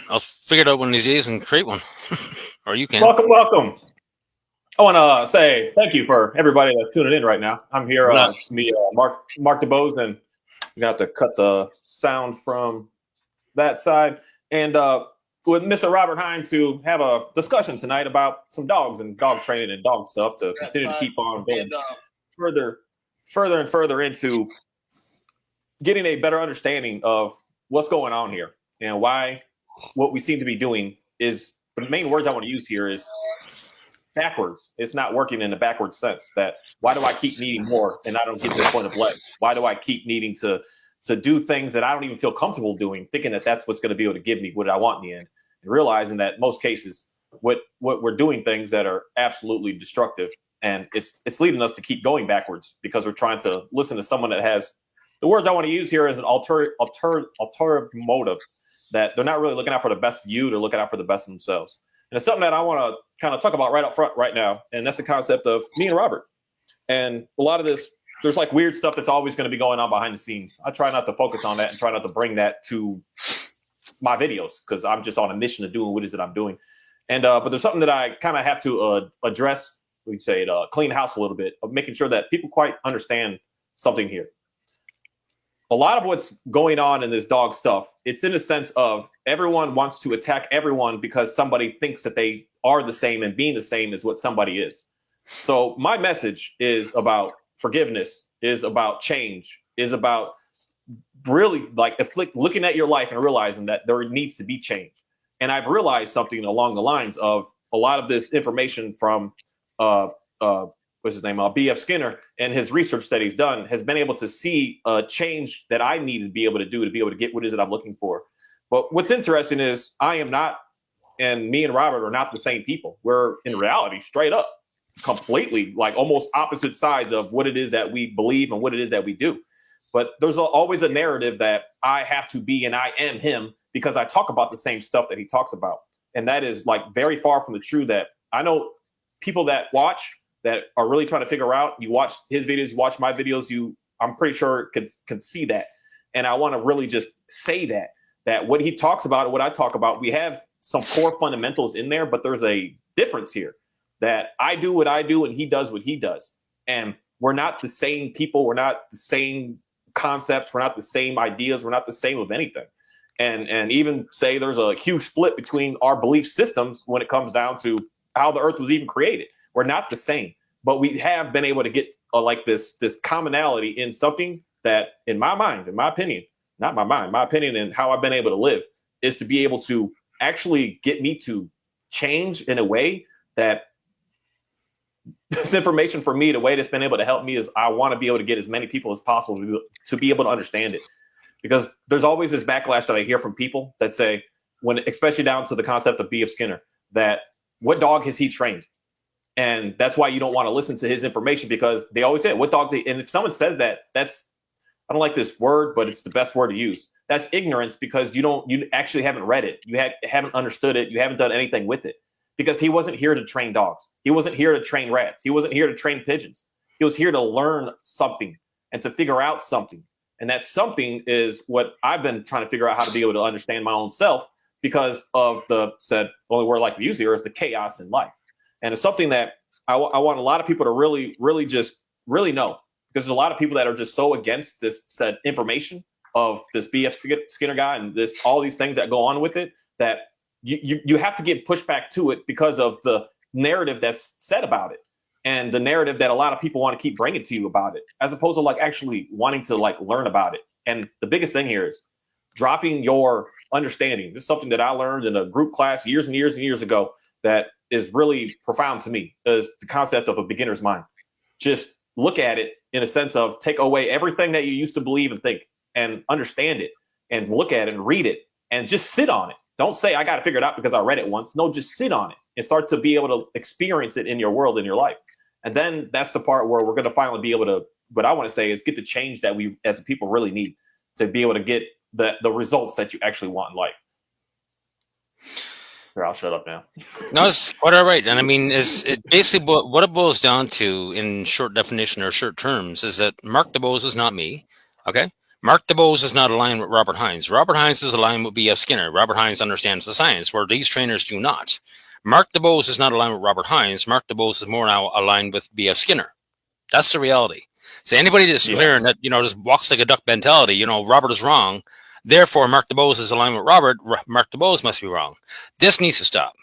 I'll figure it out one of these days and create one. Or you can. Welcome, welcome. I want to say thank you for everybody that's tuning in right now. I'm here. Nah. It's me, Mark DeBose, and you're gonna have to cut the sound from that side. And with Mr. Robert Hynes to have a discussion tonight about some dogs and dog training and dog stuff to continue to keep on going further, further and further into getting a better understanding of what's going on here and why what we seem to be doing is the main words I want to use here is backwards. It's not working in a backwards sense. That why do I keep needing more and I don't get to the point of legs? Why do I keep needing to do things that I don't even feel comfortable doing, thinking that that's what's going to be able to give me what I want in the end, and realizing that most cases what we're doing things that are absolutely destructive, and it's leading us to keep going backwards because we're trying to listen to someone that has the words I want to use here as an alternative motive, that they're not really looking out for the best of you, they're looking out for the best of themselves. And it's something that I want to kind of talk about right up front right now. And that's the concept of me and Robert. And a lot of this, there's like weird stuff that's always going to be going on behind the scenes. I try not to focus on that and try not to bring that to my videos because I'm just on a mission of doing what it is that I'm doing. And but there's something that I kind of have to address, we'd say, clean house a little bit, of making sure that people quite understand something here. A lot of what's going on in this dog stuff, it's in a sense of everyone wants to attack everyone because somebody thinks that they are the same and being the same is what somebody is. So my message is about forgiveness, is about change, is about really like looking at your life and realizing that there needs to be change. And I've realized something along the lines of a lot of this information from what's his name, B.F. Skinner, and his research that he's done has been able to see a change that I need to be able to do to be able to get what it is that I'm looking for. But what's interesting is I am not, and me and Robert are not the same people. We're in reality straight up, completely like almost opposite sides of what it is that we believe and what it is that we do. But there's always a narrative that I have to be and I am him because I talk about the same stuff that he talks about. And that is like very far from the truth. That I know people that watch that are really trying to figure out, you watch his videos, you watch my videos, I'm pretty sure can see that. And I want to really just say that what he talks about and what I talk about, we have some core fundamentals in there, but there's a difference here that I do what I do and he does what he does. And we're not the same people. We're not the same concepts. We're not the same ideas. We're not the same of anything. And even say there's a huge split between our belief systems when it comes down to how the earth was even created. We're not the same, but we have been able to get like this commonality in something that, in my mind, in my opinion, not my mind, my opinion, and how I've been able to live is to be able to actually get me to change in a way that this information for me, the way that's been able to help me is I want to be able to get as many people as possible to be able to understand it. Because there's always this backlash that I hear from people that say, when especially down to the concept of B.F. Skinner, that what dog has he trained? And that's why you don't want to listen to his information because they always say, what dog? And if someone says that, that's, I don't like this word, but it's the best word to use. That's ignorance because you actually haven't read it. You haven't understood it. You haven't done anything with it because he wasn't here to train dogs. He wasn't here to train rats. He wasn't here to train pigeons. He was here to learn something and to figure out something. And that something is what I've been trying to figure out how to be able to understand my own self because of the only word I like to use here is the chaos in life. And it's something that I want a lot of people to really, really just really know, because there's a lot of people that are just so against this said information of this B.F. Skinner guy and all these things that go on with it, that you have to get pushed back to it because of the narrative that's said about it and the narrative that a lot of people want to keep bringing to you about it, as opposed to like actually wanting to like learn about it. And the biggest thing here is dropping your understanding. This is something that I learned in a group class years and years and years ago that is really profound to me, is the concept of a beginner's mind. Just look at it in a sense of take away everything that you used to believe and think and understand it and look at it and read it and just sit on it. Don't say, I got to figure it out because I read it once. No, just sit on it and start to be able to experience it in your world, in your life. And then that's the part where we're going to finally be able to, what I want to say is get the change that we as people really need to be able to get the results that you actually want in life. Here, I'll shut up now. No, it's quite all right. And I mean, basically what it boils down to in short definition or short terms is that Mark DeBose is not me. Okay. Mark DeBose is not aligned with Robert Hynes. Robert Hynes is aligned with B.F. Skinner. Robert Hynes understands the science, where these trainers do not. Mark DeBose is not aligned with Robert Hynes. Mark DeBose is more now aligned with B.F. Skinner. That's the reality. So anybody that's declaring that, just walks like a duck mentality, Robert is wrong, therefore Mark DeBose is aligned with Robert, Mark DeBose must be wrong. This needs to stop.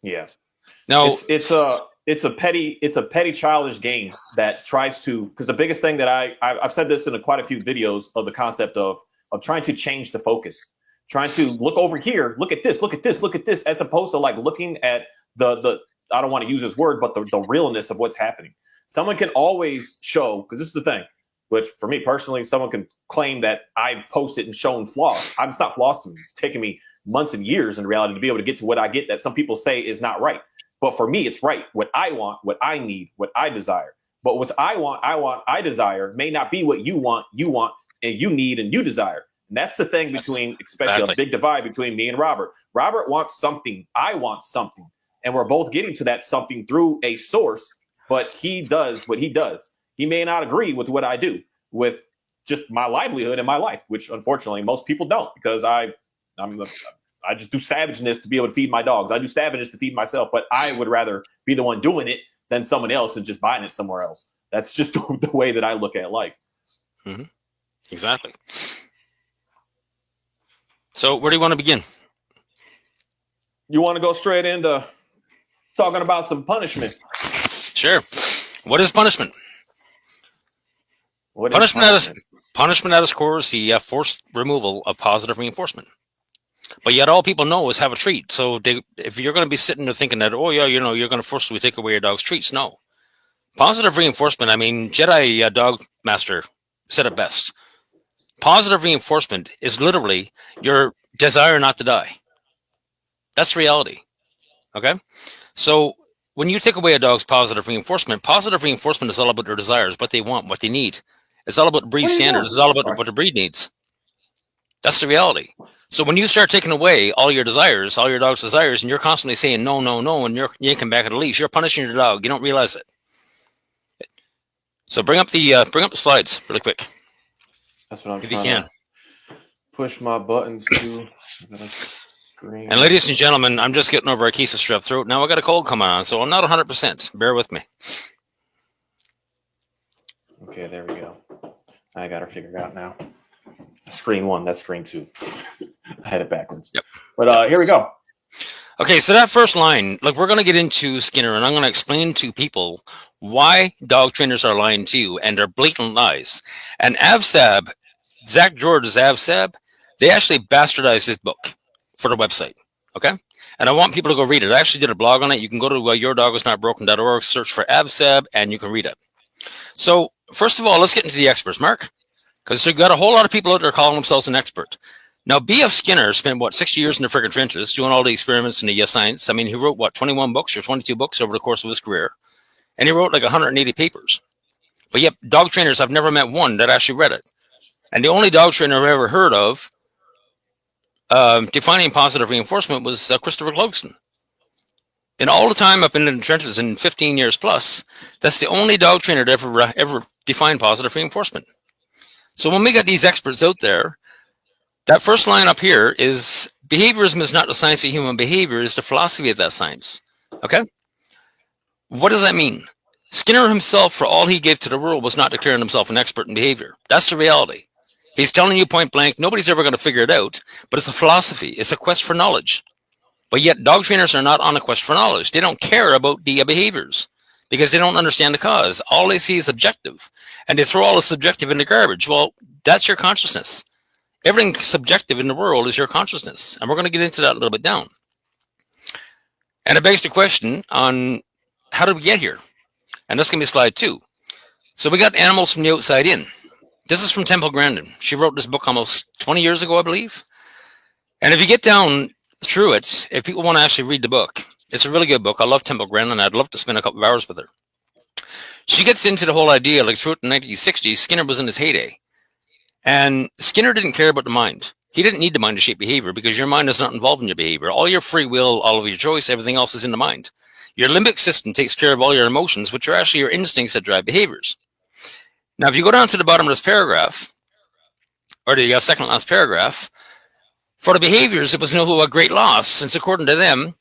Yeah. No, it's a petty childish game that tries to, because the biggest thing that I've said this in quite a few videos of the concept of trying to change the focus, trying to look over here, look at this, as opposed to like looking at the I don't want to use this word, but the realness of what's happening. Someone can always show, because this is the thing, which for me personally, someone can claim that I posted and shown flaws. It's not flaws to me. It's taken me months and years in reality to be able to get to what I get that some people say is not right. But for me, it's right. What I want, what I need, what I desire. But what I desire may not be what you want, and you need, and you desire. And that's the thing between, especially a big divide between me and Robert. Robert wants something. I want something. And we're both getting to that something through a source, but he does what he does. He may not agree with what I do with just my livelihood and my life, which unfortunately most people don't, because I just do savageness to be able to feed my dogs. I do savageness to feed myself, but I would rather be the one doing it than someone else and just buying it somewhere else. That's just the way that I look at life. Mm-hmm. Exactly. So where do you want to begin? You want to go straight into talking about some punishment? Sure. What is punishment? Punishment at its core is the forced removal of positive reinforcement. But yet all people know is have a treat. So if you're going to be sitting there thinking that, oh, yeah, you're going to forcibly take away your dog's treats, no. Positive reinforcement, Jedi Dog Master said it best. Positive reinforcement is literally your desire not to die. That's reality. Okay? So when you take away a dog's positive reinforcement is all about their desires, what they want, what they need. It's all about breed standards. It's all about what the breed needs. That's the reality. So when you start taking away all your desires, all your dog's desires, and you're constantly saying no, no, no, and you're yanking back at the leash, you're punishing your dog. You don't realize it. So bring up the slides really quick. That's what I'm if trying you can. To push my buttons to. Screen. And ladies and gentlemen, I'm just getting over a case of strep throat. Now I got a cold coming on, so I'm not 100%. Bear with me. Okay, there we go. I got her figured out now. Screen 1, that's screen 2. I had it backwards. Yep. But here we go. Okay, so that first line, we're going to get into Skinner, and I'm going to explain to people why dog trainers are lying to you, and they're blatant lies. And AvSab, Zach George's AvSab, they actually bastardized his book for the website, okay? And I want people to go read it. I actually did a blog on it. You can go to yourdogIsNotBroken.org, search for AvSab, and you can read it. So, first of all, let's get into the experts, Mark, because you've got a whole lot of people out there calling themselves an expert. Now, B.F. Skinner spent, 60 years in the friggin' trenches doing all the experiments in the science. He wrote, 21 books or 22 books over the course of his career. And he wrote 180 papers. But yet, dog trainers, I've never met one that actually read it. And the only dog trainer I've ever heard of defining positive reinforcement was Christopher Clogston. In all the time I've been in the trenches, in 15 years plus, that's the only dog trainer that ever defined positive reinforcement. So when we got these experts out there, that first line up here is behaviorism is not the science of human behavior, it's the philosophy of that science. Okay? What does that mean? Skinner himself, for all he gave to the world, was not declaring himself an expert in behavior. That's the reality. He's telling you point blank, nobody's ever going to figure it out, but it's a philosophy. It's a quest for knowledge. But yet dog trainers are not on a quest for knowledge. They don't care about the behaviors because they don't understand the cause. All they see is objective, and they throw all the subjective in the garbage. Well, that's your consciousness. Everything subjective in the world is your consciousness, and we're going to get into that a little bit down. And it begs the question on how did we get here? And that's going to be slide 2. So we got animals from the outside in. This is from Temple Grandin. She wrote this book almost 20 years ago, I believe. And if you get down through it, if people want to actually read the book, it's a really good book. I love Temple Grandin. I'd love to spend a couple of hours with her. She gets into the whole idea, throughout the 1960s, Skinner was in his heyday. And Skinner didn't care about the mind. He didn't need the mind to shape behavior because your mind is not involved in your behavior. All your free will, all of your choice, everything else is in the mind. Your limbic system takes care of all your emotions, which are actually your instincts that drive behaviors. Now, if you go down to the bottom of this paragraph, or the second last paragraph. For the behaviors, it was no great loss, since according to them,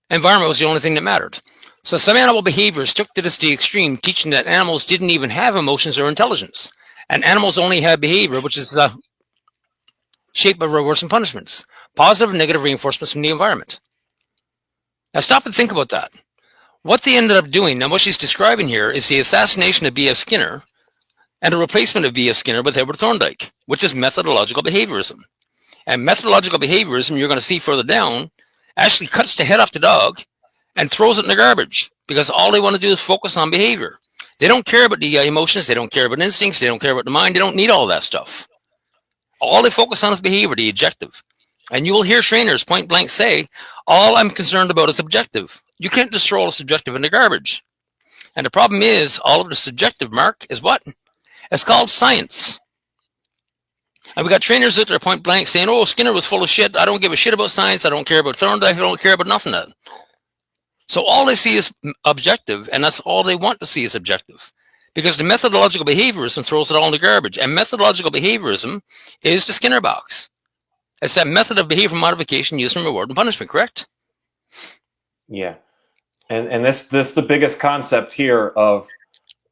environment was the only thing that mattered. So some animal behaviors took this to the extreme, teaching that animals didn't even have emotions or intelligence, and animals only had behavior, which is shaped by rewards and punishments, positive and negative reinforcements from the environment. Now stop and think about that. What they ended up doing, and what she's describing here, is the assassination of B.F. Skinner and the replacement of B.F. Skinner with Edward Thorndike, which is methodological behaviorism. And methodological behaviorism, you're going to see further down, actually cuts the head off the dog and throws it in the garbage, because all they want to do is focus on behavior. They don't care about the emotions, they don't care about instincts, they don't care about the mind, they don't need all that stuff. All they focus on is behavior, the objective. And you will hear trainers point blank say, all I'm concerned about is objective. You can't just throw all the subjective in the garbage. And the problem is, all of the subjective, Mark, is what? It's called science. And we got trainers out there point blank saying, oh, Skinner was full of shit. I don't give a shit about science. I don't care about Thorndike. I don't care about nothing of that. So all they see is objective, and that's all they want to see is objective. Because the methodological behaviorism throws it all in the garbage. And methodological behaviorism is the Skinner box. It's that method of behavior modification used in reward and punishment, correct? Yeah. And this the biggest concept here of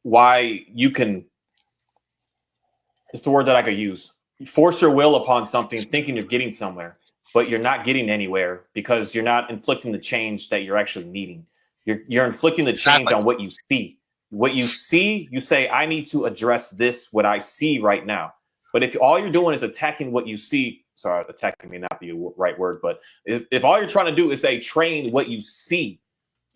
why you can, it's the word that I could use. You force your will upon something thinking you're getting somewhere, but you're not getting anywhere because you're not inflicting the change that you're actually needing. You're inflicting the change on what you see. What you see, you say, I need to address this, what I see right now. But if all you're doing is attacking what you see, sorry, attacking may not be a right word, but if all you're trying to do is say train what you see,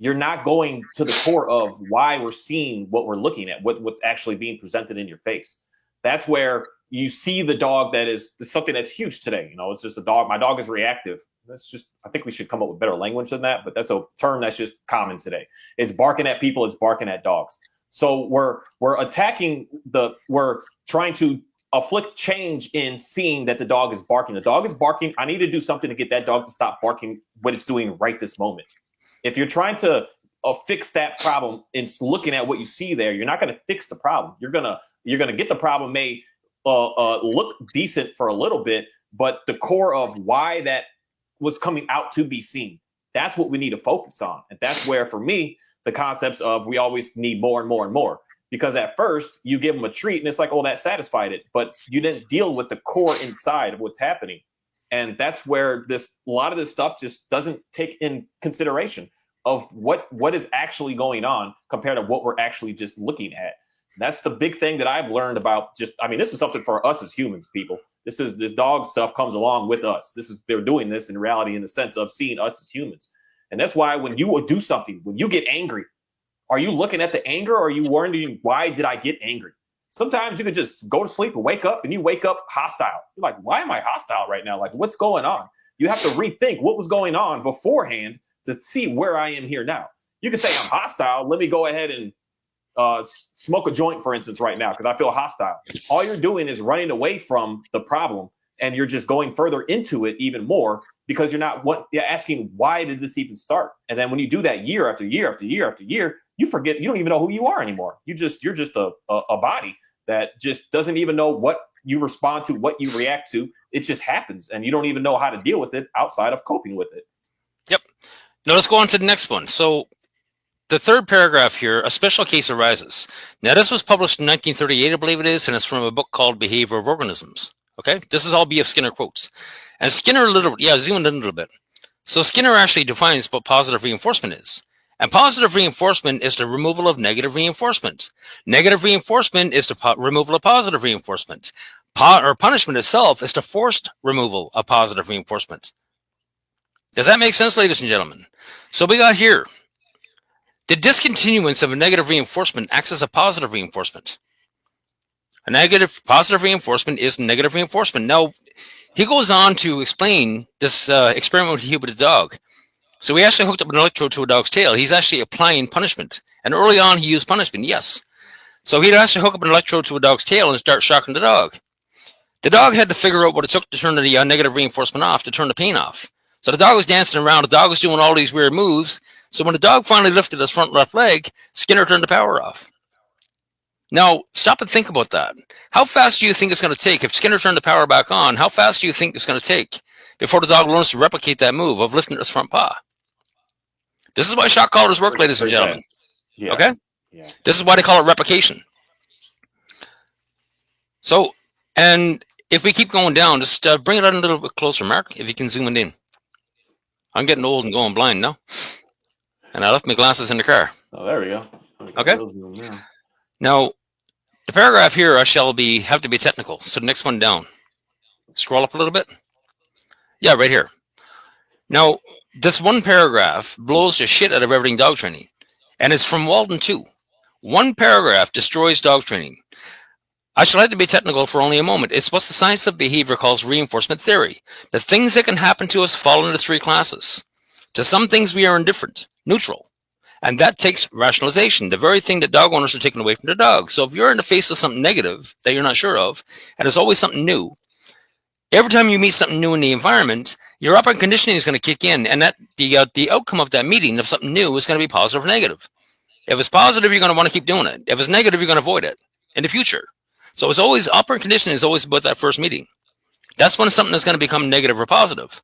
you're not going to the core of why we're seeing what we're looking at, what's actually being presented in your face. That's where you see the dog that is something that's huge today. You know, it's just a dog. My dog is reactive. That's just, I think we should come up with better language than that, but that's a term that's just common today. It's barking at people. It's barking at dogs. So we're attacking we're trying to afflict change in seeing that the dog is barking. The dog is barking. I need to do something to get that dog to stop barking what it's doing right this moment. If you're trying to fix that problem and looking at what you see there, you're not going to fix the problem. You're gonna get the problem may look decent for a little bit, but the core of why that was coming out to be seen, that's what we need to focus on. And that's where, for me, the concepts of we always need more and more and more. Because at first you give them a treat and it's like, oh, that satisfied it, but you didn't deal with the core inside of what's happening. And that's where a lot of this stuff just doesn't take in consideration of what is actually going on compared to what we're actually just looking at. That's the big thing that I've learned about this is something for us as humans, people. This dog stuff comes along with us. They're doing this in reality in the sense of seeing us as humans. And that's why when you do something, when you get angry, are you looking at the anger or are you wondering, why did I get angry? Sometimes you could just go to sleep and wake up and you wake up hostile. You're like, why am I hostile right now? Like, what's going on? You have to rethink what was going on beforehand to see where I am here now. You can say I'm hostile. Let me go ahead and smoke a joint, for instance, right now, because I feel hostile. All you're doing is running away from the problem and you're just going further into it even more because you're asking, why did this even start? And then when you do that year after year after year after year, you forget, you don't even know who you are anymore. You're just a body that just doesn't even know what you respond to, what you react to. It just happens. And you don't even know how to deal with it outside of coping with it. Yep. Now let's go on to the next one. So the third paragraph here, a special case arises. Now this was published in 1938, I believe it is, and it's from a book called Behavior of Organisms. Okay. This is all B.F. Skinner quotes. And Skinner zoom in a little bit. So Skinner actually defines what positive reinforcement is. And positive reinforcement is the removal of negative reinforcement. Negative reinforcement is the removal of positive reinforcement. Punishment itself is the forced removal of positive reinforcement. Does that make sense, ladies and gentlemen? So we got here, the discontinuance of a negative reinforcement acts as a positive reinforcement. Positive reinforcement is negative reinforcement. Now, he goes on to explain this experiment he did with a dog. So he actually hooked up an electrode to a dog's tail. He's actually applying punishment. And early on, he used punishment, yes. So he'd actually hook up an electrode to a dog's tail and start shocking the dog. The dog had to figure out what it took to turn the negative reinforcement off, to turn the pain off. So the dog was dancing around. The dog was doing all these weird moves. So when the dog finally lifted his front left leg, Skinner turned the power off. Now, stop and think about that. How fast do you think it's going to take, if Skinner turned the power back on, how fast do you think it's going to take before the dog learns to replicate that move of lifting its front paw? This is why shock collars work, ladies and gentlemen. Yeah. Okay? Yeah. This is why they call it replication. So, and if we keep going down, just bring it on a little bit closer, Mark, if you can zoom it in. I'm getting old and going blind now. And I left my glasses in the car. Oh, there we go. Okay. Now, the paragraph here I shall have to be technical. So the next one down. Scroll up a little bit. Yeah, right here. Now, this one paragraph blows the shit out of everything dog training. And it's from Walden too. One paragraph destroys dog training. I shall have to be technical for only a moment. It's what the science of behavior calls reinforcement theory. The things that can happen to us fall into three classes. To some things we are indifferent, neutral. And that takes rationalization, the very thing that dog owners are taking away from their dogs. So if you're in the face of something negative that you're not sure of, and there's always something new, every time you meet something new in the environment, your operant conditioning is going to kick in, and that the outcome of that meeting of something new is going to be positive or negative. If it's positive, you're going to want to keep doing it. If it's negative, you're going to avoid it in the future. So it's always, operant conditioning is always about that first meeting. That's when something is going to become negative or positive.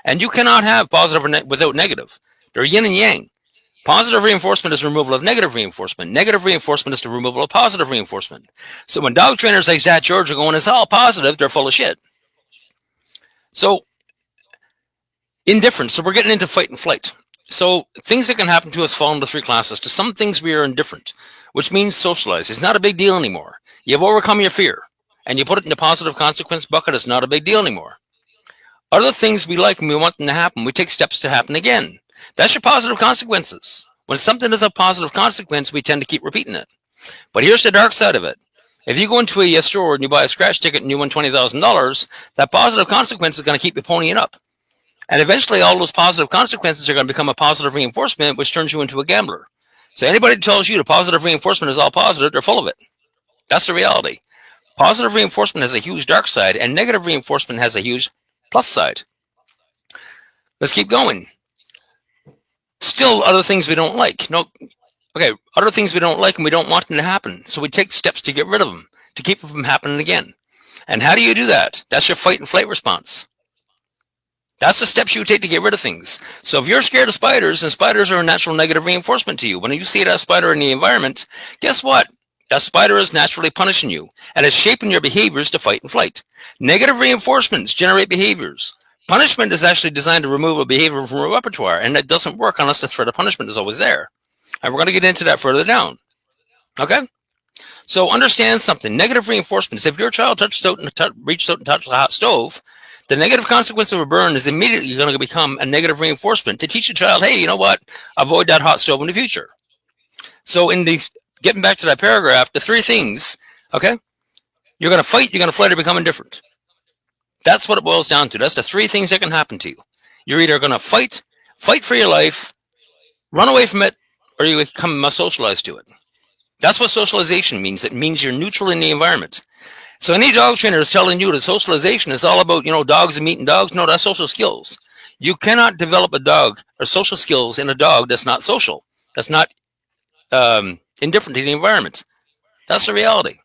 And you cannot have positive or without negative. They're yin and yang. Positive reinforcement is the removal of negative reinforcement. Negative reinforcement is the removal of positive reinforcement. So when dog trainers like Zach George are going, it's all positive, they're full of shit. So, indifference. So we're getting into fight and flight. So things that can happen to us fall into three classes. To some things we are indifferent, which means socialize. It's not a big deal anymore. You've overcome your fear, and you put it in the positive consequence bucket. It's not a big deal anymore. Other things we like and we want them to happen, we take steps to happen again. That's your positive consequences. When something is a positive consequence, we tend to keep repeating it. But here's the dark side of it. If you go into a store and you buy a scratch ticket and you win $20,000, that positive consequence is going to keep you ponying up. And eventually all those positive consequences are going to become a positive reinforcement, which turns you into a gambler. So anybody that tells you the positive reinforcement is all positive, they're full of it. That's the reality. Positive reinforcement has a huge dark side, and negative reinforcement has a huge plus side. Let's keep going. Still other things we don't like. Other things we don't like and we don't want them to happen. So we take steps to get rid of them, to keep them from happening again. And how do you do that? That's your fight and flight response. That's the steps you take to get rid of things. So if you're scared of spiders, and spiders are a natural negative reinforcement to you, when you see that spider in the environment, guess what? That spider is naturally punishing you, and it's shaping your behaviors to fight and flight. Negative reinforcements generate behaviors. Punishment is actually designed to remove a behavior from a repertoire, and that doesn't work unless the threat of punishment is always there. And we're going to get into that further down. Okay? So understand something. Negative reinforcements. If your child reaches out and touches a hot stove, the negative consequence of a burn is immediately going to become a negative reinforcement to teach a child, hey, you know what? Avoid that hot stove in the future. So getting back to that paragraph, the three things, okay? You're going to fight, you're going to flight, or become indifferent. That's what it boils down to. That's the three things that can happen to you. You're either going to fight for your life, run away from it, or you become socialized to it. That's what socialization means. It means you're neutral in the environment. So any dog trainer is telling you that socialization is all about, dogs and meeting dogs. No, that's social skills. You cannot develop a dog or social skills in a dog that's not social. That's not indifferent to the environment. That's the reality.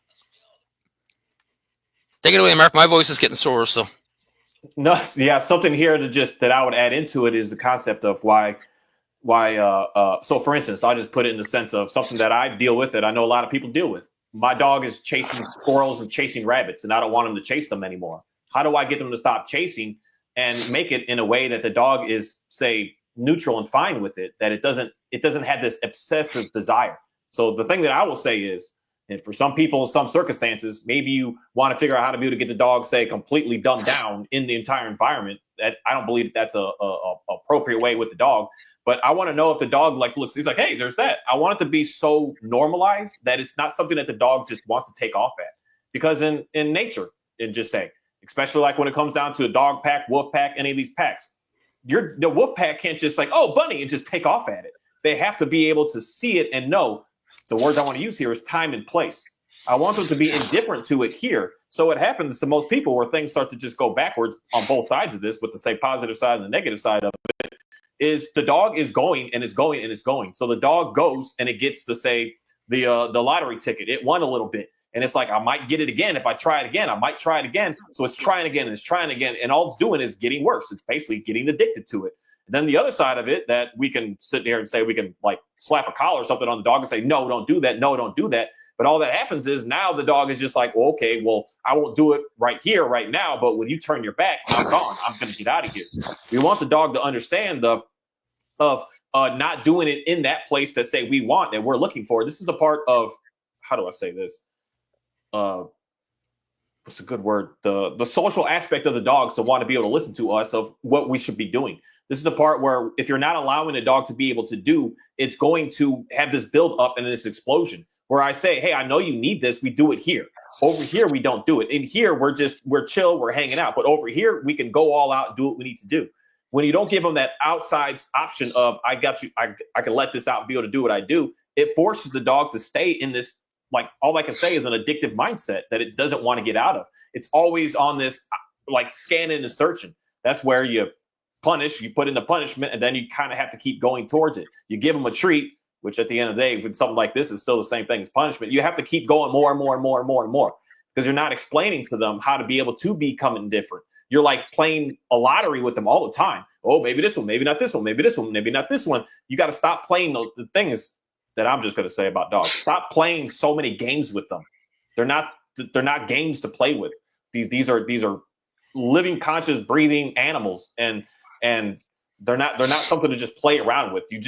Take it away, Mark. My voice is getting sore, so. No, yeah, something here that I would add into it is the concept of why. So, for instance, I'll just put it in the sense of something that I deal with that I know a lot of people deal with. My dog is chasing squirrels and chasing rabbits, and I don't want him to chase them anymore. How do I get them to stop chasing and make it in a way that the dog is, say, neutral and fine with it, that it doesn't have this obsessive desire? So the thing that I will say is, and for some people in some circumstances, maybe you want to figure out how to be able to get the dog, say, completely dumbed down in the entire environment. That I don't believe that's a appropriate way with the dog. But I want to know if the dog looks, he's like, hey, there's that. I want it to be so normalized that it's not something that the dog just wants to take off at. Because in nature, and just say, especially like when it comes down to a dog pack, wolf pack, any of these packs, the wolf pack can't just like, oh, bunny, and just take off at it. They have to be able to see it and know. The words I want to use here is time and place. I want them to be indifferent to it here. So it happens to most people where things start to just go backwards on both sides of this, with the say positive side and the negative side of is the dog is going and it's going and it's going. So the dog goes and it gets to say the lottery ticket. It won a little bit. And it's like, I might get it again. If I try it again, I might try it again. So it's trying again and it's trying again. And all it's doing is getting worse. It's basically getting addicted to it. And then the other side of it that we can sit here and say, we can like slap a collar or something on the dog and say, no, don't do that. No, don't do that. But all that happens is now the dog is just like, well, okay, well, I won't do it right here, right now. But when you turn your back, I'm gone. I'm going to get out of here. We want the dog to understand of not doing it in that place that say we want and we're looking for. This is a part of, how do I say this? What's a good word? The social aspect of the dogs to want to be able to listen to us of what we should be doing. This is the part where if you're not allowing a dog to be able to do, it's going to have this build up and this explosion where I say, hey, I know you need this. We do it here. Over here, we don't do it. In here, we're chill, we're hanging out. But over here, we can go all out and do what we need to do. When you don't give them that outside option of, I got you, I can let this out and be able to do what I do, it forces the dog to stay in this, like, all I can say is an addictive mindset that it doesn't want to get out of. It's always on this, like, scanning and searching. That's where you punish, you put in the punishment, and then you kind of have to keep going towards it. You give them a treat, which at the end of the day, with something like this is still the same thing as punishment. You have to keep going more and more and more and more and more because you're not explaining to them how to be able to become indifferent. You're like playing a lottery with them all the time. Oh, maybe this one, maybe not this one, maybe this one, maybe not this one. You got to stop playing. The thing is that I'm just going to say about dogs, stop playing so many games with them. They're not games to play with. These are living, conscious, breathing animals, and they're not something to just play around with. You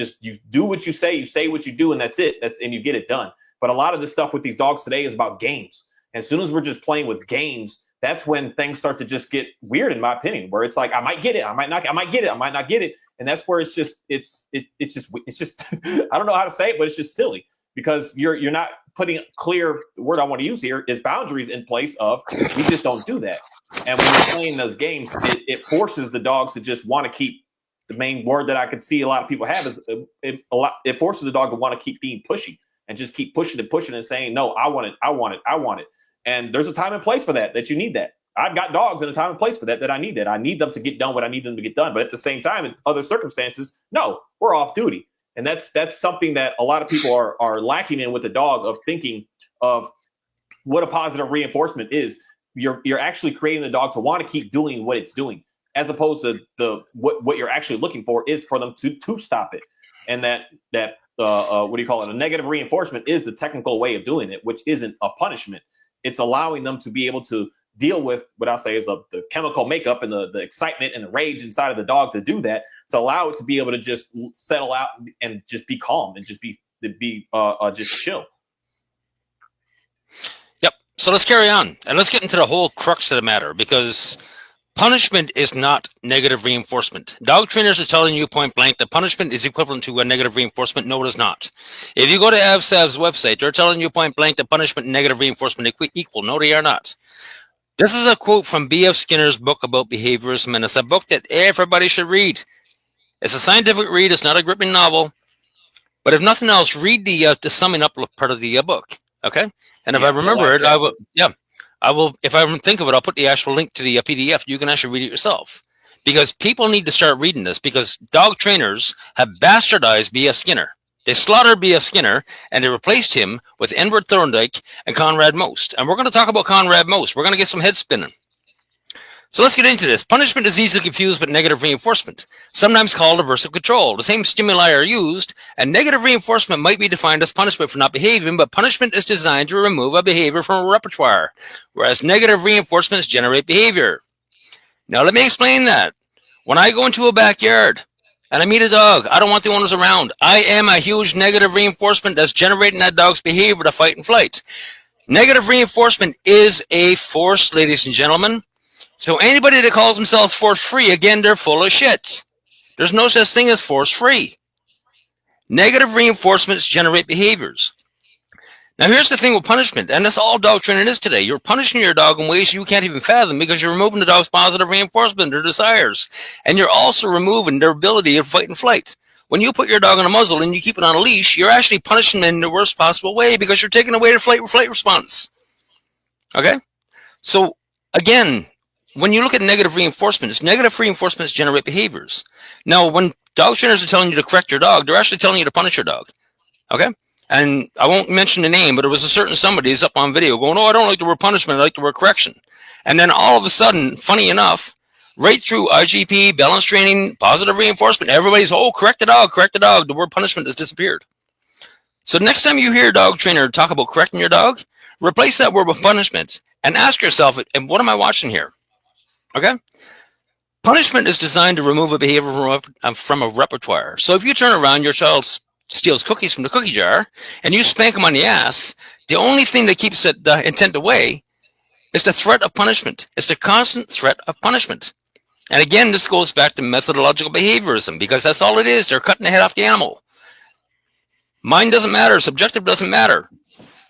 do what you say what you do, and that's it. And you get it done. But a lot of this stuff with these dogs today is about games. As soon as we're just playing with games, that's when things start to just get weird, in my opinion, where it's like, I might get it, I might not, I might get it, I might not get it. And that's where it's just I don't know how to say it, but it's just silly because you're not putting clear, the word I want to use here is boundaries in place of, we just don't do that. And when you're playing those games, it forces the dogs to just want to keep, the main word that I could see a lot of people have is it forces the dog to want to keep being pushy and just keep pushing and pushing and saying, no, I want it, I want it, I want it. And there's a time and place for that you need that. I've got dogs in a time and place for that I need that. I need them to get done what I need them to get done. But at the same time, in other circumstances, no, we're off duty. And that's something that a lot of people are lacking in with the dog, of thinking of what a positive reinforcement is. You're actually creating the dog to want to keep doing what it's doing, as opposed to what you're actually looking for is for them to stop it. And that what do you call it? A negative reinforcement is the technical way of doing it, which isn't a punishment. It's allowing them to be able to deal with what I say is the chemical makeup and the excitement and the rage inside of the dog to do that, to allow it to be able to just settle out and just be calm and just be just chill. Yep. So let's carry on and let's get into the whole crux of the matter, because punishment is not negative reinforcement. Dog trainers are telling you point blank that punishment is equivalent to a negative reinforcement. No, it is not. If you go to AvSav's website, they're telling you point blank that punishment and negative reinforcement equal. No, they are not. This is a quote from B.F. Skinner's book about behaviorism, and it's a book that everybody should read. It's a scientific read. It's not a gripping novel. But if nothing else, read the summing up part of the book. Okay? And if I remember it, I will. Yeah. I will, if I think of it, I'll put the actual link to the PDF. You can actually read it yourself, because people need to start reading this, because dog trainers have bastardized B.F. Skinner. They slaughtered B.F. Skinner and they replaced him with Edward Thorndike and Conrad Most. And we're going to talk about Conrad Most. We're going to get some head spinning. So let's get into this. Punishment is easily confused with negative reinforcement, sometimes called aversive control. The same stimuli are used, and negative reinforcement might be defined as punishment for not behaving, but punishment is designed to remove a behavior from a repertoire, whereas negative reinforcements generate behavior. Now, let me explain that. When I go into a backyard and I meet a dog, I don't want the owners around. I am a huge negative reinforcement that's generating that dog's behavior to fight and flight. Negative reinforcement is a force, ladies and gentlemen. So anybody that calls themselves force-free, again, they're full of shit. There's no such thing as force-free. Negative reinforcements generate behaviors. Now, here's the thing with punishment, and that's all dog training is today. You're punishing your dog in ways you can't even fathom, because you're removing the dog's positive reinforcement, their desires. And you're also removing their ability to fight and flight. When you put your dog on a muzzle and you keep it on a leash, you're actually punishing them in the worst possible way, because you're taking away their flight response. Okay? So, again, when you look at negative reinforcements generate behaviors. Now, when dog trainers are telling you to correct your dog, they're actually telling you to punish your dog. Okay? And I won't mention the name, but it was a certain somebody who's up on video going, "Oh, I don't like the word punishment. I like the word correction." And then all of a sudden, funny enough, right through IGP, balance training, positive reinforcement, everybody's, "Oh, correct the dog, correct the dog." The word punishment has disappeared. So next time you hear a dog trainer talk about correcting your dog, replace that word with punishment and ask yourself, and what am I watching here? Okay? Punishment is designed to remove a behavior from a repertoire. So if you turn around, your child steals cookies from the cookie jar, and you spank them on the ass, the only thing that keeps the intent away is the threat of punishment. It's the constant threat of punishment. And again, this goes back to methodological behaviorism, because that's all it is. They're cutting the head off the animal. Mind doesn't matter. Subjective doesn't matter.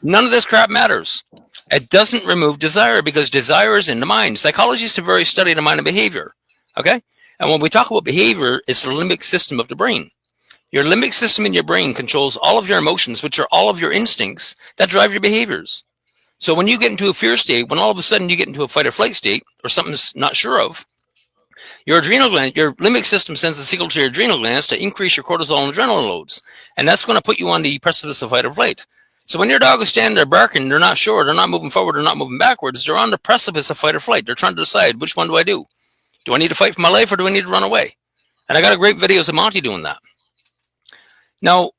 None of this crap matters. It doesn't remove desire, because desire is in the mind. Psychologists have very studied the mind and behavior. Okay? And when we talk about behavior, it's the limbic system of the brain. Your limbic system in your brain controls all of your emotions, which are all of your instincts that drive your behaviors. So when you get into a fear state, when all of a sudden you get into a fight or flight state, or something's not sure of, your adrenal gland, your limbic system sends a signal to your adrenal glands to increase your cortisol and adrenaline loads. And that's going to put you on the precipice of fight or flight. So when your dog is standing there barking, they're not sure, they're not moving forward, they're not moving backwards, they're on the precipice of fight or flight. They're trying to decide, which one do I do? Do I need to fight for my life, or do I need to run away? And I got a great videos of Monty doing that. Now,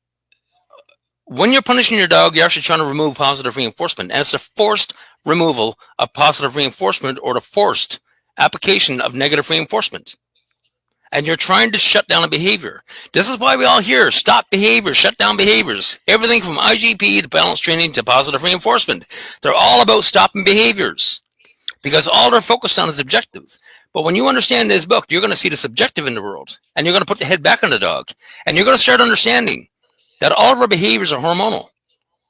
when you're punishing your dog, you're actually trying to remove positive reinforcement. And it's a forced removal of positive reinforcement, or the forced application of negative reinforcement. And you're trying to shut down a behavior. This is why we all hear stop behaviors, shut down behaviors. Everything from IGP to balance training to positive reinforcement. They're all about stopping behaviors, because all they're focused on is objective. But when you understand this book, you're going to see the subjective in the world, and you're going to put the head back on the dog, and you're going to start understanding that all of our behaviors are hormonal.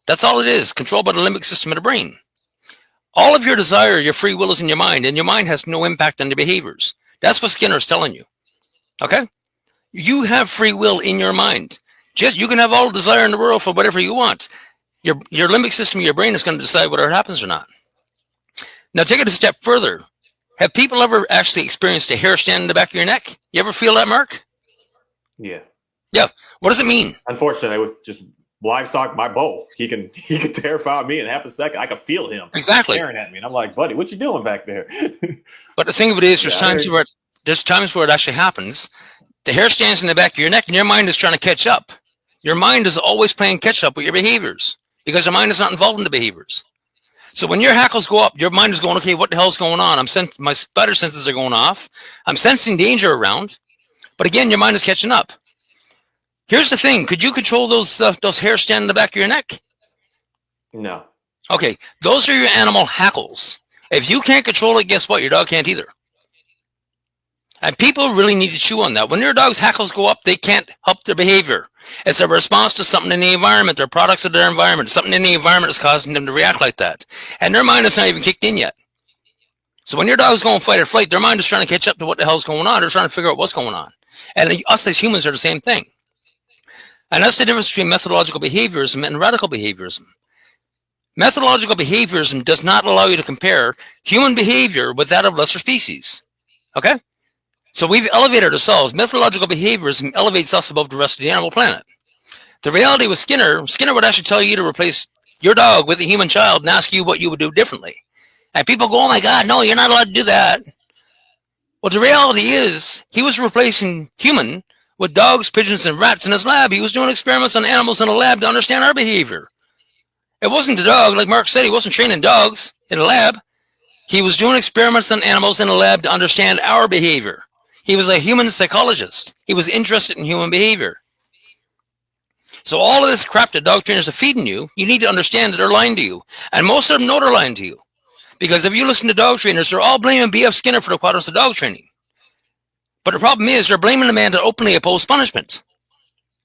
That's all it is, controlled by the limbic system of the brain. All of your desire, your free will is in your mind, and your mind has no impact on the behaviors. That's what Skinner is telling you. Okay? You have free will in your mind. Just you can have all the desire in the world for whatever you want. Your limbic system of your brain is going to decide whether it happens or not. Now take it a step further. Have people ever actually experienced a hair stand in the back of your neck? You ever feel that, Mark? Yeah. Yeah. What does it mean? Unfortunately, with just livestock, my bull, he can terrify me in half a second. I can feel him Exactly staring at me, and I'm like, buddy, what you doing back there? But the thing of it is, there's times where it actually happens. The hair stands in the back of your neck, and your mind is trying to catch up. Your mind is always playing catch up with your behaviors, because your mind is not involved in the behaviors. So when your hackles go up, your mind is going, okay, what the hell's going on? My spider senses are going off. I'm sensing danger around. But again, your mind is catching up. Here's the thing. Could you control those hairs standing in the back of your neck? No. Okay, those are your animal hackles. If you can't control it, guess what? Your dog can't either. And people really need to chew on that. When your dog's hackles go up, they can't help their behavior. It's a response to something in the environment. They're products of their environment. Something in the environment is causing them to react like that. And their mind is not even kicked in yet. So when your dog's going fight or flight, their mind is trying to catch up to what the hell's going on. They're trying to figure out what's going on. And us as humans are the same thing. And that's the difference between methodological behaviorism and radical behaviorism. Methodological behaviorism does not allow you to compare human behavior with that of lesser species. Okay? So we've elevated ourselves. Methodological behaviorism elevates us above the rest of the animal planet. The reality with Skinner would actually tell you to replace your dog with a human child and ask you what you would do differently. And people go, oh my God, no, you're not allowed to do that. Well, the reality is he was replacing human with dogs, pigeons, and rats in his lab. He was doing experiments on animals in a lab to understand our behavior. It wasn't the dog, like Mark said, he wasn't training dogs in a lab. He was doing experiments on animals in a lab to understand our behavior. He was a human psychologist. He was interested in human behavior. So all of this crap that dog trainers are feeding you, you need to understand that they're lying to you. And most of them know they're lying to you. Because if you listen to dog trainers, they're all blaming B.F. Skinner for the quadrants of dog training. But the problem is they're blaming the man that openly opposed punishment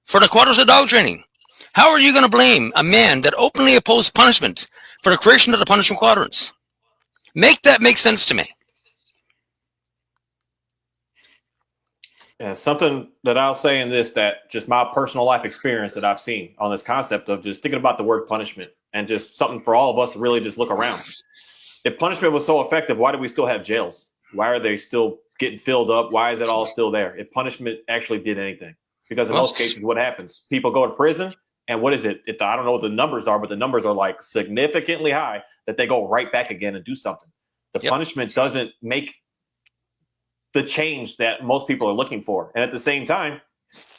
for the quadrants of dog training. How are you going to blame a man that openly opposed punishment for the creation of the punishment quadrants? Make that make sense to me. Yeah, something that I'll say in this, that just my personal life experience that I've seen on this concept of just thinking about the word punishment, and just something for all of us to really just look around. If punishment was so effective, why do we still have jails? Why are they still getting filled up? Why is it all still there? If punishment actually did anything? Because in most cases, what happens? People go to prison And what is it? I don't know what the numbers are, but the numbers are like significantly high that they go right back again and do something. The punishment doesn't make the change that most people are looking for. And at the same time,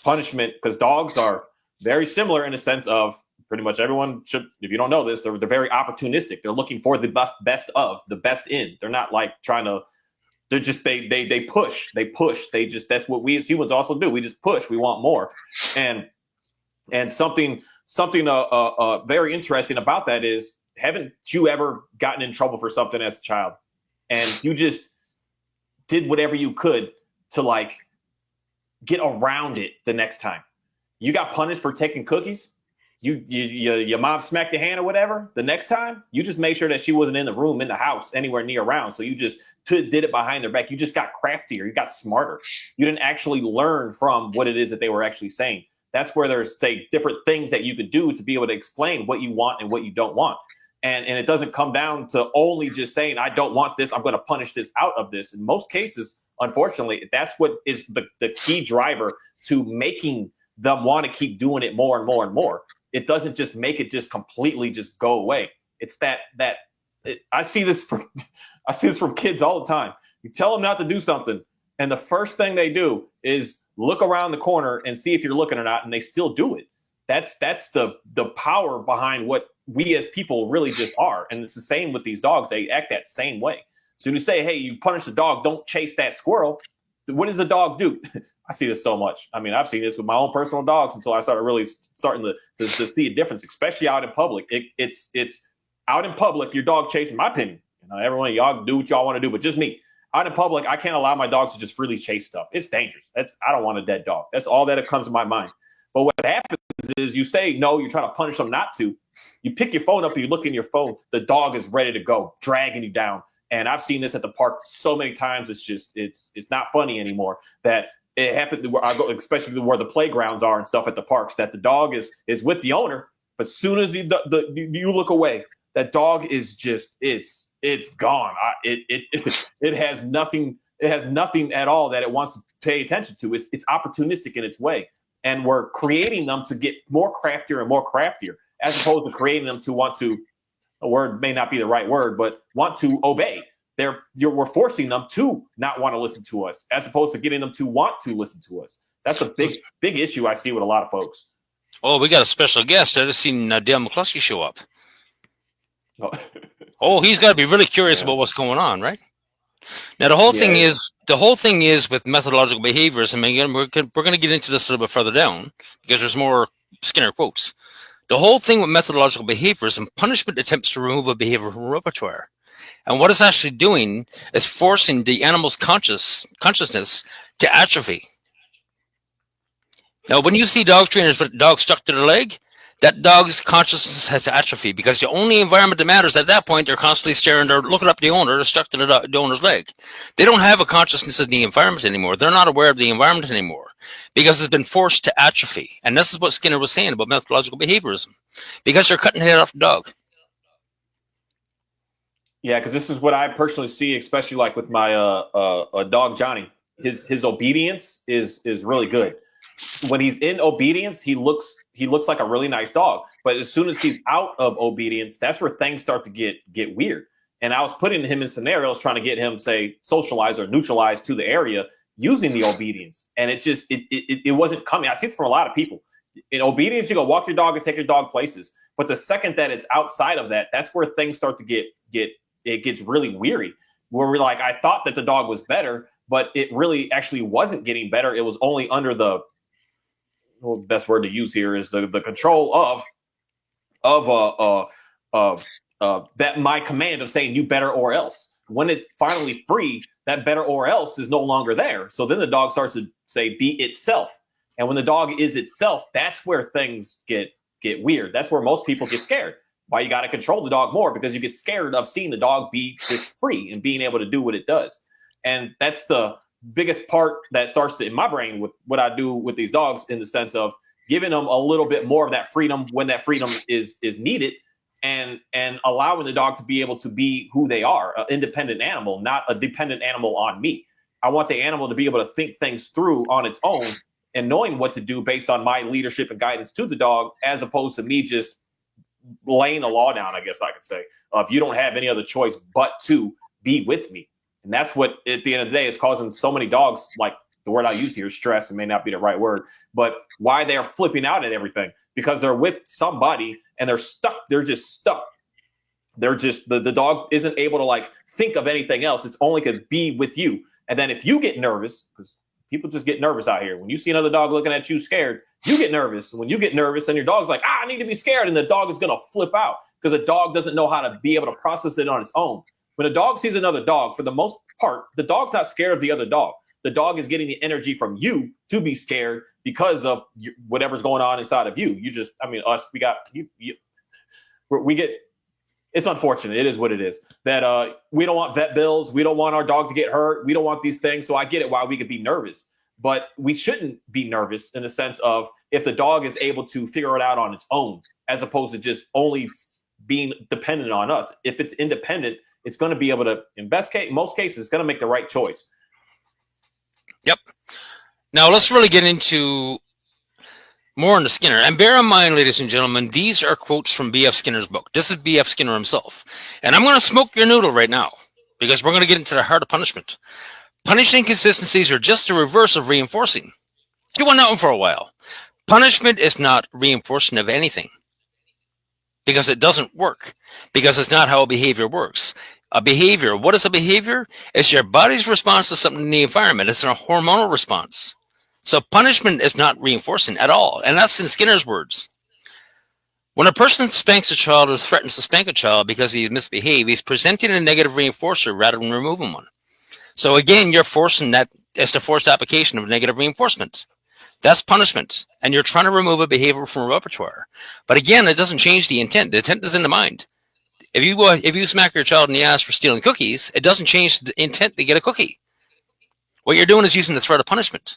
punishment, because dogs are very similar in the sense of pretty much everyone should, if you don't know this, they're very opportunistic. They're looking for the best of, the best in. They're not like trying to, they're just, they push, that's what we as humans also do. We just push, we want more. And something very interesting about that is, haven't you ever gotten in trouble for something as a child and you just did whatever you could to like get around it the next time? You got punished for taking cookies. Your mom smacked your hand or whatever. The next time, you just made sure that she wasn't in the room, in the house, anywhere near around. So you just did it behind their back. You just got craftier. You got smarter. You didn't actually learn from what it is that they were actually saying. That's where there's, say, different things that you could do to be able to explain what you want and what you don't want. And it doesn't come down to only just saying, I don't want this, I'm going to punish this out of this. In most cases, unfortunately, that's what is the key driver to making them want to keep doing it more and more and more. It doesn't just make it just completely just go away. It's I see this from kids all the time. You tell them not to do something, and the first thing they do is look around the corner and see if you're looking or not, and they still do it. That's the power behind what we as people really just are. And it's the same with these dogs. They act that same way. So when you say, hey, you punish the dog, don't chase that squirrel, what does the dog do? I see this so much. I mean, I've seen this with my own personal dogs until I started really starting to see a difference, especially out in public. It's out in public, your dog chasing, in my opinion. Everyone, y'all do what y'all want to do, but just me. Out in public, I can't allow my dogs to just freely chase stuff. It's dangerous. I don't want a dead dog. That's all that it comes to my mind. But what happens is you say, no, you're trying to punish them not to. You pick your phone up and you look in your phone. The dog is ready to go, dragging you down. And I've seen this at the park so many times. It's just, it's not funny anymore that it happened where I go, especially where the playgrounds are and stuff at the parks, that the dog is with the owner. But as soon as you look away, that dog is just, it's gone. It has nothing. It has nothing at all that it wants to pay attention to. It's opportunistic in its way. And we're creating them to get more craftier and more craftier, as opposed to creating them to want to, a word may not be the right word, but want to obey. We're forcing them to not want to listen to us, as opposed to getting them to want to listen to us. That's a big issue I see with a lot of folks. Oh, we got a special guest. I just seen Dale McCluskey show up. Oh, he's got to be really curious about what's going on, right? Now, the whole thing is with methodological behaviors. I mean, we're going to get into this a little bit further down because there's more Skinner quotes. The whole thing with methodological behaviors and punishment attempts to remove a behavior from repertoire. And what it's actually doing is forcing the animal's consciousness to atrophy. Now, when you see dog trainers with dogs stuck to their leg, that dog's consciousness has atrophy because the only environment that matters at that point, they're constantly staring, they're looking up the owner, they're stuck to the owner's leg. They don't have a consciousness of the environment anymore. They're not aware of the environment anymore because it's been forced to atrophy. And this is what Skinner was saying about methodological behaviorism, because they're cutting the head off the dog. Yeah, because this is what I personally see, especially like with my dog Johnny. His obedience is really good. When he's in obedience, he looks like a really nice dog. But as soon as he's out of obedience, that's where things start to get weird. And I was putting him in scenarios trying to get him, say, socialize or neutralize to the area using the obedience. And it wasn't coming. I see it from a lot of people. In obedience, you go walk your dog and take your dog places. But the second that it's outside of that, that's where things start to it gets really weary. Where we're like, I thought that the dog was better, but it really actually wasn't getting better. It was only under the best word to use here is the control of that my command of saying you better or else. When it's finally free, that better or else is no longer there. So then the dog starts to say be itself. And when the dog is itself, that's where things get weird. That's where most people get scared. Why you got to control the dog more, because you get scared of seeing the dog be just free and being able to do what it does. And that's the biggest part that starts to, in my brain, with what I do with these dogs, in the sense of giving them a little bit more of that freedom when that freedom is needed, and allowing the dog to be able to be who they are, an independent animal, not a dependent animal on me. I want the animal to be able to think things through on its own and knowing what to do based on my leadership and guidance to the dog, as opposed to me just laying the law down, I guess I could say. If you don't have any other choice but to be with me. And that's what, at the end of the day, is causing so many dogs, like the word I use here, stress, it may not be the right word, but why they're flipping out at everything, because they're with somebody and they're stuck. They're just stuck. They're just, the dog isn't able to like think of anything else. It's only to be with you. And then if you get nervous, because people just get nervous out here. When you see another dog looking at you scared, you get nervous. When you get nervous, then your dog's like, I need to be scared. And the dog is going to flip out because the dog doesn't know how to be able to process it on its own. When a dog sees another dog, for the most part, the dog's not scared of the other dog. The dog is getting the energy from you to be scared because of whatever's going on inside of you. You just, I mean, us, we got, we get, it's unfortunate. It is what it is. That we don't want vet bills. We don't want our dog to get hurt. We don't want these things. So I get it why we could be nervous. But we shouldn't be nervous in the sense of if the dog is able to figure it out on its own, as opposed to just only being dependent on us. If it's independent, it's going to be able to, in most cases, it's going to make the right choice. Yep. Now let's really get into more into Skinner. And bear in mind, ladies and gentlemen, these are quotes from B.F. Skinner's book. This is B.F. Skinner himself. And I'm going to smoke your noodle right now because we're going to get into the heart of punishment. Punishing inconsistencies are just the reverse of reinforcing. You went out for a while. Punishment is not reinforcing of anything because it doesn't work, because it's not how a behavior works. A behavior, what is a behavior? It's your body's response to something in the environment. It's a hormonal response. So punishment is not reinforcing at all. And that's in Skinner's words. When a person spanks a child or threatens to spank a child because he misbehaved, he's presenting a negative reinforcer rather than removing one. So again, you're forcing that as the forced application of negative reinforcement. That's punishment. And you're trying to remove a behavior from a repertoire. But again, it doesn't change the intent. The intent is in the mind. If you smack your child in the ass for stealing cookies, it doesn't change the intent to get a cookie. What you're doing is using the threat of punishment.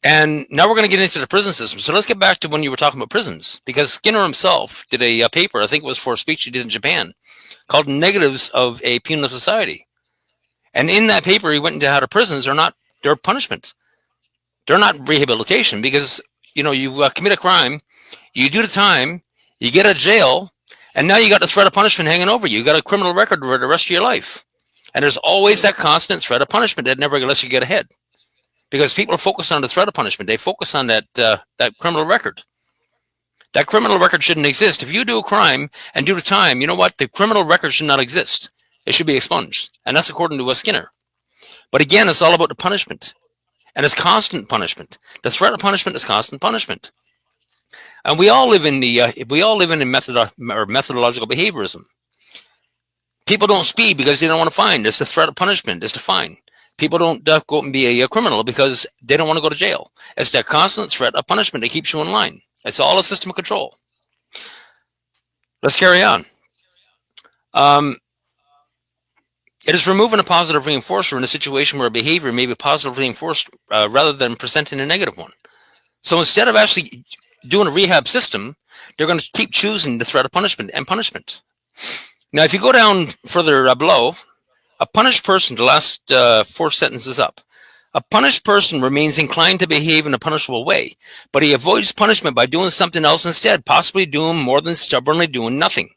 And now we're going to get into the prison system. So let's get back to when you were talking about prisons, because Skinner himself did a paper, I think it was for a speech he did in Japan, called Negatives of a Penal Society. And in that paper, he went into how the prisons they're punishment. They're not rehabilitation because, you commit a crime, you do the time, you get out of jail, and now you got the threat of punishment hanging over you. You got a criminal record for the rest of your life. And there's always that constant threat of punishment that never lets you get ahead. Because people are focused on the threat of punishment. They focus on that criminal record. That criminal record shouldn't exist. If you do a crime and do the time, you know what? The criminal record should not exist. It should be expunged. And that's according to Skinner. But again, it's all about the punishment. And it's constant punishment. The threat of punishment is constant punishment. And we all live in methodological behaviorism. People don't speed because they don't want to fine. It's the threat of punishment. It's the fine. People don't go out and be a criminal because they don't want to go to jail. It's that constant threat of punishment that keeps you in line. It's all a system of control. Let's carry on. It is removing a positive reinforcer in a situation where a behavior may be positively reinforced rather than presenting a negative one. So instead of actually doing a rehab system, they're going to keep choosing the threat of punishment and punishment. Now, if you go down further below, a punished person, the last 4 sentences up, a punished person remains inclined to behave in a punishable way, but he avoids punishment by doing something else instead, possibly doing more than stubbornly doing nothing.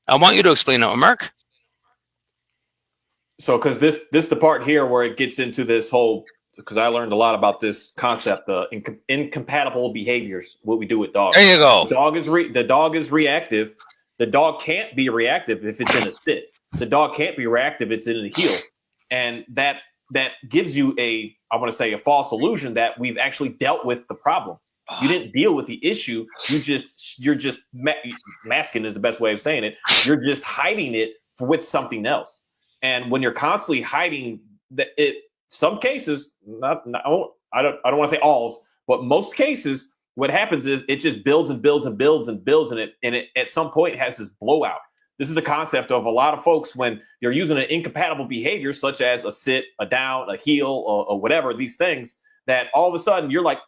I want you to explain that, Mark. So, because this the part here where it gets into this whole, because I learned a lot about this concept, incompatible behaviors, what we do with dogs. There you go. The dog is reactive. The dog can't be reactive if it's in a sit. The dog can't be reactive if it's in a heel. And that gives you a false illusion that we've actually dealt with the problem. You didn't deal with the issue. You're just masking is the best way of saying it. You're just hiding it with something else. And when you're constantly hiding some cases, I don't want to say alls, but most cases, what happens is it just builds and builds and builds and builds, and it at some point has this blowout. This is the concept of a lot of folks when you're using an incompatible behavior, such as a sit, a down, a heel, or whatever, these things, that all of a sudden you're like,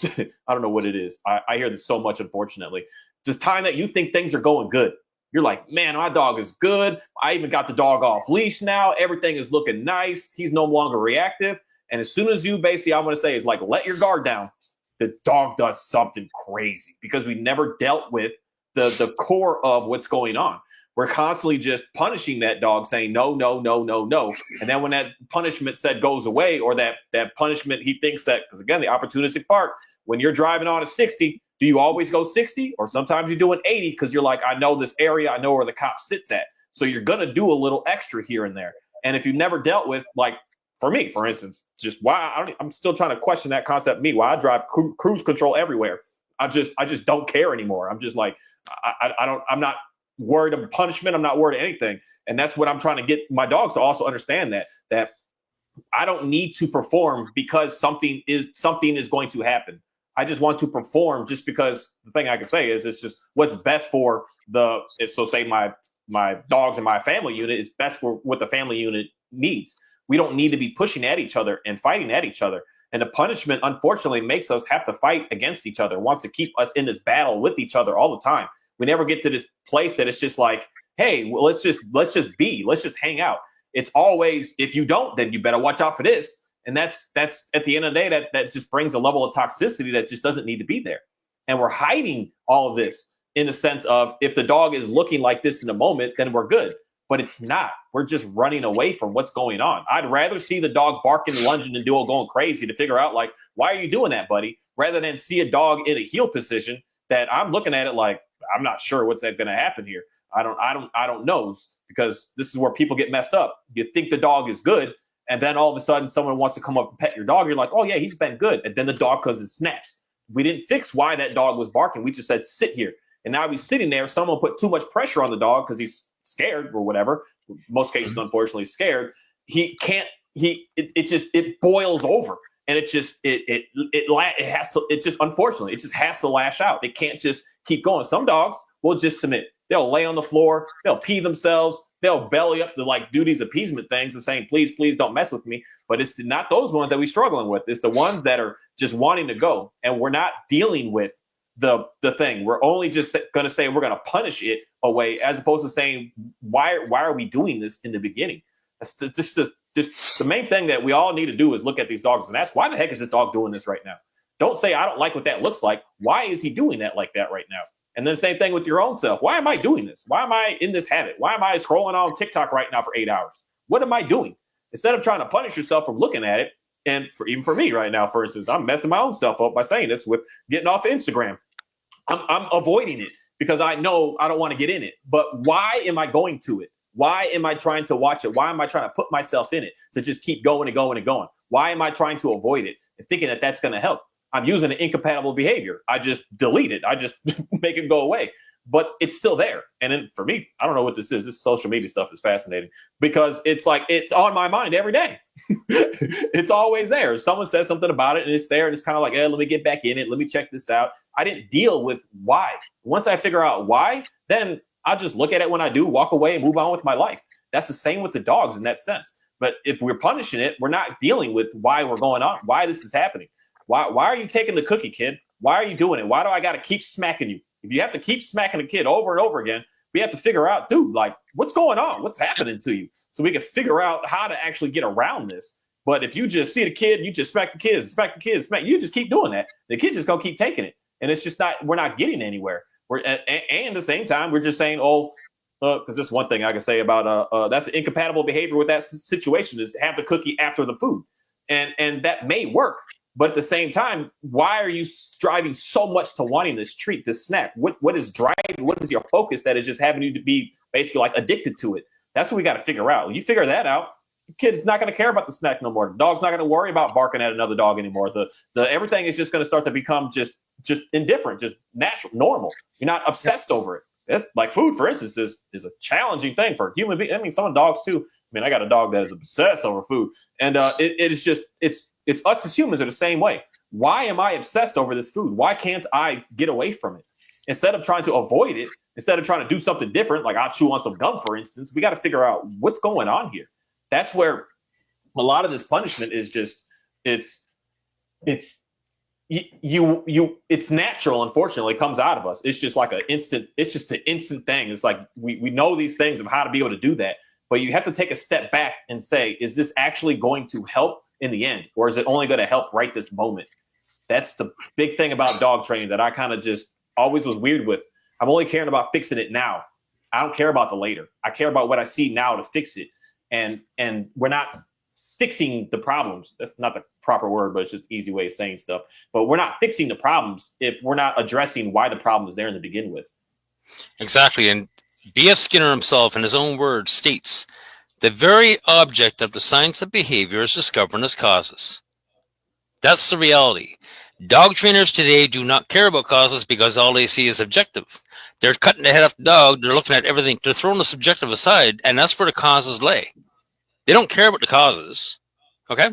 I don't know what it is. I hear this so much, unfortunately. The time that you think things are going good, you're like, man, my dog is good. I even got the dog off leash now. Everything is looking nice. He's no longer reactive. And as soon as you basically, I'm going to say is like, let your guard down, the dog does something crazy because we never dealt with the core of what's going on. We're constantly just punishing that dog, saying no, no, no, no, no. And then when that punishment said goes away, or that punishment, he thinks that, because again, the opportunistic part, when you're driving on a 60, do you always go 60? Or sometimes you do an 80 because you're like, I know this area, I know where the cop sits at. So you're going to do a little extra here and there. And if you never dealt with, like, for me, for instance, just why I'm still trying to question that concept. Why I drive cruise control everywhere. I just don't care anymore. I'm just like, I'm not worried of punishment. I'm not worried of anything. And that's what I'm trying to get my dogs to also understand, that I don't need to perform because something is going to happen. I just want to perform just because the thing I can say is it's just what's best for say my dogs and my family unit is best for what the family unit needs. We don't need to be pushing at each other and fighting at each other. And the punishment, unfortunately, makes us have to fight against each other, wants to keep us in this battle with each other all the time. We never get to this place that it's just like, hey, well, let's just hang out. It's always, if you don't, then you better watch out for this. And that's at the end of the day, that just brings a level of toxicity that just doesn't need to be there. And we're hiding all of this in the sense of, if the dog is looking like this in a moment, then we're good. But it's not. We're just running away from what's going on. I'd rather see the dog barking, lunging, and going crazy to figure out, like, why are you doing that, buddy? Rather than see a dog in a heel position that I'm looking at it like, I'm not sure what's going to happen here. I don't know, because this is where people get messed up. You think the dog is good, and then all of a sudden someone wants to come up and pet your dog. You're like, oh yeah, he's been good. And then the dog comes and snaps. We didn't fix why that dog was barking. We just said, sit here. And now he's sitting there. Someone put too much pressure on the dog because he's scared or whatever. Most cases, unfortunately, scared. He can't. It boils over, and it has to lash out. It can't just keep going. Some dogs will just submit. They'll lay on the floor. They'll pee themselves. They'll belly up to like do these appeasement things and saying, please, please don't mess with me. But it's not those ones that we're struggling with. It's the ones that are just wanting to go, and we're not dealing with the thing. We're only just going to say we're going to punish it away, as opposed to saying, why are we doing this in the beginning? That's the main thing that we all need to do is look at these dogs and ask, why the heck is this dog doing this right now? Don't say, I don't like what that looks like. Why is he doing that like that right now? And then same thing with your own self. Why am I doing this? Why am I in this habit? Why am I scrolling on TikTok right now for 8 hours? What am I doing? Instead of trying to punish yourself from looking at it, and even for me right now, for instance, I'm messing my own self up by saying this with getting off Instagram. I'm avoiding it because I know I don't want to get in it. But why am I going to it? Why am I trying to watch it? Why am I trying to put myself in it to just keep going and going and going? Why am I trying to avoid it and thinking that that's going to help? I'm using an incompatible behavior. I just delete it. I just make it go away. But it's still there. And then for me, I don't know what this is. This social media stuff is fascinating because it's like it's on my mind every day. It's always there. Someone says something about it and it's there. And it's kind of like, let me get back in it. Let me check this out. I didn't deal with why. Once I figure out why, then I'll just look at it when I do, walk away and move on with my life. That's the same with the dogs in that sense. But if we're punishing it, we're not dealing with why we're going on, why this is happening. Why are you taking the cookie, kid? Why are you doing it? Why do I got to keep smacking you? If you have to keep smacking a kid over and over again, we have to figure out, dude, like, what's going on? What's happening to you? So we can figure out how to actually get around this. But if you just see the kid, you just smack the kids, you just keep doing that. The kid's just going to keep taking it. And it's just we're not getting anywhere. And at the same time, we're just saying, because this one thing I can say about that's incompatible behavior with that situation is have the cookie after the food. And that may work. But at the same time, why are you striving so much to wanting this treat, this snack? What is driving? What is your focus that is just having you to be basically like addicted to it? That's what we got to figure out. When you figure that out, the kid's not going to care about the snack no more. The dog's not going to worry about barking at another dog anymore. The everything is just going to start to become just indifferent, just natural, normal. You're not obsessed over it. That's like food, for instance, is a challenging thing for human beings. I mean, some dogs too. I mean, I got a dog that is obsessed over food, and it is just it's us as humans are the same way. Why am I obsessed over this food? Why can't I get away from it? Instead of trying to avoid it, instead of trying to do something different, like I'll chew on some gum, for instance, we got to figure out what's going on here. That's where a lot of this punishment is just it's natural. Unfortunately, it comes out of us. It's just like an instant thing. It's like we know these things of how to be able to do that. But you have to take a step back and say, is this actually going to help in the end? Or is it only going to help right this moment? That's the big thing about dog training that I kind of just always was weird with. I'm only caring about fixing it now. I don't care about the later. I care about what I see now to fix it. And we're not fixing the problems. That's not the proper word, but it's just an easy way of saying stuff. But we're not fixing the problems if we're not addressing why the problem is there in the begin with. Exactly. And B.F. Skinner himself, in his own words, states, the very object of the science of behavior is discovering its causes. That's the reality. Dog trainers today do not care about causes because all they see is objective. They're cutting the head off the dog. They're looking at everything. They're throwing the subjective aside, and that's where the causes lay. They don't care about the causes. Okay?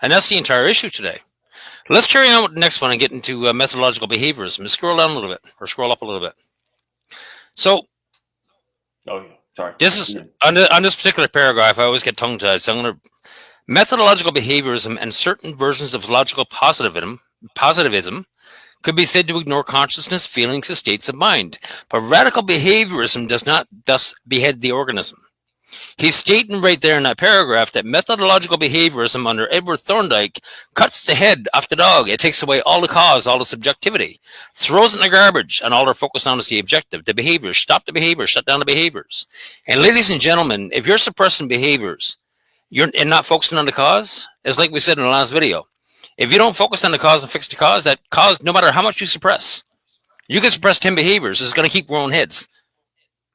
And that's the entire issue today. Let's carry on with the next one and get into methodological behaviorism. Just scroll down a little bit, or scroll up a little bit. So, sorry. This is on this particular paragraph. I always get tongue-tied, so I'm going to methodological behaviorism and certain versions of logical positivism could be said to ignore consciousness, feelings, and states of mind. But radical behaviorism does not thus behead the organism. He's stating right there in that paragraph that methodological behaviorism under Edward Thorndike cuts the head off the dog. It takes away all the cause, all the subjectivity, throws it in the garbage, and all they're focused on is the objective, the behaviors. Stop the behaviors, shut down the behaviors. And ladies and gentlemen, if you're suppressing behaviors and not focusing on the cause, it's like we said in the last video. If you don't focus on the cause and fix the cause, that cause, no matter how much you suppress, you can suppress 10 behaviors. It's going to keep growing heads.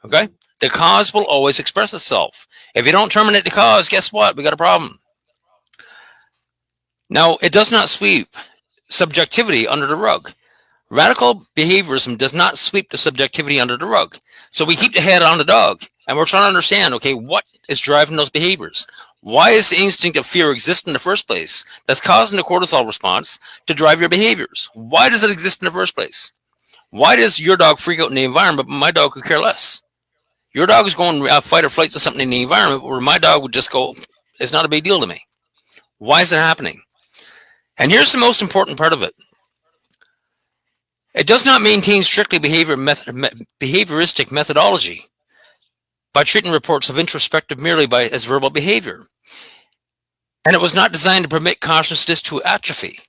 Okay? The cause will always express itself. If you don't terminate the cause, guess what? We got a problem. Now, it does not sweep subjectivity under the rug. Radical behaviorism does not sweep the subjectivity under the rug. So we keep the head on the dog, and we're trying to understand, okay, what is driving those behaviors? Why does the instinct of fear exist in the first place that's causing the cortisol response to drive your behaviors? Why does it exist in the first place? Why does your dog freak out in the environment, but my dog could care less? Your dog is going fight or flight to something in the environment where my dog would just go, it's not a big deal to me. Why is it happening? And here's the most important part of it. It does not maintain strictly behavioristic methodology by treating reports of introspective merely as verbal behavior. And it was not designed to permit consciousness to atrophy.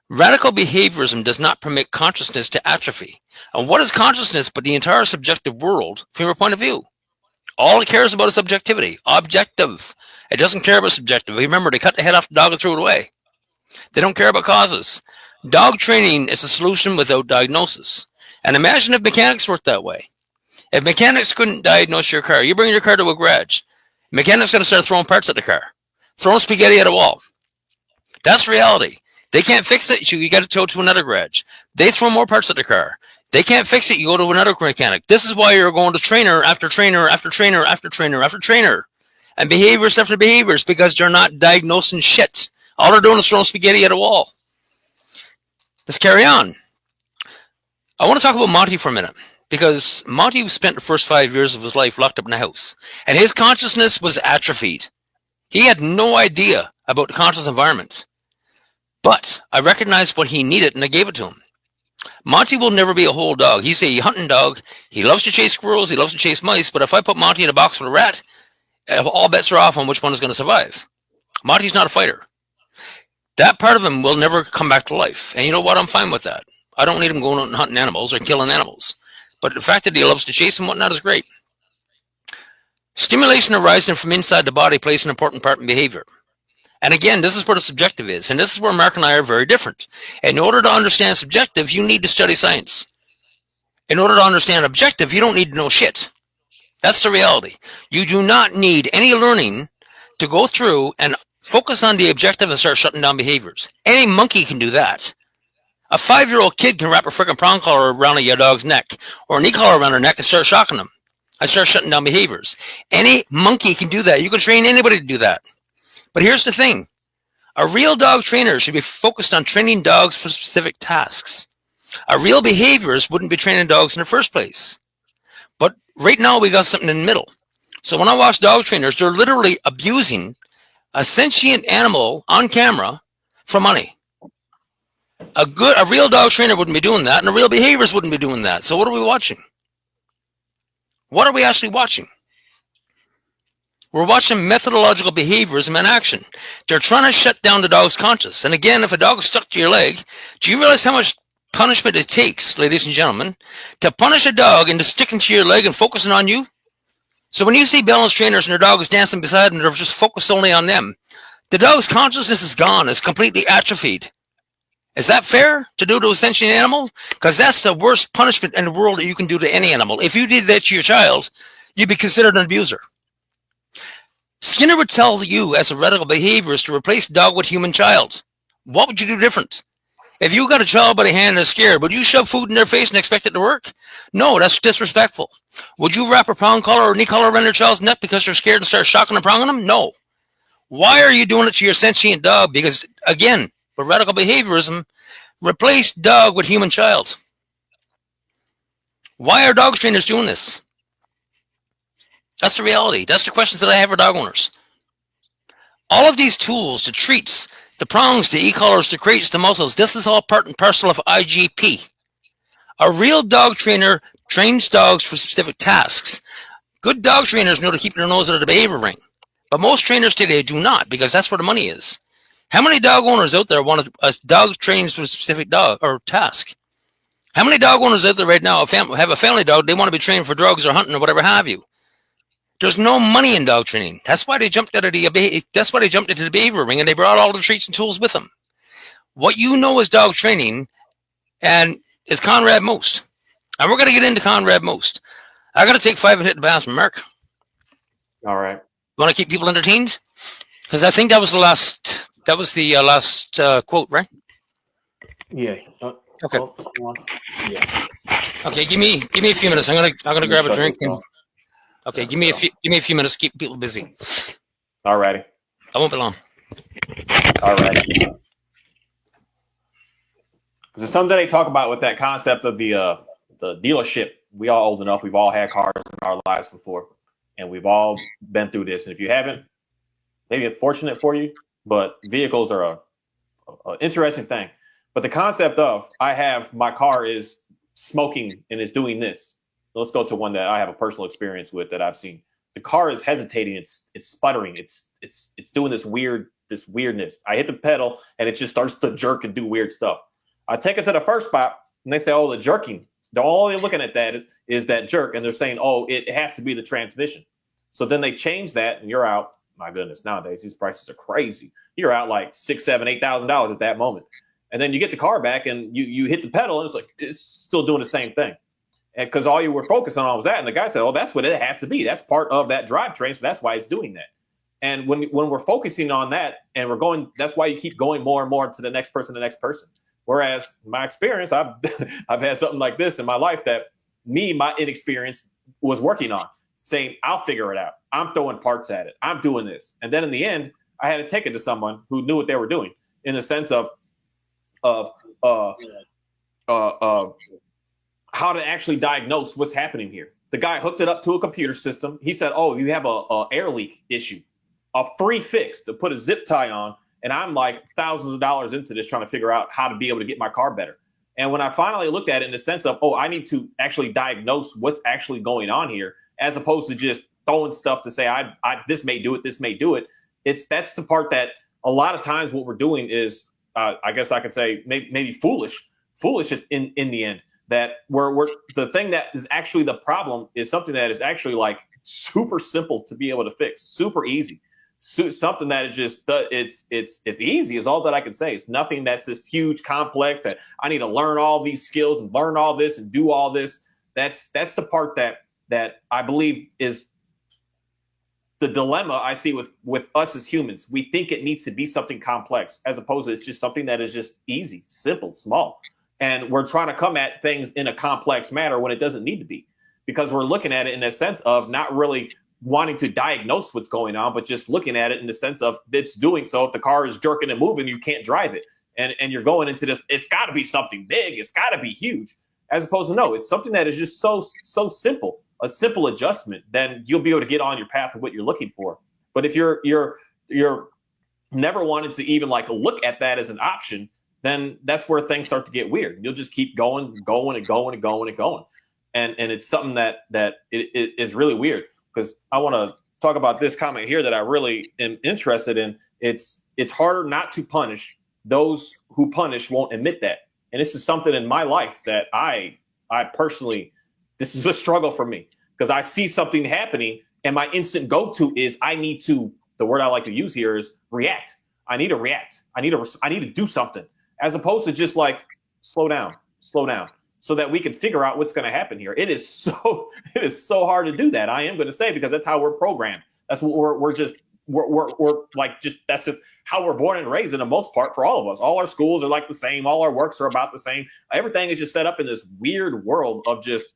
Radical behaviorism does not permit consciousness to atrophy. And what is consciousness but the entire subjective world from your point of view? All it cares about is subjectivity. Objective. It doesn't care about subjective. Remember, they cut the head off the dog and threw it away. They don't care about causes. Dog training is a solution without diagnosis. And imagine if mechanics worked that way. If mechanics couldn't diagnose your car, you bring your car to a garage. Mechanics going to start throwing parts at the car. Throwing spaghetti at a wall. That's reality. They can't fix it, you got to tow to another garage. They throw more parts at the car. They can't fix it, you go to another mechanic. This is why you're going to trainer after trainer after trainer after trainer after trainer. And behaviors after behaviors, because they're not diagnosing shit. All they're doing is throwing spaghetti at a wall. Let's carry on. I want to talk about Monty for a minute, because Monty spent the first 5 years of his life locked up in a house, and his consciousness was atrophied. He had no idea about the conscious environment. But I recognized what he needed, and I gave it to him. Monty will never be a whole dog. He's a hunting dog. He loves to chase squirrels. He loves to chase mice. But if I put Monty in a box with a rat, all bets are off on which one is going to survive. Monty's not a fighter. That part of him will never come back to life. And you know what? I'm fine with that. I don't need him going out and hunting animals or killing animals. But the fact that he loves to chase and whatnot is great. Stimulation arising from inside the body plays an important part in behavior. And again, this is where the subjective is. And this is where Mark and I are very different. In order to understand subjective, you need to study science. In order to understand objective, you don't need to know shit. That's the reality. You do not need any learning to go through and focus on the objective and start shutting down behaviors. Any monkey can do that. A 5-year-old kid can wrap a freaking prong collar around a dog's neck or an e-collar around her neck and start shocking them. I start shutting down behaviors. Any monkey can do that. You can train anybody to do that. But here's the thing. A real dog trainer should be focused on training dogs for specific tasks. A real behaviorist wouldn't be training dogs in the first place. But right now we got something in the middle. So when I watch dog trainers, they're literally abusing a sentient animal on camera for money. A real dog trainer wouldn't be doing that, and a real behaviorist wouldn't be doing that. So what are we watching? What are we actually watching? We're watching methodological behaviorism in action. They're trying to shut down the dog's conscience. And again, if a dog is stuck to your leg, do you realize how much punishment it takes, ladies and gentlemen, to punish a dog into sticking to your leg and focusing on you? So when you see balance trainers and their dog is dancing beside them, they're just focused only on them. The dog's consciousness is gone. It's completely atrophied. Is that fair to do to a sentient animal? Because that's the worst punishment in the world that you can do to any animal. If you did that to your child, you'd be considered an abuser. Skinner would tell you as a radical behaviorist to replace dog with human child. What would you do different? If you got a child by the hand and is scared, would you shove food in their face and expect it to work? No, that's disrespectful. Would you wrap a prong collar or knee collar around your child's neck because they're scared and start shocking and pronging them? No. Why are you doing it to your sentient dog? Because, again, with radical behaviorism, replace dog with human child. Why are dog trainers doing this? That's the reality. That's the questions that I have for dog owners. All of these tools, the treats, the prongs, the e-collars, the crates, the muzzles, this is all part and parcel of IGP. A real dog trainer trains dogs for specific tasks. Good dog trainers know to keep their nose out of the behavior ring. But most trainers today do not, because that's where the money is. How many dog owners out there want a dog trained for a specific dog or task? How many dog owners out there right now have a family dog, they want to be trained for drugs or hunting or whatever have you? There's no money in dog training. That's why they jumped into the behavior ring and they brought all the treats and tools with them. What you know is dog training and is Conrad Most. And we're going to get into Conrad Most. I'm going to take 5 and hit the bathroom, Mark. All right. Want to keep people entertained? Because I think that was the last. That was the last quote, right? Yeah. Okay. Yeah. Okay. Give me a few minutes. I'm gonna grab a drink. Okay. Give me a few minutes. Keep people busy. All righty. I won't be long. All righty. Because it's something they talk about with that concept of the dealership. We all old enough. We've all had cars in our lives before. And we've all been through this. And if you haven't, maybe it's fortunate for you, but vehicles are a interesting thing. But the concept of my car is smoking and is doing this. Let's go to one that I have a personal experience with that I've seen. The car is hesitating. It's sputtering. It's doing this weirdness. I hit the pedal and it just starts to jerk and do weird stuff. I take it to the first spot and they say, oh, the jerking. All they're looking at that is that jerk, and they're saying, oh, it has to be the transmission. So then they change that, and you're out. My goodness, nowadays these prices are crazy. You're out like $6,000, $7,000, $8,000 at that moment, and then you get the car back, and you hit the pedal, and it's still doing the same thing, and because all you were focusing on was that. And the guy said, oh, that's what it has to be. That's part of that drivetrain, so that's why it's doing that. And when we're focusing on that, and we're going, that's why you keep going more and more to the next person. Whereas my experience, I've had something like this in my life that my inexperience was working on, saying, I'll figure it out. I'm throwing parts at it. I'm doing this. And then in the end, I had to take it to someone who knew what they were doing in the sense of how to actually diagnose what's happening here. The guy hooked it up to a computer system. He said, oh, you have a air leak issue, a free fix to put a zip tie on. And I'm like thousands of dollars into this trying to figure out how to be able to get my car better. And when I finally looked at it in the sense of, oh, I need to actually diagnose what's actually going on here, as opposed to just throwing stuff to say, this may do it. That's the part that a lot of times what we're doing is, I guess I could say maybe foolish in the end, that we're the thing that is actually the problem is something that is actually like super simple to be able to fix, super easy. So something that is just it's easy is all that I can say. It's nothing that's this huge complex that I need to learn all these skills and learn all this and do all this. That's the part that I believe is the dilemma I see with us as humans. We think it needs to be something complex as opposed to it's just something that is just easy, simple, small. And we're trying to come at things in a complex manner when it doesn't need to be, because we're looking at it in a sense of not really wanting to diagnose what's going on, but just looking at it in the sense of it's doing so. If the car is jerking and moving, you can't drive it. And you're going into this, it's got to be something big. It's got to be huge, as opposed to no, it's something that is just so simple, a simple adjustment, then you'll be able to get on your path of what you're looking for. But if you're never wanted to even like look at that as an option, then that's where things start to get weird. You'll just keep going. And it's something that it is really weird. Because I want to talk about this comment here that I really am interested in. It's harder not to punish. Those who punish won't admit that. And this is something in my life that I personally, this is a struggle for me, because I see something happening and my instant go-to is I need to, the word I like to use here is react. I need to react. I need to do something, as opposed to just like slow down, so that we can figure out what's going to happen here. It is so hard to do that. I am going to say, because that's how we're programmed. That's what we're like, that's just how we're born and raised in the most part for all of us. All our schools are like the same. All our works are about the same. Everything is just set up in this weird world of just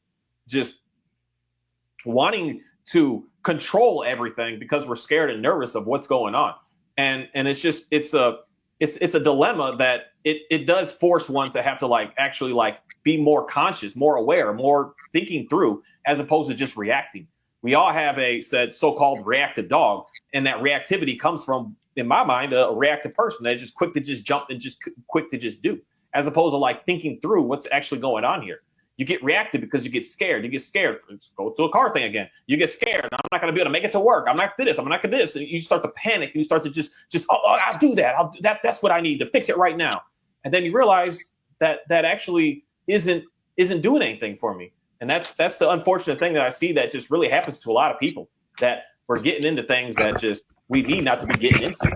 wanting to control everything because we're scared and nervous of what's going on. And it's a dilemma that it does force one to have to like actually like be more conscious, more aware, more thinking through, as opposed to just reacting. We all have a so-called reactive dog, and that reactivity comes from, in my mind, a reactive person that's just quick to just jump and just quick to just do, as opposed to like thinking through what's actually going on here. You get reactive because you get scared. Let's go to a car thing again. You get scared. I'm not going to be able to make it to work. I'm not this. I'm not going to this. And you start to panic. And you start to just I'll do that. That's what I need to fix it right now. And then you realize that actually isn't doing anything for me. And that's the unfortunate thing that I see that just really happens to a lot of people, that we're getting into things that just we need not to be getting into.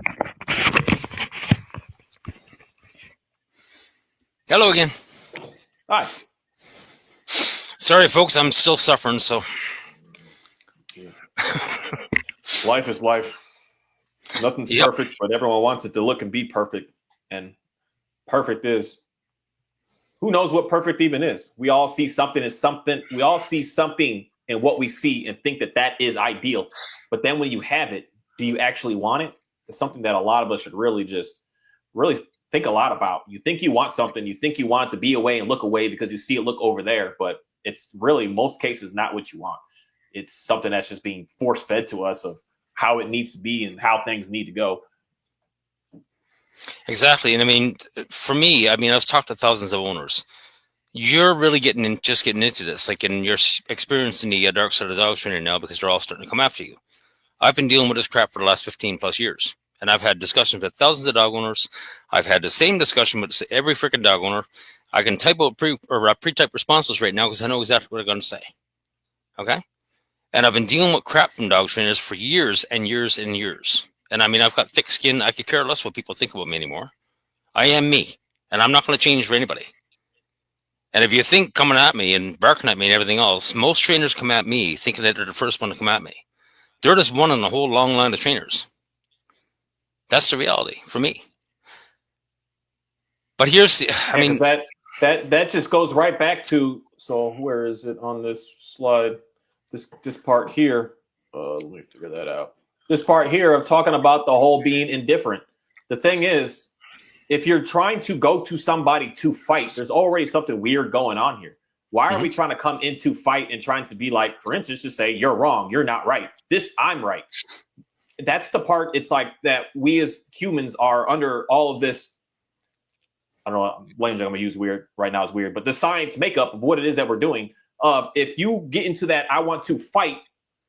Hello again. Hi. Sorry, folks, I'm still suffering, so. Life is life. Nothing's perfect, but everyone wants it to look and be perfect. And perfect is, who knows what perfect even is? We all see something as something. We all see something in what we see and think that is ideal. But then when you have it, do you actually want it? It's something that a lot of us should really think a lot about. You think you want something, you think you want it to be away and look away because you see it look over there, but it's really, most cases, not what you want. It's something that's just being force fed to us of how it needs to be and how things need to go. Exactly. And I mean, for me, I've talked to thousands of owners. You're really getting into this, like, and you're experiencing the dark side of the dog trainer now, because they're all starting to come after you. I've been dealing with this crap for the last 15 plus years. And I've had discussions with thousands of dog owners. I've had the same discussion with every freaking dog owner. I can type out pre-type responses right now because I know exactly what they're going to say. Okay? And I've been dealing with crap from dog trainers for years and years and years. And I've got thick skin. I could care less what people think about me anymore. I am me. And I'm not going to change for anybody. And if you think coming at me and barking at me and everything else, most trainers come at me thinking that they're the first one to come at me. They're just one in a whole long line of trainers. That's the reality for me. But here's that just goes right back to, so where is it on this slide? This part here. Let me figure that out. This part here of talking about the whole being indifferent. The thing is, if you're trying to go to somebody to fight, there's already something weird going on here. Why are we trying to come into fight and trying to be like, for instance, to say you're wrong, you're not right. I'm right. That's the part. It's like that we as humans are under all of this. I don't know. Language I'm going to use weird right now is weird, but the science makeup of what it is that we're doing. If you get into that, I want to fight.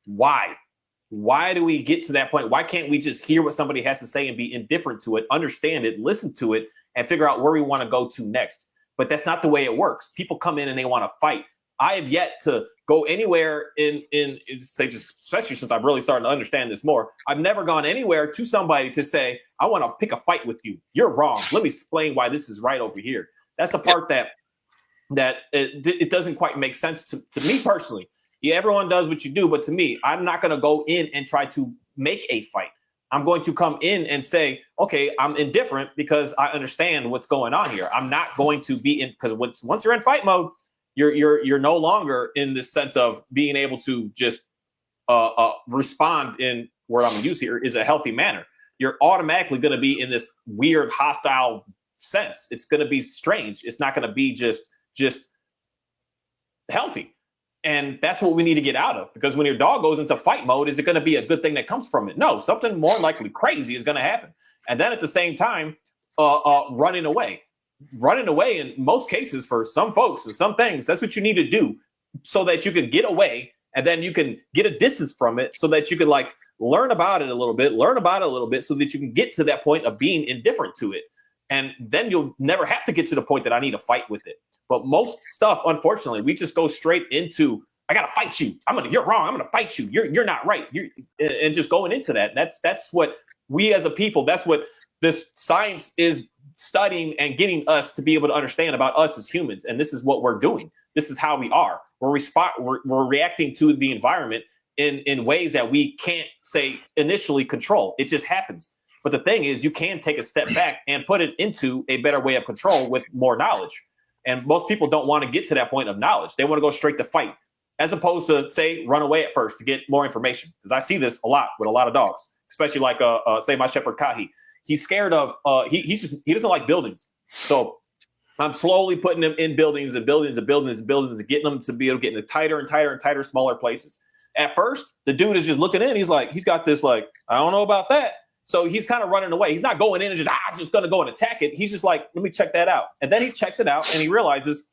Why? Why do we get to that point? Why can't we just hear what somebody has to say and be indifferent to it, understand it, listen to it, and figure out where we want to go to next? But that's not the way it works. People come in and they want to fight. I have yet to go anywhere in say, just especially since I'm really starting to understand this more. I've never gone anywhere to somebody to say, I want to pick a fight with you. You're wrong. Let me explain why this is right over here. That's the part that it doesn't quite make sense to me personally. Yeah, everyone does what you do, but to me, I'm not going to go in and try to make a fight. I'm going to come in and say, okay, I'm indifferent because I understand what's going on here. I'm not going to be in, because once you're in fight mode, you're no longer in this sense of being able to just respond in what I'm going to use here is a healthy manner. You're automatically going to be in this weird hostile sense. It's going to be strange. It's not going to be just healthy. And that's what we need to get out of, because when your dog goes into fight mode, is it going to be a good thing that comes from it? No, something more likely crazy is going to happen. And then at the same time, running away in most cases for some folks and some things, that's what you need to do so that you can get away, and then you can get a distance from it so that you can like learn about it a little bit so that you can get to that point of being indifferent to it. And then you'll never have to get to the point that I need to fight with it. But most stuff, unfortunately, we just go straight into, I got to fight you. You're wrong. I'm going to fight you. You're not right. And just going into that. That's what we as a people, that's what this science is studying and getting us to be able to understand about us as humans. And this is what we're doing. This is how we are. We're reacting to the environment in ways that we can't say initially control. It just happens. But the thing is, you can take a step back and put it into a better way of control with more knowledge. And most people don't want to get to that point of knowledge. They want to go straight to fight, as opposed to, say, run away at first to get more information. Because I see this a lot with a lot of dogs, especially like, say, my shepherd Kahi. He's scared of, he doesn't like buildings. So I'm slowly putting him in buildings and buildings and buildings and buildings and getting them to be able to get into tighter and tighter and tighter, smaller places. At first, the dude is just looking in. He's got this, I don't know about that. So he's kind of running away. He's not going in and just going to go and attack it. He's just like, let me check that out. And then he checks it out and he realizes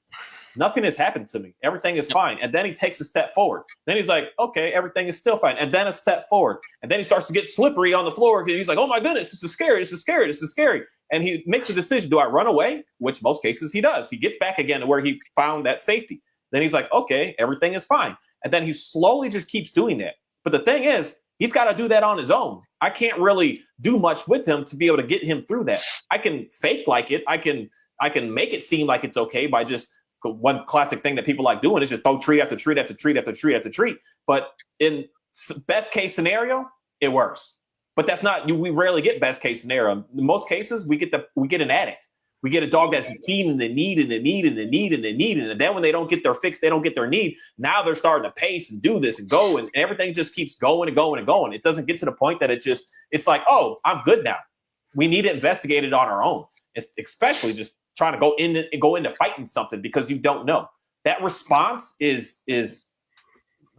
nothing has happened to me. Everything is fine. And then he takes a step forward. Then he's like, okay, everything is still fine. And then a step forward. And then he starts to get slippery on the floor. And he's like, oh my goodness, this is scary. This is scary. This is scary. And he makes a decision. Do I run away? Which most cases he does. He gets back again to where he found that safety. Then he's like, okay, everything is fine. And then he slowly just keeps doing that. But the thing is, he's got to do that on his own. I can't really do much with him to be able to get him through that. I can fake like it. I can make it seem like it's okay by just one classic thing that people like doing is just throw treat after treat after treat after treat after treat. But in best case scenario, it works. But that's not, we rarely get best case scenario. In most cases, we get an addict. We get a dog that's feeding the need and the need and the need and the need. And then when they don't get their fix, they don't get their need. Now they're starting to pace and do this and go, and everything just keeps going and going and going. It doesn't get to the point that it's like, oh, I'm good now. We need to investigate it on our own. It's especially just trying to go into fighting something because you don't know. That response is the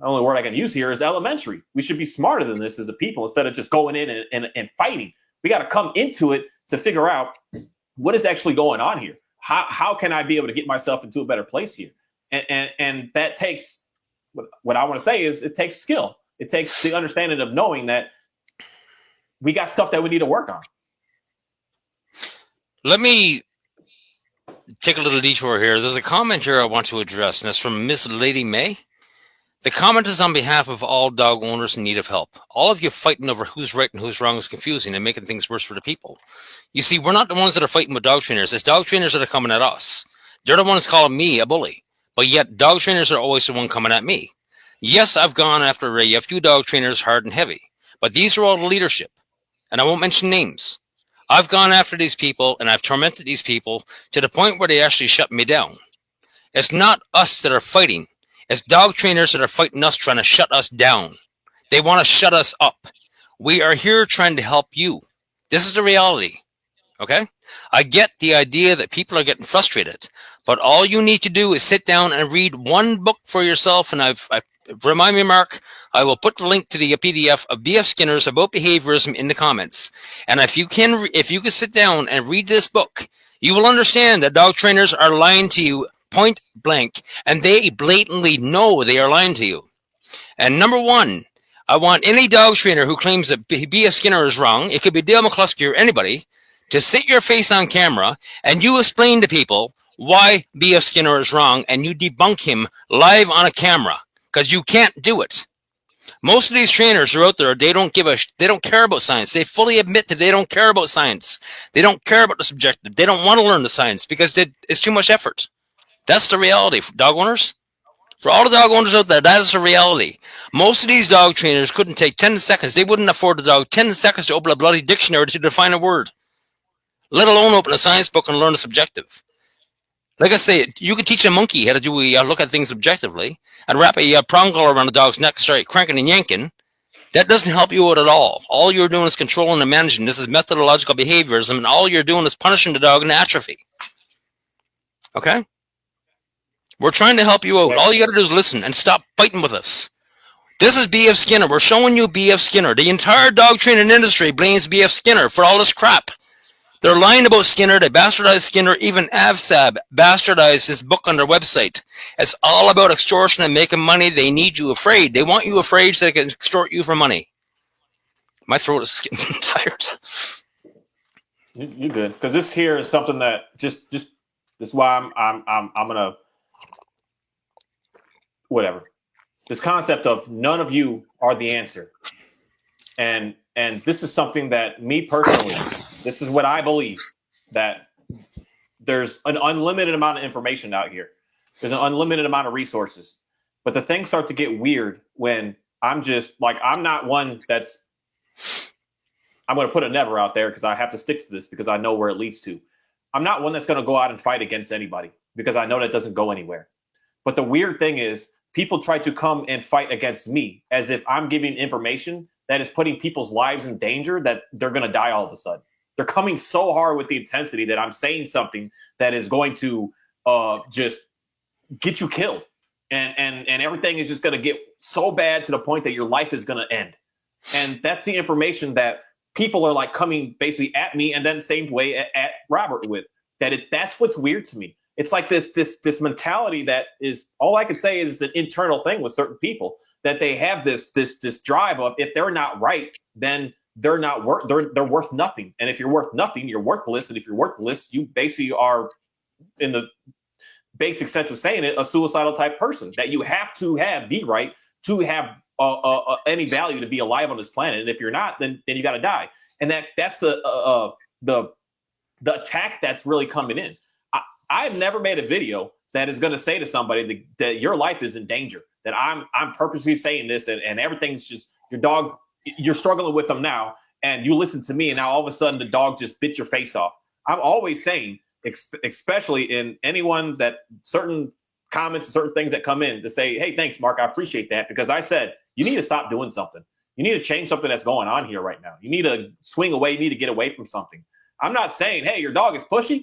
only word I can use here is elementary. We should be smarter than this as a people instead of just going in and fighting. We got to come into it to figure out what is actually going on here. How can I be able to get myself into a better place here? And that takes, what I want to say is it takes skill. It takes the understanding of knowing that we got stuff that we need to work on. Let me take a little detour here. There's a comment here I want to address, and it's from Miss Lady May. The comment is on behalf of all dog owners in need of help. All of you fighting over who's right and who's wrong is confusing and making things worse for the people. You see, we're not the ones that are fighting with dog trainers. It's dog trainers that are coming at us. They're the ones calling me a bully. But yet, dog trainers are always the one coming at me. Yes, I've gone after a few dog trainers hard and heavy. But these are all the leadership. And I won't mention names. I've gone after these people, and I've tormented these people to the point where they actually shut me down. It's not us that are fighting. It's dog trainers that are fighting us, trying to shut us down. They want to shut us up. We are here trying to help you. This is the reality. Okay? I get the idea that people are getting frustrated, but all you need to do is sit down and read one book for yourself. And I remind me, Mark, I will put the link to the PDF of B.F. Skinner's About Behaviorism in the comments. And if you can sit down and read this book, you will understand that dog trainers are lying to you point blank, and they blatantly know they are lying to you. And number one, I want any dog trainer who claims that B.F. Skinner is wrong, it could be Dale McCluskey or anybody, to sit your face on camera and you explain to people why B.F. Skinner is wrong, and you debunk him live on a camera, because you can't do it. Most of these trainers are out there, they don't care about science. They fully admit that they don't care about science. They don't care about the subjective. They don't want to learn the science because it's too much effort. That's the reality for dog owners. For all the dog owners out there, that is the reality. Most of these dog trainers couldn't take 10 seconds. They wouldn't afford the dog 10 seconds to open a bloody dictionary to define a word, let alone open a science book and learn a subjective. Like I say, you could teach a monkey how to look at things objectively and wrap a prong collar around a dog's neck, start cranking and yanking. That doesn't help you out at all. All you're doing is controlling and managing. This is methodological behaviorism, and all you're doing is punishing the dog into atrophy. Okay? We're trying to help you out. All you got to do is listen and stop fighting with us. This is B.F. Skinner. We're showing you B.F. Skinner. The entire dog training industry blames B.F. Skinner for all this crap. They're lying about Skinner. They bastardized Skinner. Even AVSAB bastardized his book on their website. It's all about extortion and making money. They need you afraid. They want you afraid so they can extort you for money. My throat is getting tired. You're good, because this here is something that just this is why I'm gonna whatever. This concept of none of you are the answer, and this is something that me personally, this is what I believe, that there's an unlimited amount of information out here. There's an unlimited amount of resources, but the things start to get weird when I'm just like, I'm not one that's, I'm going to put a never out there because I have to stick to this because I know where it leads to. I'm not one that's going to go out and fight against anybody because I know that doesn't go anywhere. But the weird thing is people try to come and fight against me as if I'm giving information that is putting people's lives in danger, that they're going to die all of a sudden. They're coming so hard with the intensity that I'm saying something that is going to just get you killed. And everything is just going to get so bad to the point that your life is going to end. And that's the information that people are like coming basically at me, and then same way at Robert with that. That's what's weird to me. It's like this mentality that is, all I can say is an internal thing with certain people, that they have this drive of, if they're not right, then they're worth nothing. And if you're worth nothing, you're worthless. And if you're worthless, you basically are, in the basic sense of saying it, a suicidal type person, that you have to be right to have any value to be alive on this planet. And if you're not, then you got to die. And that's the attack that's really coming in. I've never made a video that is going to say to somebody that your life is in danger, that I'm purposely saying this, and everything's just, your dog, you're struggling with them now, and you listen to me, and now all of a sudden the dog just bit your face off. I'm always saying, especially in anyone that certain comments and certain things that come in, to say, hey, thanks, Mark, I appreciate that, because I said, you need to stop doing something. You need to change something that's going on here right now. You need to swing away. You need to get away from something. I'm not saying, hey, your dog is pushy.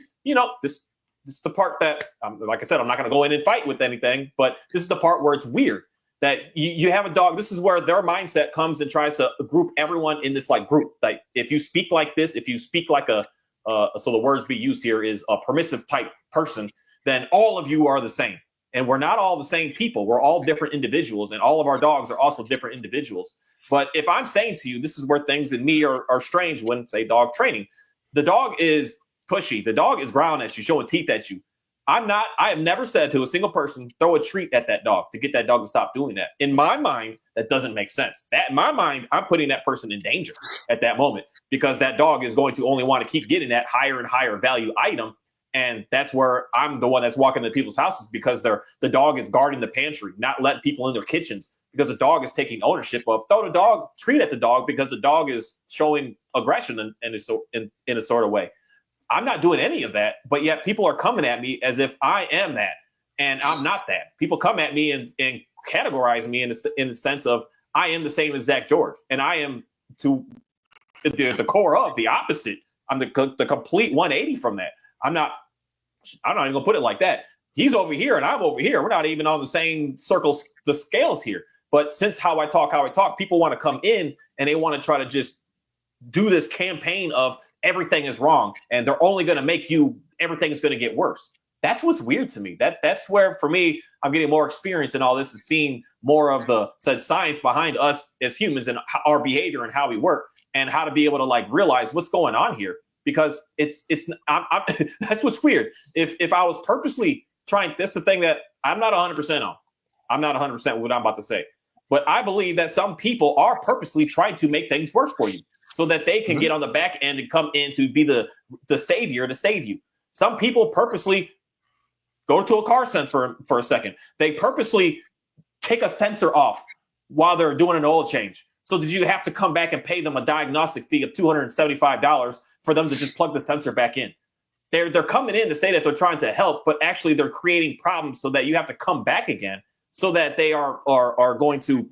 This is the part that, like I said, I'm not going to go in and fight with anything, but this is the part where it's weird that you have a dog. This is where their mindset comes and tries to group everyone in this like group. Like, if you speak like this, if you speak like so the words be used here is a permissive type person, then all of you are the same. And we're not all the same people. We're all different individuals, and all of our dogs are also different individuals. But if I'm saying to you, this is where things in me are strange when, say, dog training. The dog is pushy. The dog is growling at you, showing teeth at you. I have never said to a single person, throw a treat at that dog to get that dog to stop doing that. In my mind, that doesn't make sense. In my mind, I'm putting that person in danger at that moment, because that dog is going to only want to keep getting that higher and higher value item. And that's where I'm the one that's walking into people's houses, because the dog is guarding the pantry, not letting people in their kitchens, because the dog is taking ownership of, throw the dog, treat at the dog, because the dog is showing aggression in a sort of way. I'm not doing any of that, but yet people are coming at me as if I am that, and I'm not that. People come at me and categorize me in the sense of, I am the same as Zach George, and I am, to the core of, the opposite. I'm the complete 180 from that. I'm not even gonna put it like that. He's over here and I'm over here. We're not even on the same circles, the scales here. But since how I talk, people want to come in and they want to try to just do this campaign of everything is wrong and they're only going to make you, everything is going to get worse. That's what's weird to me. That's where, for me, I'm getting more experience in all this, is seeing more of the science behind us as humans and our behavior and how we work, and how to be able to like realize what's going on here. Because that's what's weird. If I was purposely trying, that's the thing that I'm not 100% on. I'm not 100% what I'm about to say. But I believe that some people are purposely trying to make things worse for you, so that they can get on the back end and come in to be the savior to save you. Some people purposely go to a car sense for a second. They purposely take a sensor off while they're doing an oil change. So did you have to come back and pay them a diagnostic fee of $275 for them to just plug the sensor back in? They're coming in to say that they're trying to help, but actually they're creating problems so that you have to come back again, so that they are going to,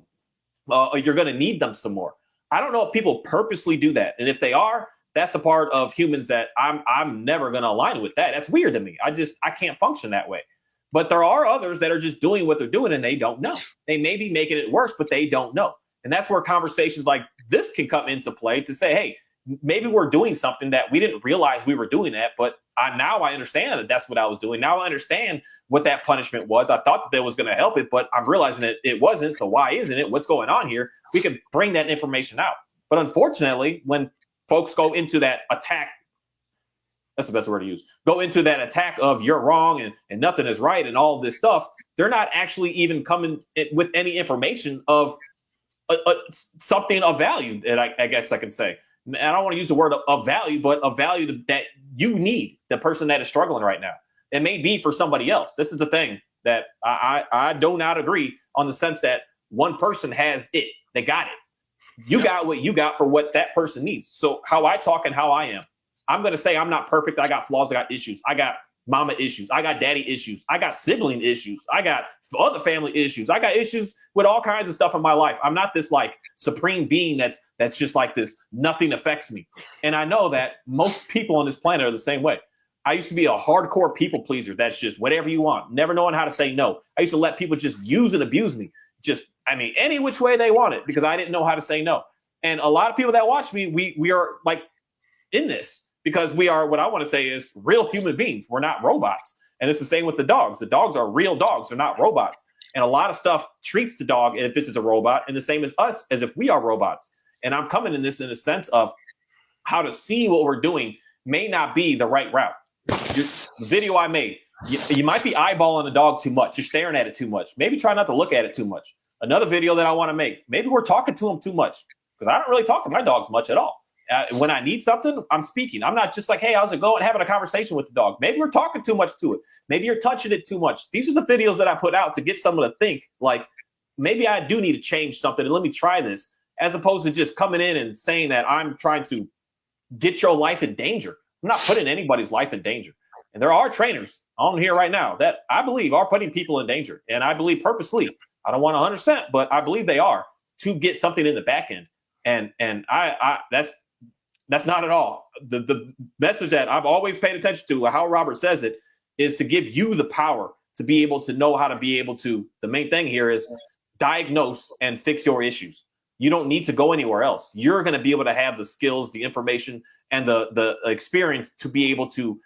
you're going to need them some more. I don't know if people purposely do that. And if they are, that's the part of humans that I'm never going to align with. That's weird to me. I can't function that way. But there are others that are just doing what they're doing and they don't know. They may be making it worse, but they don't know. And that's where conversations like this can come into play, to say, hey, maybe we're doing something that we didn't realize we were doing that, but now I understand that that's what I was doing. Now I understand what that punishment was. I thought that was going to help it, but I'm realizing it wasn't. So why isn't it? What's going on here? We can bring that information out. But unfortunately, when folks go into that attack, that's the best word to use, go into that attack of you're wrong and nothing is right and all this stuff, they're not actually even coming with any information of something of value that I guess I can say. And I don't want to use the word of value, but of value that you need, the person that is struggling right now. It may be for somebody else. This is the thing that I do not agree on, the sense that one person has it. They got it. You got what you got for what that person needs. So how I talk and how I am, I'm going to say I'm not perfect. I got flaws. I got issues. I got mama issues. I got daddy issues. I got sibling issues. I got other family issues. I got issues with all kinds of stuff in my life. I'm not this like supreme being that's just like this, nothing affects me. And I know that most people on this planet are the same way. I used to be a hardcore people pleaser. That's just whatever you want, never knowing how to say no. I used to let people just use and abuse me. Any which way they want it, because I didn't know how to say no. And a lot of people that watch me, we are like in this because we are, what I want to say is, real human beings. We're not robots. And it's the same with the dogs. The dogs are real dogs. They're not robots. And a lot of stuff treats the dog if this is a robot, and the same as us, as if we are robots. And I'm coming in this in a sense of how to see what we're doing may not be the right route. The video I made, you might be eyeballing a dog too much. You're staring at it too much. Maybe try not to look at it too much. Another video that I want to make, maybe we're talking to them too much, because I don't really talk to my dogs much at all. When I need something, I'm speaking. I'm not just like, hey, how's it going? Having a conversation with the dog. Maybe we're talking too much to it. Maybe you're touching it too much. These are the videos that I put out to get someone to think like, maybe I do need to change something and let me try this, as opposed to just coming in and saying that I'm trying to get your life in danger. I'm not putting anybody's life in danger. And there are trainers on here right now that I believe are putting people in danger. And I believe purposely, I don't want 100%, but I believe they are, to get something in the back end. And I that's not at all. The message that I've always paid attention to, how Robert says it, is to give you the power to be able to know how to be able to, the main thing here is diagnose and fix your issues. You don't need to go anywhere else. You're going to be able to have the skills, the information, and the experience to be able to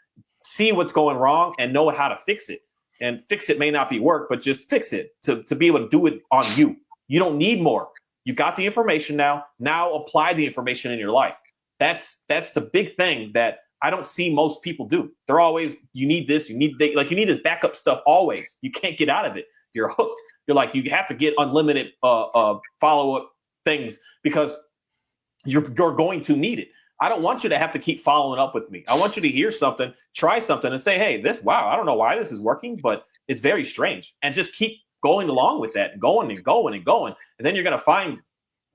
see what's going wrong and know how to fix it. And fix it may not be work, but just fix it to be able to do it on you. You don't need more. You got the information now. Now apply the information in your life. That's the big thing that I don't see most people do. They're always, you need this, you need this backup stuff always. You can't get out of it. You're hooked. You're like, you have to get unlimited follow-up things because you're going to need it. I don't want you to have to keep following up with me. I want you to hear something, try something, and say, hey, wow, I don't know why this is working, but it's very strange. And just keep going along with that, going and going and going. And then you're going to find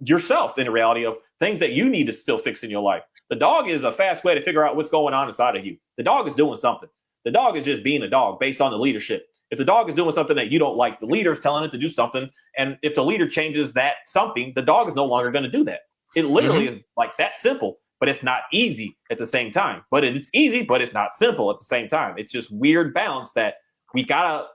yourself in the reality of things that you need to still fix in your life. The dog is a fast way to figure out what's going on inside of you. The dog is doing something. The dog is just being a dog based on the leadership. If the dog is doing something that you don't like, the leader's telling it to do something. And if the leader changes that something, the dog is no longer going to do that. It literally is like that simple. But it's not easy at the same time. But it's easy, but it's not simple at the same time. It's just weird balance that we gotta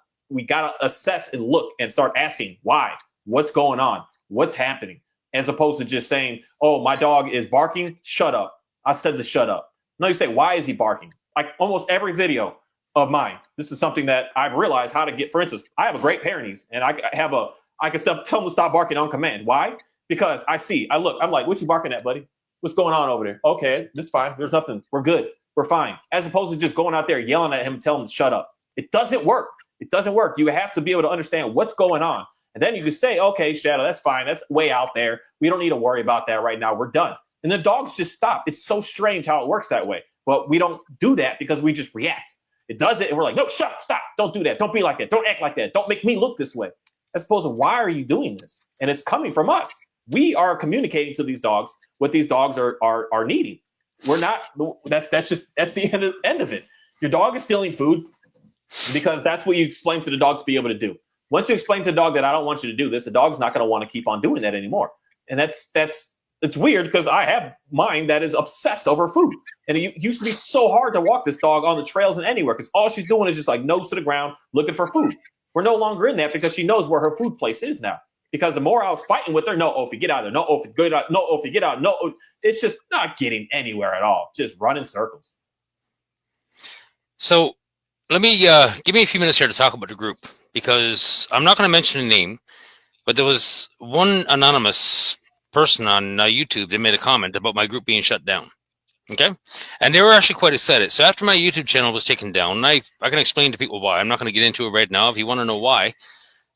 assess and look and start asking why, what's going on, what's happening, as opposed to just saying, oh, my dog is barking, shut up. I said to shut up. No, you say, why is he barking? Like almost every video of mine, this is something that I've realized how to get. For instance, I have a Great Pyrenees, and I can tell him to stop barking on command. Why? Because I look, I'm like, what you barking at, buddy? What's going on over there? Okay, that's fine. There's nothing. We're good. We're fine. As opposed to just going out there yelling at him and telling him to shut up. It doesn't work. It doesn't work. You have to be able to understand what's going on. And then you can say, okay, Shadow, that's fine. That's way out there. We don't need to worry about that right now. We're done. And the dogs just stop. It's so strange how it works that way. But we don't do that because we just react. It does it, and we're like, no, shut up, stop. Don't do that. Don't be like that. Don't act like that. Don't make me look this way. As opposed to, why are you doing this? And it's coming from us. We are communicating to these dogs what these dogs are needing. We're not. That's the end of it. Your dog is stealing food because that's what you explain to the dog to be able to do. Once you explain to the dog that I don't want you to do this, the dog's not going to want to keep on doing that anymore. And it's weird because I have mine that is obsessed over food. And it used to be so hard to walk this dog on the trails and anywhere because all she's doing is just like nose to the ground looking for food. We're no longer in that because she knows where her food place is now. Because the more I was fighting with her, no, Ophi, get out of there. No, Ophi, get out. No, Ophi, get out. No, it's just not getting anywhere at all. Just running circles. So let me give me a few minutes here to talk about the group, because I'm not going to mention a name, but there was one anonymous person on YouTube that made a comment about my group being shut down. Okay, and they were actually quite excited. So after my YouTube channel was taken down, I can explain to people why. I'm not going to get into it right now. If you want to know why,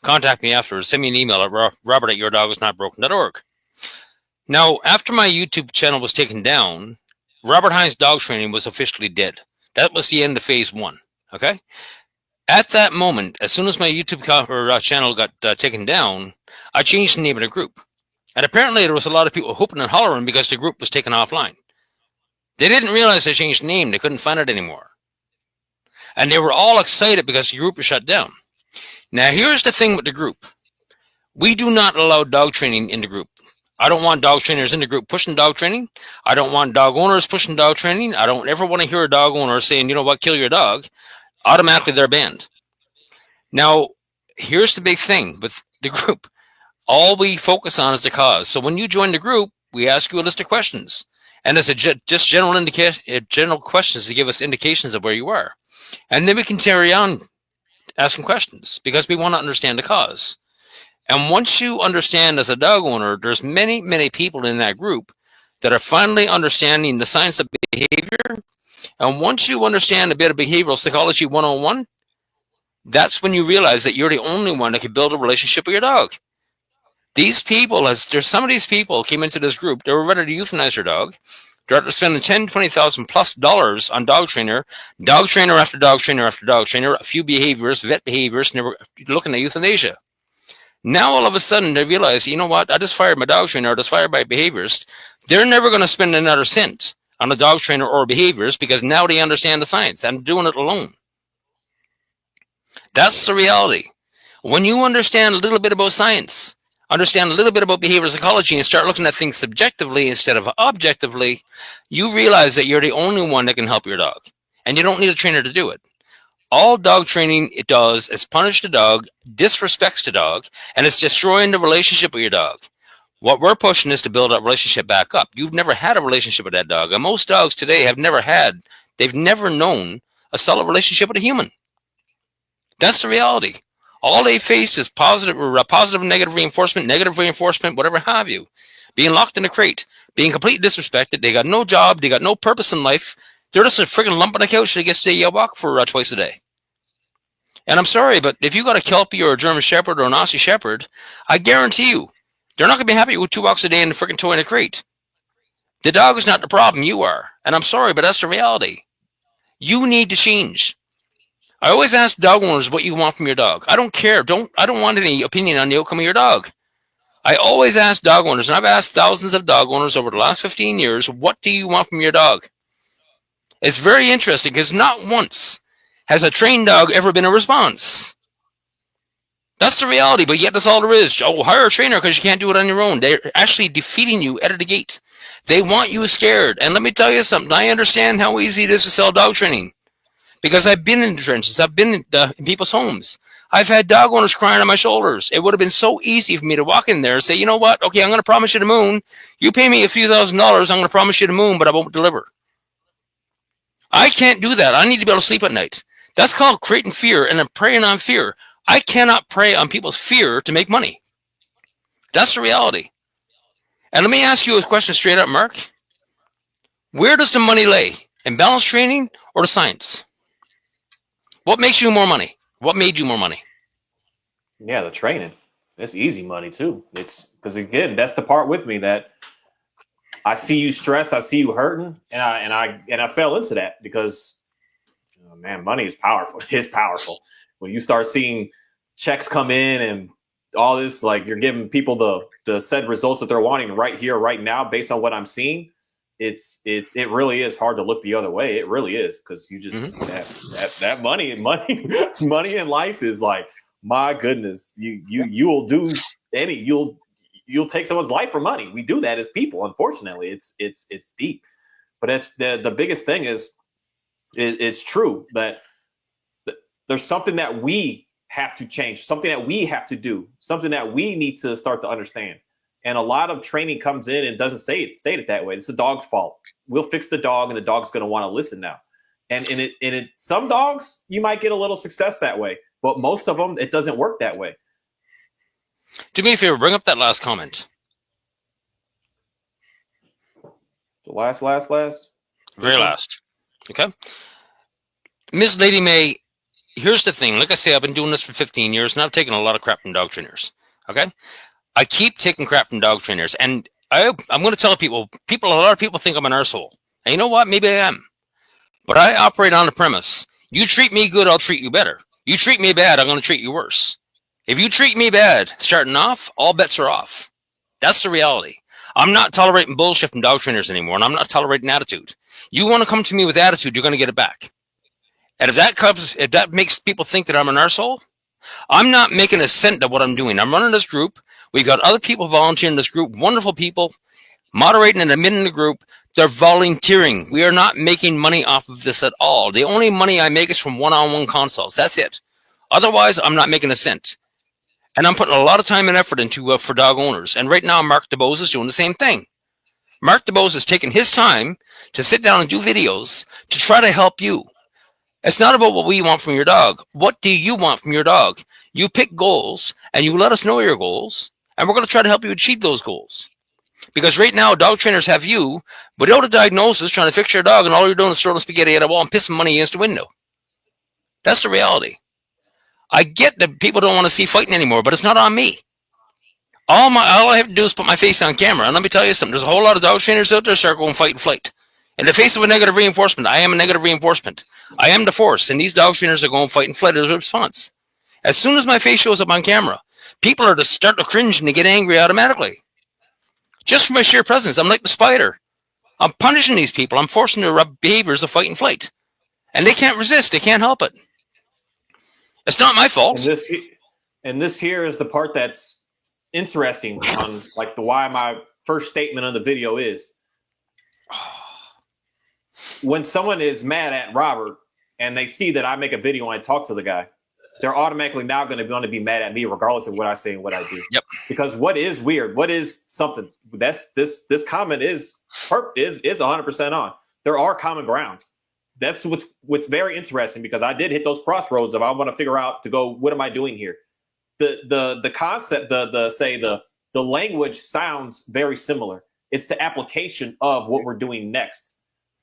contact me afterwards. Send me an email at robert@yourdogIsNotBroken.org. Now, after my YouTube channel was taken down, Robert Hynes dog training was officially dead. That was the end of phase 1. Okay, at that moment, as soon as my YouTube channel got taken down, I changed the name of the group. And apparently there was a lot of people whooping and hollering because the group was taken offline. They didn't realize I changed the name. They couldn't find it anymore. And they were all excited because the group was shut down. Now, here's the thing with the group. We do not allow dog training in the group. I don't want dog trainers in the group pushing dog training. I don't want dog owners pushing dog training. I don't ever want to hear a dog owner saying, you know what, kill your dog. Automatically, they're banned. Now, here's the big thing with the group. All we focus on is the cause. So when you join the group, we ask you a list of questions. And it's just general questions to give us indications of where you are. And then we can carry on asking questions because we want to understand the cause. And once you understand as a dog owner, there's many, many people in that group that are finally understanding the science of behavior. And once you understand a bit of behavioral psychology 101, that's when you realize that you're the only one that can build a relationship with your dog. These people, some of these people came into this group, they were ready to euthanize their dog. They're after spending $10,000, $20,000 plus on dog trainer after dog trainer after dog trainer, a few behaviors, vet behaviors, and they were looking at euthanasia. Now all of a sudden they realize, you know what, I just fired my dog trainer, I just fired my behaviors. They're never going to spend another cent on a dog trainer or behaviors because now they understand the science and doing it alone. That's the reality. When you understand a little bit about science, understand a little bit about behavioral psychology and start looking at things subjectively instead of objectively, you realize that you're the only one that can help your dog. And you don't need a trainer to do it. All dog training it does is punish the dog, disrespects the dog, and it's destroying the relationship with your dog. What we're pushing is to build that relationship back up. You've never had a relationship with that dog. And most dogs today they've never known a solid relationship with a human. That's the reality. All they face is positive and negative reinforcement, whatever have you. Being locked in a crate, being completely disrespected. They got no job. They got no purpose in life. They're just a freaking lump on the couch that gets to walk for twice a day. And I'm sorry, but if you got a Kelpie or a German Shepherd or an Aussie Shepherd, I guarantee you, they're not going to be happy with 2 walks a day in the freaking toy in a crate. The dog is not the problem. You are. And I'm sorry, but that's the reality. You need to change. I always ask dog owners what you want from your dog. I don't care. I don't want any opinion on the outcome of your dog. I always ask dog owners, and I've asked thousands of dog owners over the last 15 years, what do you want from your dog? It's very interesting because not once has a trained dog ever been a response. That's the reality, but yet that's all there is. Oh, hire a trainer because you can't do it on your own. They're actually defeating you out of the gate. They want you scared. And let me tell you something. I understand how easy it is to sell dog training because I've been in the trenches. I've been in people's homes. I've had dog owners crying on my shoulders. It would have been so easy for me to walk in there and say, you know what? Okay, I'm going to promise you the moon. You pay me a few $1,000s, I'm going to promise you the moon, but I won't deliver. I can't do that. I need to be able to sleep at night. That's called creating fear and then preying on fear. I cannot prey on people's fear to make money. That's the reality. And let me ask you a question straight up, Mark. Where does the money lay? In balance training or the science? What makes you more money? What made you more money? Yeah, the training. It's easy money too. It's because again, that's the part with me that I see you stressed, I see you hurting, and I fell into that because man, money is powerful. It's powerful. When you start seeing checks come in and all this, like you're giving people the said results that they're wanting right here, right now, based on what I'm seeing, it really is hard to look the other way. It really is because you just that money in life is like, my goodness, you will do you'll take someone's life for money. We do that as people. Unfortunately, it's deep. But it's the biggest thing is it's true that there's something that we have to change, something that we have to do, something that we need to start to understand. And a lot of training comes in and doesn't state it that way. It's the dog's fault. We'll fix the dog, and the dog's going to want to listen now. And some dogs you might get a little success that way, but most of them it doesn't work that way. Do me a favor, bring up that last comment. So last. Very last. Okay. Ms. Lady May, here's the thing. Like I say, I've been doing this for 15 years, and I've taken a lot of crap from dog trainers. Okay. I keep taking crap from dog trainers, and I'm going to tell people, a lot of people think I'm an arsehole. And you know what? Maybe I am. But I operate on the premise, you treat me good, I'll treat you better. You treat me bad, I'm going to treat you worse. If you treat me bad, starting off, all bets are off. That's the reality. I'm not tolerating bullshit from dog trainers anymore, and I'm not tolerating attitude. You want to come to me with attitude, you're going to get it back. And if that makes people think that I'm an arsehole, I'm not making a cent of what I'm doing. I'm running this group. We've got other people volunteering in this group, wonderful people, moderating and admitting the group. They're volunteering. We are not making money off of this at all. The only money I make is from one-on-one consults. That's it. Otherwise, I'm not making a cent. And I'm putting a lot of time and effort into for dog owners. And right now, Mark DeBose is doing the same thing. Mark DeBose is taking his time to sit down and do videos to try to help you. It's not about what we want from your dog. What do you want from your dog? You pick goals, and you let us know your goals, and we're going to try to help you achieve those goals. Because right now, dog trainers have you without a diagnosis trying to fix your dog, and all you're doing is throwing spaghetti at a wall and pissing money against the window. That's the reality. I get that people don't want to see fighting anymore, but it's not on me. All I have to do is put my face on camera, and let me tell you something. There's a whole lot of dog trainers out there start going fight and flight. In the face of a negative reinforcement, I am a negative reinforcement. I am the force, and these dog trainers are going fight and flight as a response. As soon as my face shows up on camera, people are to start to cringe and to get angry automatically. Just for my sheer presence, I'm like the spider. I'm punishing these people. I'm forcing their behaviors of fight and flight. And they can't resist. They can't help it. It's not my fault. And this here is the part that's interesting on like the why my first statement on the video is when someone is mad at Robert and they see that I make a video and I talk to the guy, they're automatically now going to be mad at me regardless of what I say and what I do. Yep. Because what is weird, what is something that's this comment is 100% on. There are common grounds. That's what's very interesting because I did hit those crossroads of I want to figure out to go, what am I doing here? The concept, the language sounds very similar. It's the application of what we're doing next.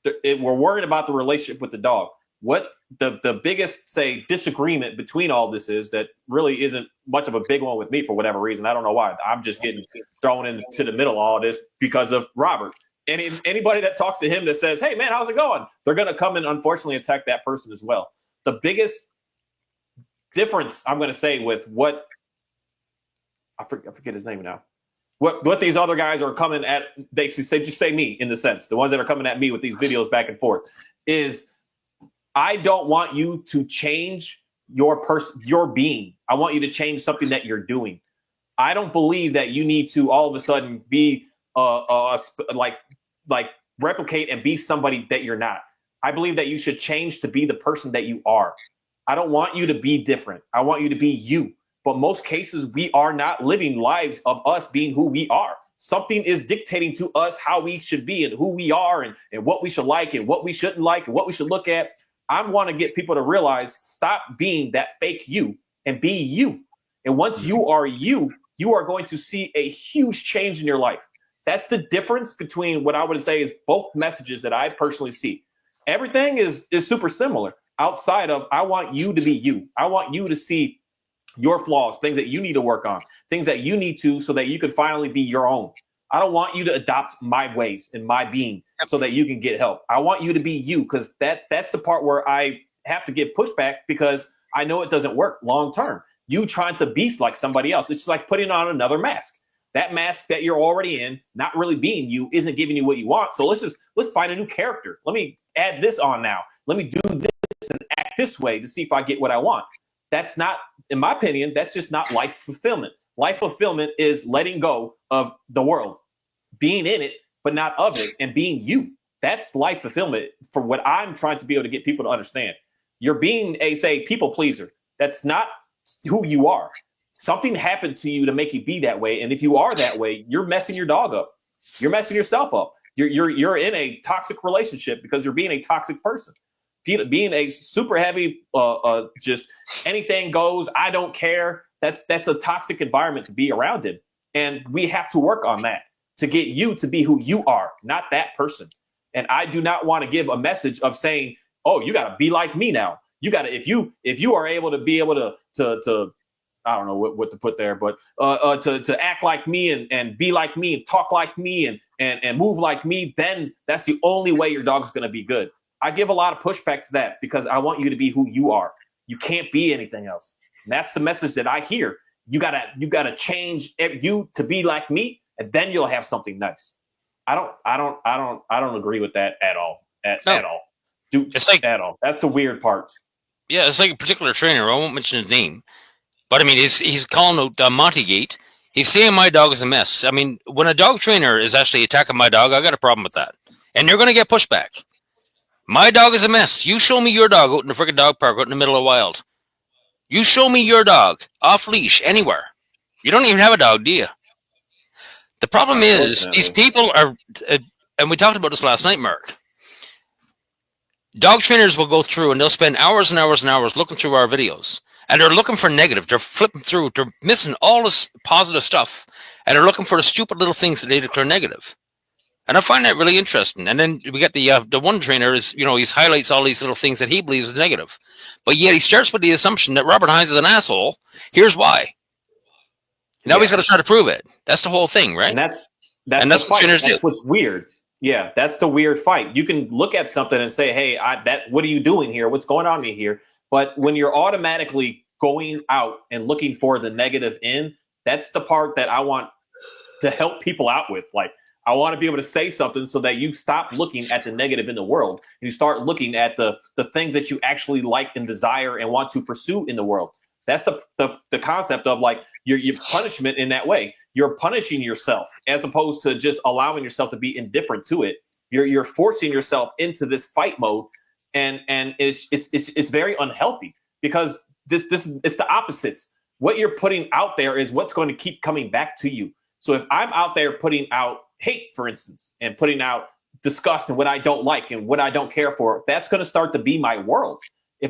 We're worried about the relationship with the dog. What the biggest, say, disagreement between all this is that really isn't much of a big one with me for whatever reason. I don't know why. I'm just getting thrown into the middle of all this because of Robert. Anybody that talks to him that says, hey, man, how's it going? They're going to come and unfortunately attack that person as well. The biggest difference, I'm going to say, with what I forget his name now. What these other guys are coming at, they say me in the sense, the ones that are coming at me with these videos back and forth, is I don't want you to change your being. I want you to change something that you're doing. I don't believe that you need to all of a sudden be like replicate and be somebody that you're not. I believe that you should change to be the person that you are. I don't want you to be different. I want you to be you. But most cases, we are not living lives of us being who we are. Something is dictating to us how we should be and who we are and what we should like and what we shouldn't like and what we should look at. I want to get people to realize, stop being that fake you and be you. And once you are going to see a huge change in your life. That's the difference between what I would say is both messages that I personally see. Everything is super similar outside of I want you to be you. I want you to see your flaws, things that you need to work on, things that you need to so that you can finally be your own. I don't want you to adopt my ways and my being so that you can get help. I want you to be you because that's the part where I have to get pushback because I know it doesn't work long term. You trying to be like somebody else. It's just like putting on another mask. That mask that you're already in, not really being you, isn't giving you what you want. So let's find a new character. Let me add this on now. Let me do this and act this way to see if I get what I want. That's not, in my opinion, that's just not life fulfillment. Life fulfillment is letting go of the world, being in it, but not of it, and being you. That's life fulfillment for what I'm trying to be able to get people to understand. You're being a, say, people pleaser. That's not who you are. Something happened to you to make you be that way. And if you are that way, you're messing your dog up. You're messing yourself up. You're in a toxic relationship because you're being a toxic person. Being a super heavy, just anything goes, I don't care. That's a toxic environment to be around in. And we have to work on that to get you to be who you are, not that person. And I do not want to give a message of saying, oh, you got to be like me now. You got to, if you are able to be able to I don't know what to put there, but to act like me and be like me and talk like me and move like me, then that's the only way your dog's going to be good. I give a lot of pushback to that because I want you to be who you are. You can't be anything else. And that's the message that I hear. You gotta change you to be like me, and then you'll have something nice. I don't agree with that at all. At all. It's like at all. That's the weird part. Yeah, it's like a particular trainer. I won't mention his name, but I mean, he's calling out Montygate. He's saying my dog is a mess. I mean, when a dog trainer is actually attacking my dog, I got a problem with that, and you're going to get pushback. My dog is a mess. You show me your dog out in the freaking dog park, out in the middle of the wild. You show me your dog off leash anywhere. You don't even have a dog, do you? The problem is these people are, and we talked about this last night, Mark. Dog trainers will go through and they'll spend hours and hours and hours looking through our videos, and they're looking for negative. They're flipping through. They're missing all this positive stuff, and they're looking for the stupid little things that they declare negative. And I find that really interesting. And then we got the one trainer is, he highlights all these little things that he believes is negative. But yet he starts with the assumption that Robert Hynes is an asshole. Here's why. Now he's got to try to prove it. That's the whole thing, right? And that's what trainers do. That's what's weird. Yeah, that's the weird fight. You can look at something and say, hey, what are you doing here? What's going on here? But when you're automatically going out and looking for the negative in, that's the part that I want to help people out with. Like, I want to be able to say something so that you stop looking at the negative in the world and you start looking at the things that you actually like and desire and want to pursue in the world. That's the concept of like your punishment in that way. You're punishing yourself as opposed to just allowing yourself to be indifferent to it. You're forcing yourself into this fight mode, and it's very unhealthy because this it's the opposites. What you're putting out there is what's going to keep coming back to you. So if I'm out there putting out hate, for instance, and putting out disgust and what I don't like and what I don't care for, that's going to start to be my world.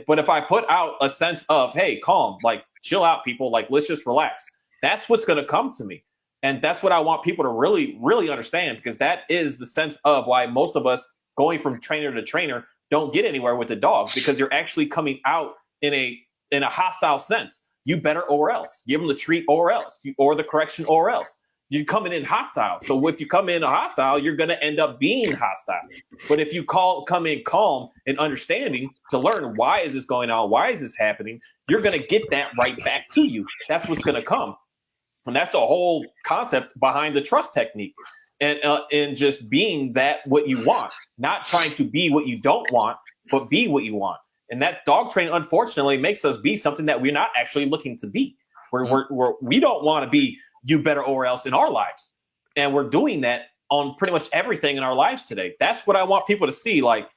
But if I put out a sense of, hey, calm, like chill out, people, like let's just relax, that's what's going to come to me. And that's what I want people to really, really understand, because that is the sense of why most of us going from trainer to trainer don't get anywhere with the dog, because you're actually coming out in a hostile sense. You better or else. Give them the treat or else, or the correction or else. You're coming in hostile. So if you come in hostile, you're going to end up being hostile. But if you come in calm and understanding to learn, why is this going on? Why is this happening? You're going to get that right back to you. That's what's going to come. And that's the whole concept behind the trust technique. And just being that what you want, not trying to be what you don't want, but be what you want. And that dog training, unfortunately, makes us be something that we're not actually looking to be. We don't want to be you better or else in our lives. And we're doing that on pretty much everything in our lives today. That's what I want people to see. Like,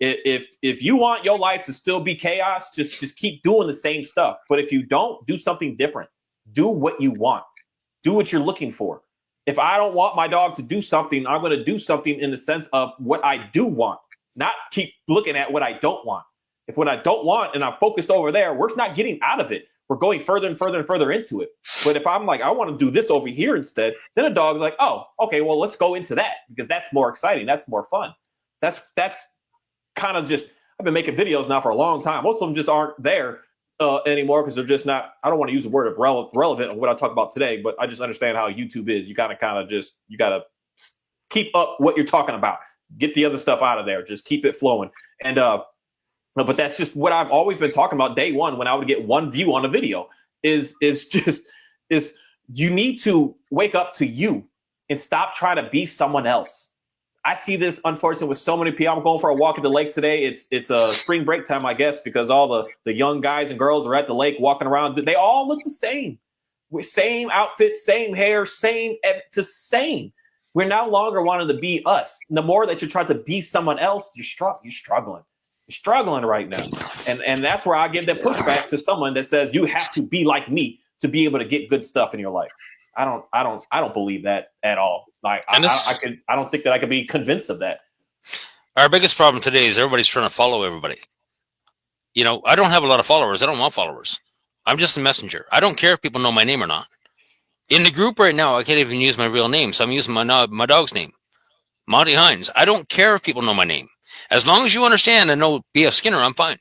if you want your life to still be chaos, just keep doing the same stuff. But if you don't, do something different. Do what you want. Do what you're looking for. If I don't want my dog to do something, I'm going to do something in the sense of what I do want, not keep looking at what I don't want. If what I don't want and I'm focused over there, we're not getting out of it. We're going further and further and further into it. But if I'm like, I want to do this over here instead, then a dog's like, oh, okay, well, let's go into that because that's more exciting. That's more fun. That's kind of just, I've been making videos now for a long time. Most of them just aren't there anymore because they're just not, I don't want to use the word of relevant on what I talk about today, but I just understand how YouTube is. You got to keep up what you're talking about. Get the other stuff out of there. Just keep it flowing. And, but that's just what I've always been talking about day one when I would get one view on a video is you need to wake up to you and stop trying to be someone else. I see this, unfortunately, with so many people. I'm going for a walk at the lake today. It's a spring break time, I guess, because all the young guys and girls are at the lake walking around. They all look the same. Same outfit, same hair, same. We're no longer wanting to be us. The more that you try to be someone else, you're struggling. You're struggling right now. And that's where I give that pushback to someone that says you have to be like me to be able to get good stuff in your life. I don't believe that at all. Like I don't think that I could be convinced of that. Our biggest problem today is everybody's trying to follow everybody. I don't have a lot of followers. I don't want followers. I'm just a messenger. I don't care if people know my name or not. In the group right now, I can't even use my real name, so I'm using my dog's name. Monty Hynes. I don't care if people know my name. As long as you understand and know B.F. Skinner, I'm fine.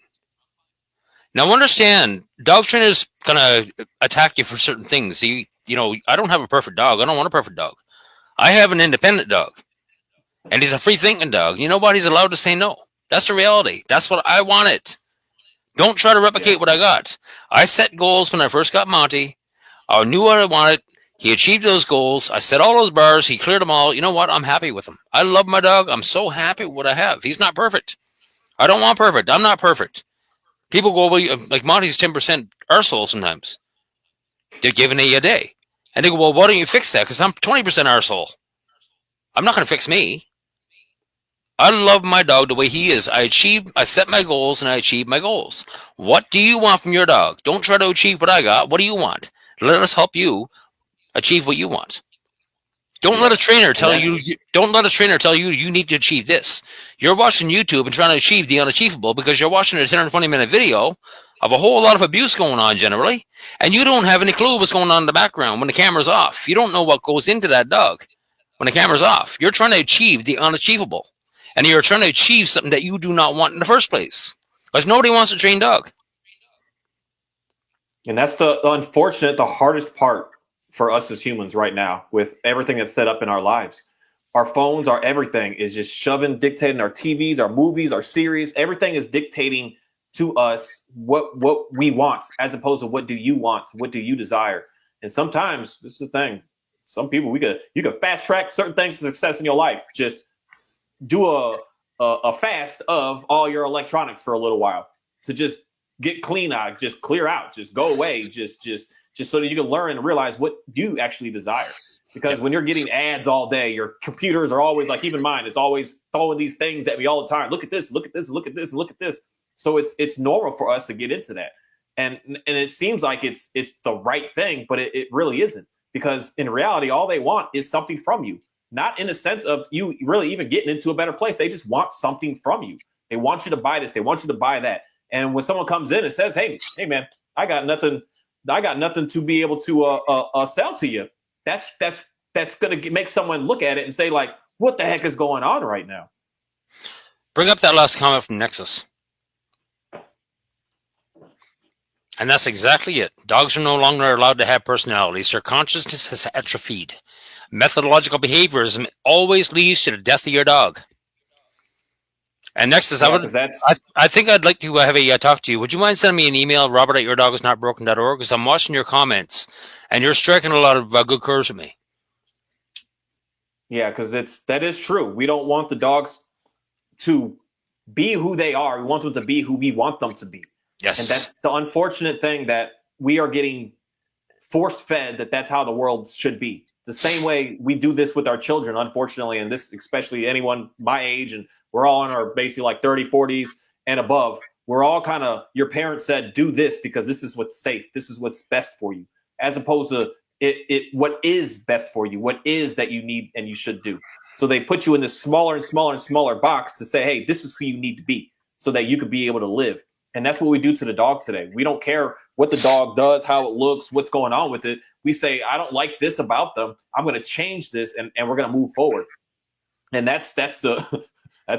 Now understand, dog trainers kind of attack you for certain things. You know, I don't have a perfect dog. I don't want a perfect dog. I have an independent dog, and he's a free-thinking dog. You know what? He's allowed to say no. That's the reality. That's what I wanted. Don't try to replicate what I got. I set goals when I first got Monty. I knew what I wanted. He achieved those goals. I set all those bars. He cleared them all. You know what? I'm happy with him. I love my dog. I'm so happy with what I have. He's not perfect. I don't want perfect. I'm not perfect. People go, well, like Monty's 10% arsehole sometimes. They're giving it a day. And they go, well, why don't you fix that? Because I'm 20% arsehole. I'm not going to fix me. I love my dog the way he is. I set my goals and I achieve my goals. What do you want from your dog? Don't try to achieve what I got. What do you want? Let us help you achieve what you want. Don't let a trainer tell you. Don't let a trainer tell you you need to achieve this. You're watching YouTube and trying to achieve the unachievable because you're watching a 10 or 20-minute video of a whole lot of abuse going on generally, and you don't have any clue what's going on in the background when the camera's off. You don't know what goes into that dog when the camera's off. You're trying to achieve the unachievable, and you're trying to achieve something that you do not want in the first place because nobody wants a trained dog. And that's the unfortunate, the hardest part for us as humans right now with everything that's set up in our lives. Our phones, our everything is just dictating our TVs, our movies, our series. Everything is dictating to us what we want as opposed to what do you want? What do you desire? And sometimes this is the thing. Some people you could fast track certain things to success in your life. Just do a fast of all your electronics for a little while to just get clean out, just clear out, just go away, just so that you can learn and realize what you actually desire. Because when you're getting ads all day, your computers are always like, even mine, it's always throwing these things at me all the time. Look at this, look at this, look at this, and look at this. So it's normal for us to get into that. And it seems like it's the right thing, but it really isn't. Because in reality, all they want is something from you. Not in the sense of you really even getting into a better place. They just want something from you. They want you to buy this. They want you to buy that. And when someone comes in and says, hey man, I got nothing to be able to sell to you. That's going to make someone look at it and say, like, what the heck is going on right now? Bring up that last comment from Nexus. And that's exactly it. Dogs are no longer allowed to have personalities. Their consciousness has atrophied. Methodological behaviorism always leads to the death of your dog. And Nexus, I think I'd like to have a talk to you. Would you mind sending me an email, robert@yourdogIsNotBroken.org? Because I'm watching your comments, and you're striking a lot of good curves with me. Yeah, because that is true. We don't want the dogs to be who they are. We want them to be who we want them to be. Yes. And that's the unfortunate thing, that we are getting force-fed that's how the world should be. The same way we do this with our children, unfortunately, and this especially anyone my age, and we're all in our basically like 30s, 40s and above. We're all kind of, your parents said, do this because this is what's safe. This is what's best for you, as opposed to what is best for you, what is that you need and you should do. So they put you in this smaller and smaller and smaller box to say, hey, this is who you need to be so that you could be able to live. And that's what we do to the dog today. We don't care what the dog does, how it looks, what's going on with it. We say, I don't like this about them. I'm going to change this, and we're going to move forward. And that's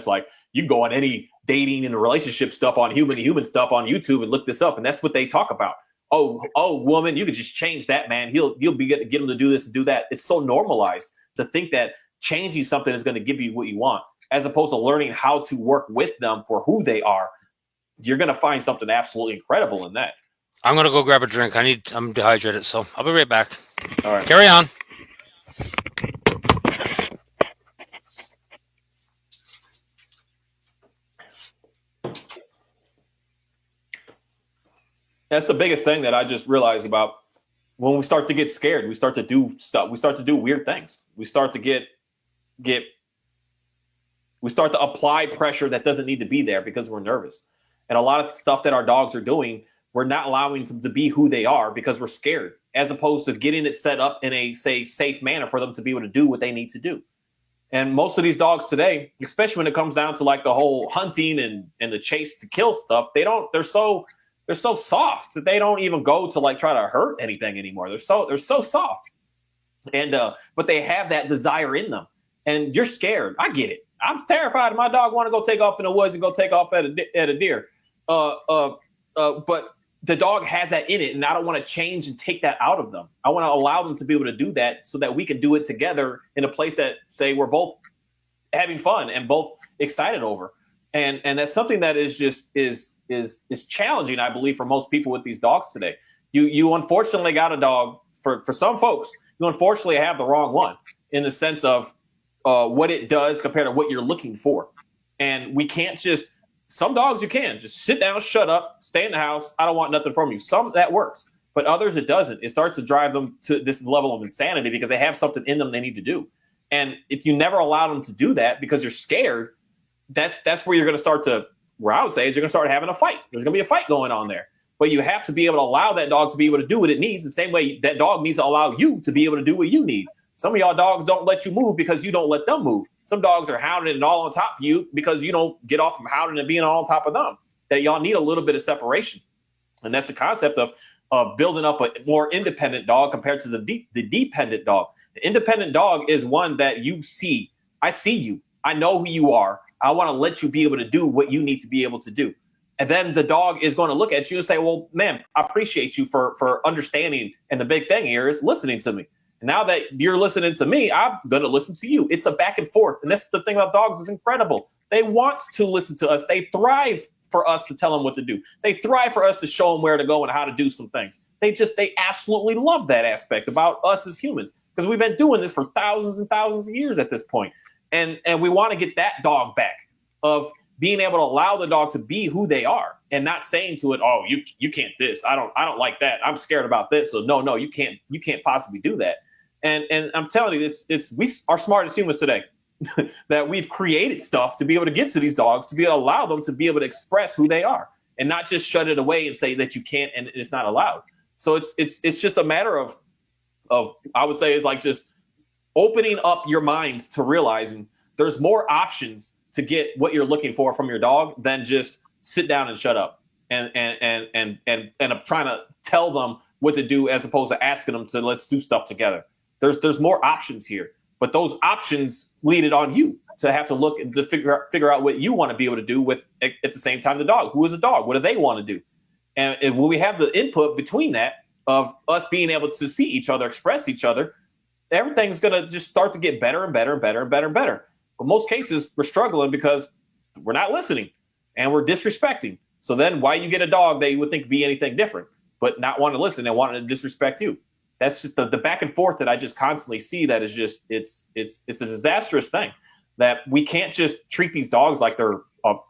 like, you go on any dating and relationship stuff on human to human stuff on YouTube and look this up. And that's what they talk about. Oh, woman, you could just change that man. You'll be get him to do this and do that. It's so normalized to think that changing something is going to give you what you want, as opposed to learning how to work with them for who they are. You're going to find something absolutely incredible in that. I'm going to go grab a drink. I'm dehydrated, so I'll be right back. All right. Carry on. That's the biggest thing that I just realized about when we start to get scared. We start to do stuff. We start to do weird things. We start to we start to apply pressure that doesn't need to be there because we're nervous. And a lot of stuff that our dogs are doing, we're not allowing them to be who they are because we're scared, as opposed to getting it set up in a, say, safe manner for them to be able to do what they need to do. And most of these dogs today, especially when it comes down to like the whole hunting and the chase to kill stuff, they're so soft that they don't even go to like try to hurt anything anymore. They're so soft. And but they have that desire in them. and you're scared. I get it. I'm terrified. My dog want to go take off in the woods and go take off at a deer. But the dog has that in it, and I don't want to change and take that out of them. I want to allow them to be able to do that so that we can do it together in a place that, say, we're both having fun and both excited over. And that's something that is just is challenging, I believe, for most people with these dogs today. You unfortunately got a dog, for some folks, you unfortunately have the wrong one in the sense of what it does compared to what you're looking for. And we can't just, some dogs you can just sit down, shut up, stay in the house. I don't want nothing from you. Some that works, but others it doesn't. It starts to drive them to this level of insanity because they have something in them they need to do. And if you never allow them to do that because you're scared, that's where you're going to start to, where I would say is you're going to start having a fight. There's going to be a fight going on there. But you have to be able to allow that dog to be able to do what it needs the same way that dog needs to allow you to be able to do what you need. Some of y'all dogs don't let you move because you don't let them move. Some dogs are hounding and all on top of you because you don't get off from hounding and being all on top of them. That y'all need a little bit of separation. And that's the concept of building up a more independent dog compared to the dependent dog. The independent dog is one that you see. I see you. I know who you are. I want to let you be able to do what you need to be able to do. And then the dog is going to look at you and say, well, man, I appreciate you for understanding. And the big thing here is listening to me. And now that you're listening to me, I'm going to listen to you. It's a back and forth. And that's the thing about dogs is incredible. They want to listen to us. They thrive for us to tell them what to do. They thrive for us to show them where to go and how to do some things. They absolutely love that aspect about us as humans because we've been doing this for thousands and thousands of years at this point. And we want to get that dog back of being able to allow the dog to be who they are and not saying to it, oh, you can't this. I don't like that. I'm scared about this. So no, you can't possibly do that. And I'm telling you, we are smart as humans today that we've created stuff to be able to get to these dogs, to be able to allow them to be able to express who they are and not just shut it away and say that you can't and it's not allowed. So it's just a matter of I would say is like just opening up your minds to realizing there's more options to get what you're looking for from your dog than just sit down and shut up and trying to tell them what to do as opposed to asking them to let's do stuff together. There's more options here, but those options lead it on you to have to look and to figure out what you want to be able to do with at the same time the dog. Who is a dog? What do they want to do? And when we have the input between that of us being able to see each other, express each other, everything's going to just start to get better and better and better and better and better. But most cases, we're struggling because we're not listening and we're disrespecting. So then why you get a dog that you would think be anything different, but not want to listen and want to disrespect you? That's just the back and forth that I just constantly see. That is just it's a disastrous thing that we can't just treat these dogs like they're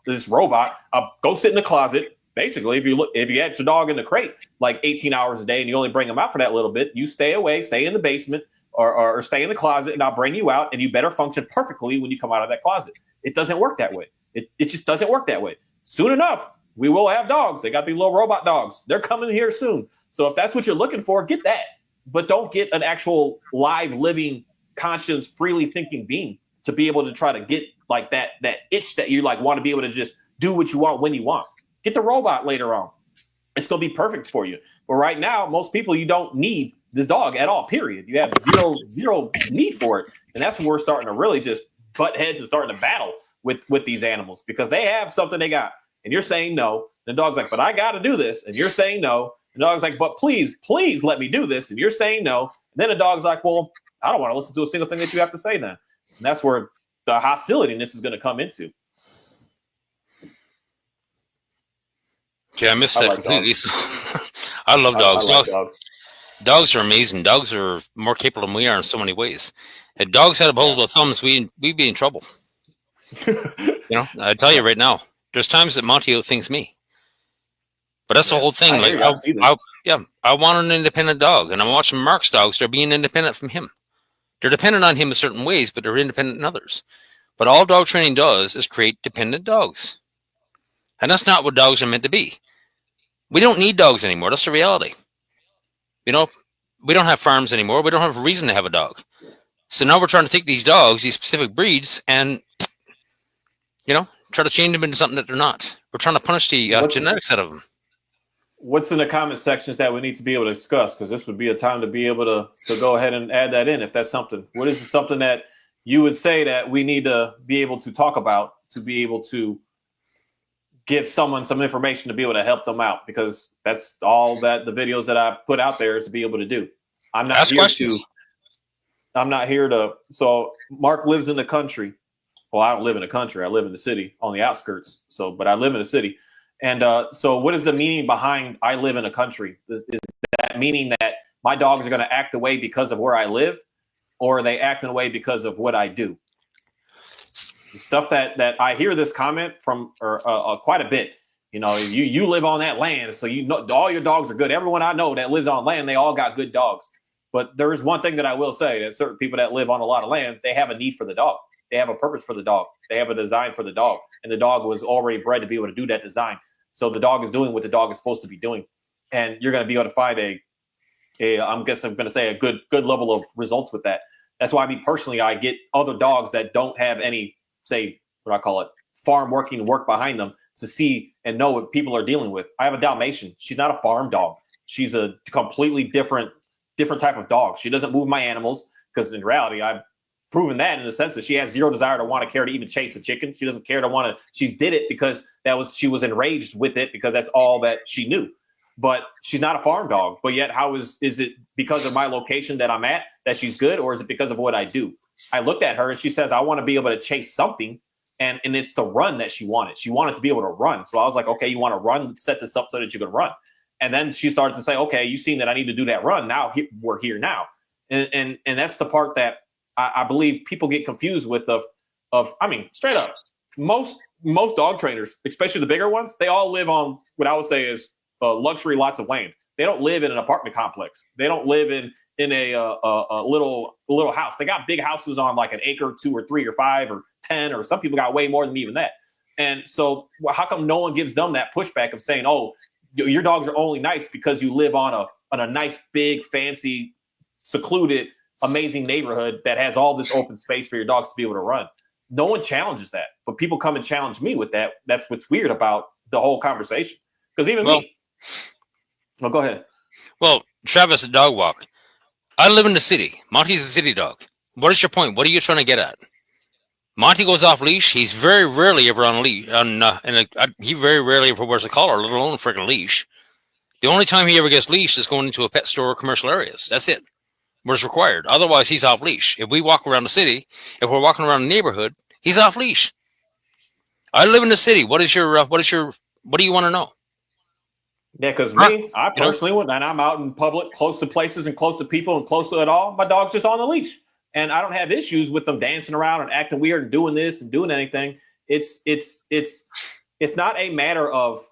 this robot. Go sit in the closet. Basically, if you had your dog in the crate like 18 hours a day and you only bring them out for that little bit, you stay away, stay in the basement or stay in the closet, and I'll bring you out, and you better function perfectly when you come out of that closet. It doesn't work that way. It just doesn't work that way. Soon enough, we will have dogs. They got these little robot dogs. They're coming here soon. So if that's what you're looking for, get that. But don't get an actual live, living, conscious, freely thinking being to be able to try to get like that itch that you like want to be able to just do what you want when you want. Get the robot later on. It's going to be perfect for you. But right now, most people, you don't need this dog at all, period. You have zero need for it. And that's when we're starting to really just butt heads and starting to battle with these animals because they have something they got. And you're saying no. The dog's like, but I got to do this. And you're saying no. The dog's like, but please let me do this. And you're saying no. And then the dog's like, well, I don't want to listen to a single thing that you have to say then. And that's where the hostility in this is going to come into. Yeah, I missed that completely. I love dogs. I like dogs. Dogs are amazing. Dogs are more capable than we are in so many ways. If dogs had opposable thumbs, we'd be in trouble. I tell you right now, there's times that Monty outthinks me. But that's the whole thing. I want an independent dog, and I'm watching Mark's dogs. They're being independent from him. They're dependent on him in certain ways, but they're independent in others. But all dog training does is create dependent dogs. And that's not what dogs are meant to be. We don't need dogs anymore. That's the reality. We don't have farms anymore. We don't have a reason to have a dog. So now we're trying to take these dogs, these specific breeds, and try to change them into something that they're not. We're trying to punish the genetics out of them. What's in the comment sections that we need to be able to discuss? Because this would be a time to be able to go ahead and add that in if that's something. What is something that you would say that we need to be able to talk about, to be able to give someone some information to be able to help them out, because that's all that the videos that I put out there is to be able to do. I'm not Ask here questions. to. So Mark lives in the country. Well, I don't live in the country. I live in the city on the outskirts. But I live in the city. And so what is the meaning behind I live in a country? Is that meaning that my dogs are going to act away because of where I live, or are they acting away because of what I do? The stuff that I hear this comment from quite a bit. You live on that land, so all your dogs are good. Everyone I know that lives on land, they all got good dogs. But there is one thing that I will say, that certain people that live on a lot of land, they have a need for the dog. They have a purpose for the dog. They have a design for the dog. And the dog was already bred to be able to do that design. So the dog is doing what the dog is supposed to be doing. And you're going to be able to find a good level of results with that. That's why I get other dogs that don't have any, say, what I call it, farm work behind them to see and know what people are dealing with. I have a Dalmatian. She's not a farm dog. She's a completely different type of dog. She doesn't move my animals, because in reality, I've proven that in the sense that she has zero desire to want to care to even chase a chicken. She doesn't care to want to. She did it because she was enraged with it, because that's all that she knew. But she's not a farm dog. But yet, how is it because of my location that I'm at that she's good, or is it because of what I do? I looked at her and she says, I want to be able to chase something. And it's the run that she wanted. She wanted to be able to run. So I was like, okay, you want to run? Let's set this up so that you can run. And then she started to say, okay, you've seen that I need to do that run. Now we're here now. And that's the part that I believe people get confused with straight up. Most dog trainers, especially the bigger ones, they all live on what I would say is luxury lots of land. They don't live in an apartment complex. They don't live in a little house. They got big houses on like an acre, 2 or 3 or 5 or 10, or some people got way more than even that. And so how come no one gives them that pushback of saying, oh, your dogs are only nice because you live on a nice, big, fancy, secluded, amazing neighborhood that has all this open space for your dogs to be able to run? No one challenges that, but people come and challenge me with that. That's what's weird about the whole conversation. Because even me. Oh, go ahead. Well, Travis, a dog walk. I live in the city. Monty's a city dog. What is your point? What are you trying to get at? Monty goes off leash. He's very rarely ever on leash. He very rarely ever wears a collar, let alone a freaking leash. The only time he ever gets leashed is going into a pet store or commercial areas. That's it. Where's required. Otherwise, he's off leash. If we walk around the city, if we're walking around the neighborhood, he's off leash. I live in the city. What do you want to know? Yeah, because I personally, when I'm out in public, close to places and close to people and close to it all, my dog's just on the leash. And I don't have issues with them dancing around and acting weird and doing this and doing anything. It's not a matter of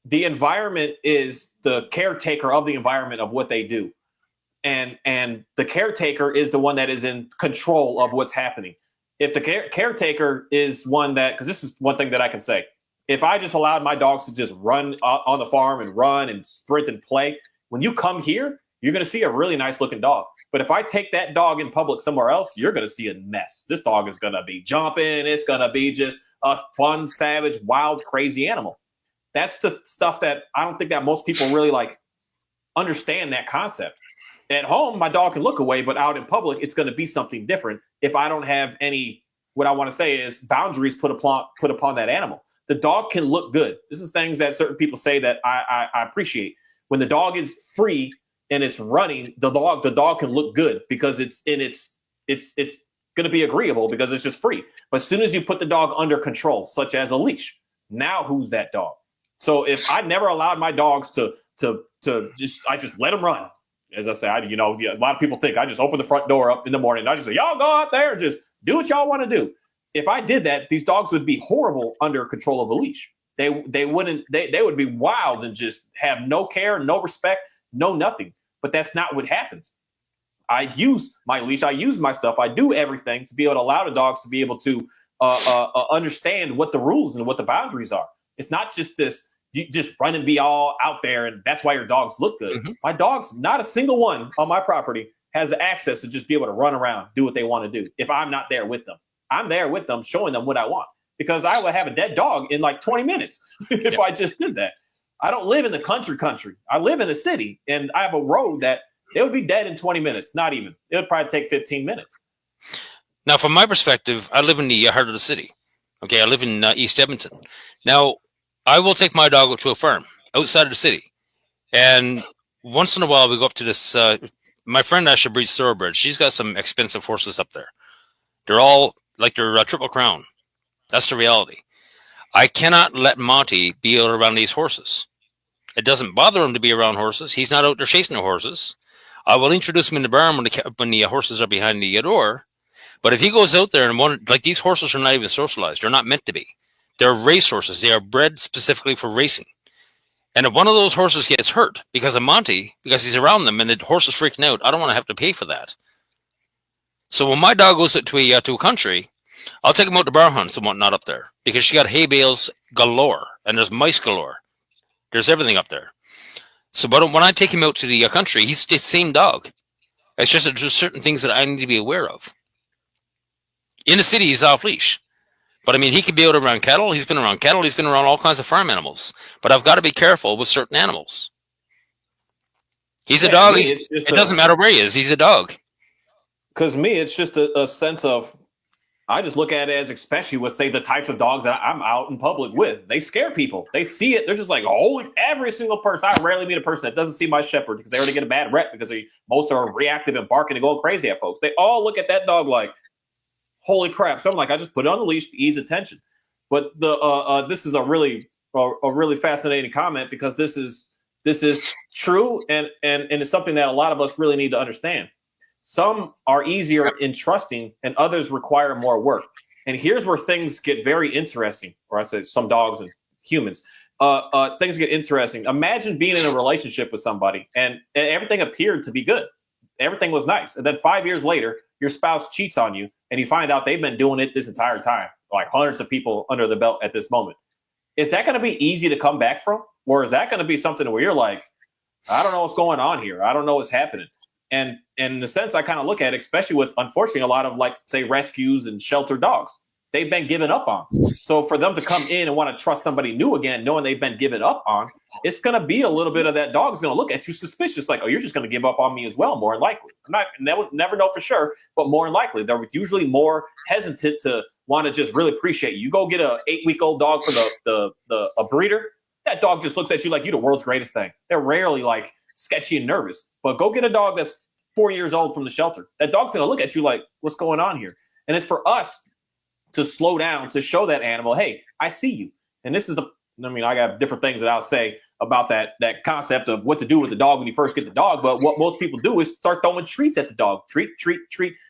the environment is the caretaker of the environment of what they do. And the caretaker is the one that is in control of what's happening. If the caretaker is one that, because this is one thing that I can say, if I just allowed my dogs to just run on the farm and run and sprint and play, when you come here, you're going to see a really nice looking dog. But if I take that dog in public somewhere else, you're going to see a mess. This dog is going to be jumping. It's going to be just a fun, savage, wild, crazy animal. That's the stuff that I don't think that most people really understand that concept. At home, my dog can look away, but out in public, it's going to be something different if I don't have any, what I want to say is boundaries put upon that animal. The dog can look good. This is things that certain people say that I appreciate. When the dog is free and it's running, the dog can look good because it's going to be agreeable because it's just free. But as soon as you put the dog under control, such as a leash, now who's that dog? So if I never allowed my dogs to just let them run, as I say, a lot of people think I just open the front door up in the morning and I just say, y'all go out there and just do what y'all want to do. If I did that, these dogs would be horrible under control of a leash. They would be wild and just have no care, no respect, no nothing. But that's not what happens. I use my leash. I use my stuff. I do everything to be able to allow the dogs to be able to understand what the rules and what the boundaries are. It's not just this, you just run and be all out there and that's why your dogs look good. Mm-hmm. My dogs, not a single one on my property has access to just be able to run around, do what they want to do if I'm not there with them. I'm there with them, showing them what I want, because I would have a dead dog in like 20 minutes if I just did that. I don't live in the country. I live in a city, and I have a road that it would be dead in 20 minutes. Not even. It would probably take 15 minutes. Now, from my perspective, I live in the heart of the city. Okay, I live in East Edmonton. Now, I will take my dog to a farm outside of the city, and once in a while we go up to this. My friend Asha breeds thoroughbreds. She's got some expensive horses up there. They're all like they're triple crown. That's the reality. I cannot let Monty be out around these horses. It doesn't bother him to be around horses. He's not out there chasing the horses. I will introduce him in the barn when the horses are behind the door. But if he goes out there and like these horses are not even socialized, they're not meant to be. They're race horses. They are bred specifically for racing. And if one of those horses gets hurt because of Monty, because he's around them and the horse is freaking out, I don't want to have to pay for that. So when my dog goes to a country, I'll take him out to bar hunts and whatnot up there because she got hay bales galore and there's mice galore. There's everything up there. So, but when I take him out to the country, he's the same dog. It's just there's certain things that I need to be aware of. In the city, he's off leash. But I mean, he could be out around cattle. He's been around cattle. He's been around all kinds of farm animals. But I've got to be careful with certain animals. He's a dog. It doesn't matter where he is. He's a dog. Because me, it's just a sense of, I just look at it as, especially with, say, the types of dogs that I'm out in public with. They scare people. They see it. They're just like, holy, every single person. I rarely meet a person that doesn't see my shepherd because they already get a bad rep because most are reactive and barking and going crazy at folks. They all look at that dog like, holy crap. So I'm like, I just put it on the leash to ease attention. But this is a really fascinating comment because this is true and it's something that a lot of us really need to understand. Some are easier in trusting and others require more work. And here's where things get very interesting, or I say some dogs and humans. Things get interesting. Imagine being in a relationship with somebody and everything appeared to be good. Everything was nice. And then 5 years later, your spouse cheats on you and you find out they've been doing it this entire time, like hundreds of people under the belt at this moment. Is that going to be easy to come back from? Or is that going to be something where you're like, I don't know what's going on here. I don't know what's happening. And in the sense I kind of look at it, especially with, unfortunately, a lot of, like, say, rescues and shelter dogs, they've been given up on. So for them to come in and want to trust somebody new again, knowing they've been given up on, it's going to be a little bit of that dog's going to look at you suspicious, like, oh, you're just going to give up on me as well, more than likely. Never know for sure, but more than likely. They're usually more hesitant to want to just really appreciate you. You go get a 8-week-old dog for a breeder, that dog just looks at you like you're the world's greatest thing. They're rarely, like, sketchy and nervous. But go get a dog that's 4 years old from the shelter. That dog's going to look at you like, what's going on here? And it's for us to slow down, to show that animal, hey, I see you. And this is I got different things that I'll say about that concept of what to do with the dog when you first get the dog. But what most people do is start throwing treats at the dog. Treat.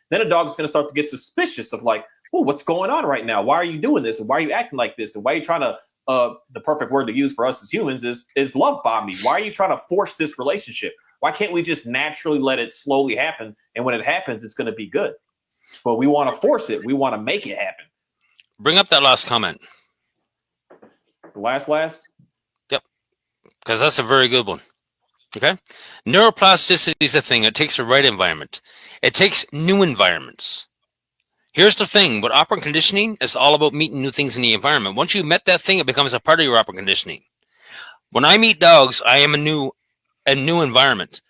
Then a dog is going to start to get suspicious of, like, oh, what's going on right now? Why are you doing this? And why are you acting like this? And why are you trying to, the perfect word to use for us as humans is love bomb me. Why are you trying to force this relationship? Why can't we just naturally let it slowly happen? And when it happens, it's going to be good. But we want to force it. We want to make it happen. Bring up that last comment. The last? Yep. Because that's a very good one. Okay? Neuroplasticity is a thing. It takes the right environment. It takes new environments. Here's the thing. With operant conditioning, it's all about meeting new things in the environment. Once you met that thing, it becomes a part of your operant conditioning. When I meet dogs, I am a new environment.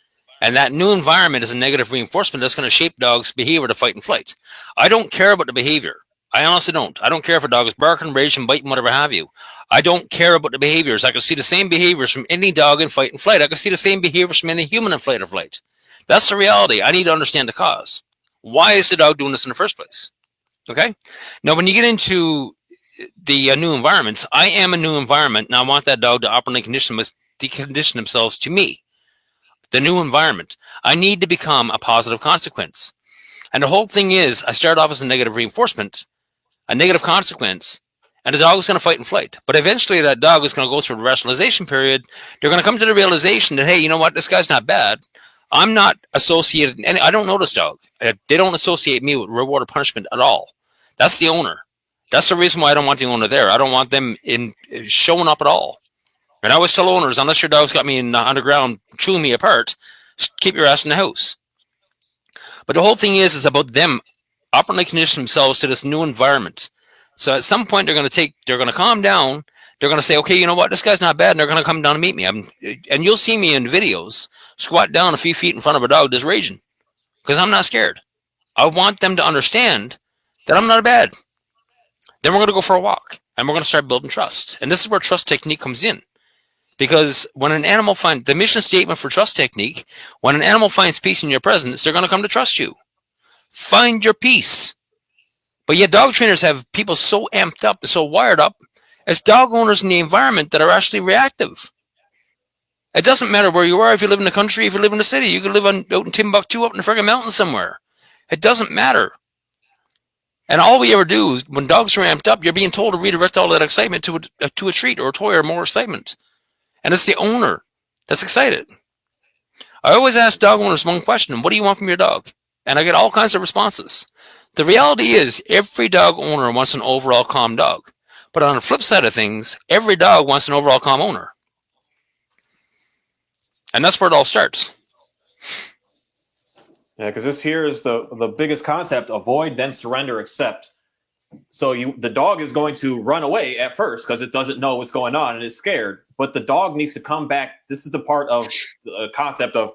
And that new environment is a negative reinforcement that's going to shape dogs' behavior to fight and flight. I don't care about the behavior. I honestly don't. I don't care if a dog is barking, raging, biting, whatever have you. I don't care about the behaviors. I can see the same behaviors from any dog in fight and flight. I can see the same behaviors from any human in fight or flight. That's the reality. I need to understand the cause. Why is the dog doing this in the first place? Okay? Now, when you get into the new environments, I am a new environment, and I want that dog to operate decondition themselves to me. The new environment. I need to become a positive consequence. And the whole thing is, I start off as a negative reinforcement, a negative consequence, and the dog is going to fight and flight. But eventually that dog is going to go through the rationalization period. They're going to come to the realization that, hey, you know what? This guy's not bad. I'm not associated. And I don't know this dog. They don't associate me with reward or punishment at all. That's the owner. That's the reason why I don't want the owner there. I don't want them in showing up at all. And I always tell owners, unless your dog's got me in the underground chewing me apart, keep your ass in the house. But the whole thing is about them operantly conditioning themselves to this new environment. So at some point they're going to calm down. They're going to say, okay, you know what? This guy's not bad. And they're going to come down and meet me. And you'll see me in videos squat down a few feet in front of a dog that's raging because I'm not scared. I want them to understand then I'm not bad. Then we're going to go for a walk, and we're going to start building trust. And this is where trust technique comes in. Because when an animal finds, the mission statement for trust technique, when an animal finds peace in your presence, they're going to come to trust you. Find your peace. But yet dog trainers have people so amped up and so wired up as dog owners in the environment that are actually reactive. It doesn't matter where you are, if you live in the country, if you live in the city, you could live out in Timbuktu up in the friggin' mountains somewhere. It doesn't matter. And all we ever do is, when dogs are amped up, you're being told to redirect all that excitement to a treat or a toy or more excitement. And it's the owner that's excited. I always ask dog owners one question: what do you want from your dog? And I get all kinds of responses. The reality is, every dog owner wants an overall calm dog. But on the flip side of things, every dog wants an overall calm owner. And that's where it all starts. Yeah, because this here is the biggest concept: avoid, then surrender, accept. So the dog is going to run away at first because it doesn't know what's going on and it's scared. But the dog needs to come back. This is the part of the concept of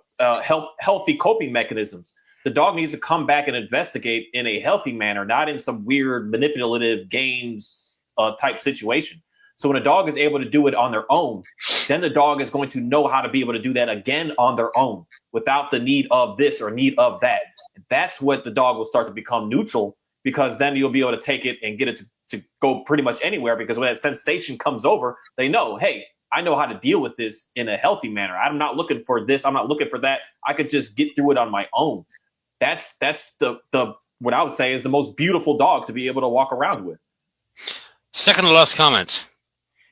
healthy coping mechanisms. The dog needs to come back and investigate in a healthy manner, not in some weird manipulative games type situation. So when a dog is able to do it on their own, then the dog is going to know how to be able to do that again on their own without the need of this or need of that. That's what the dog will start to become neutral, because then you'll be able to take it and get it to go pretty much anywhere, because when that sensation comes over, they know, hey, I know how to deal with this in a healthy manner. I'm not looking for this. I'm not looking for that. I could just get through it on my own. That's the what I would say is the most beautiful dog to be able to walk around with. Second to last comment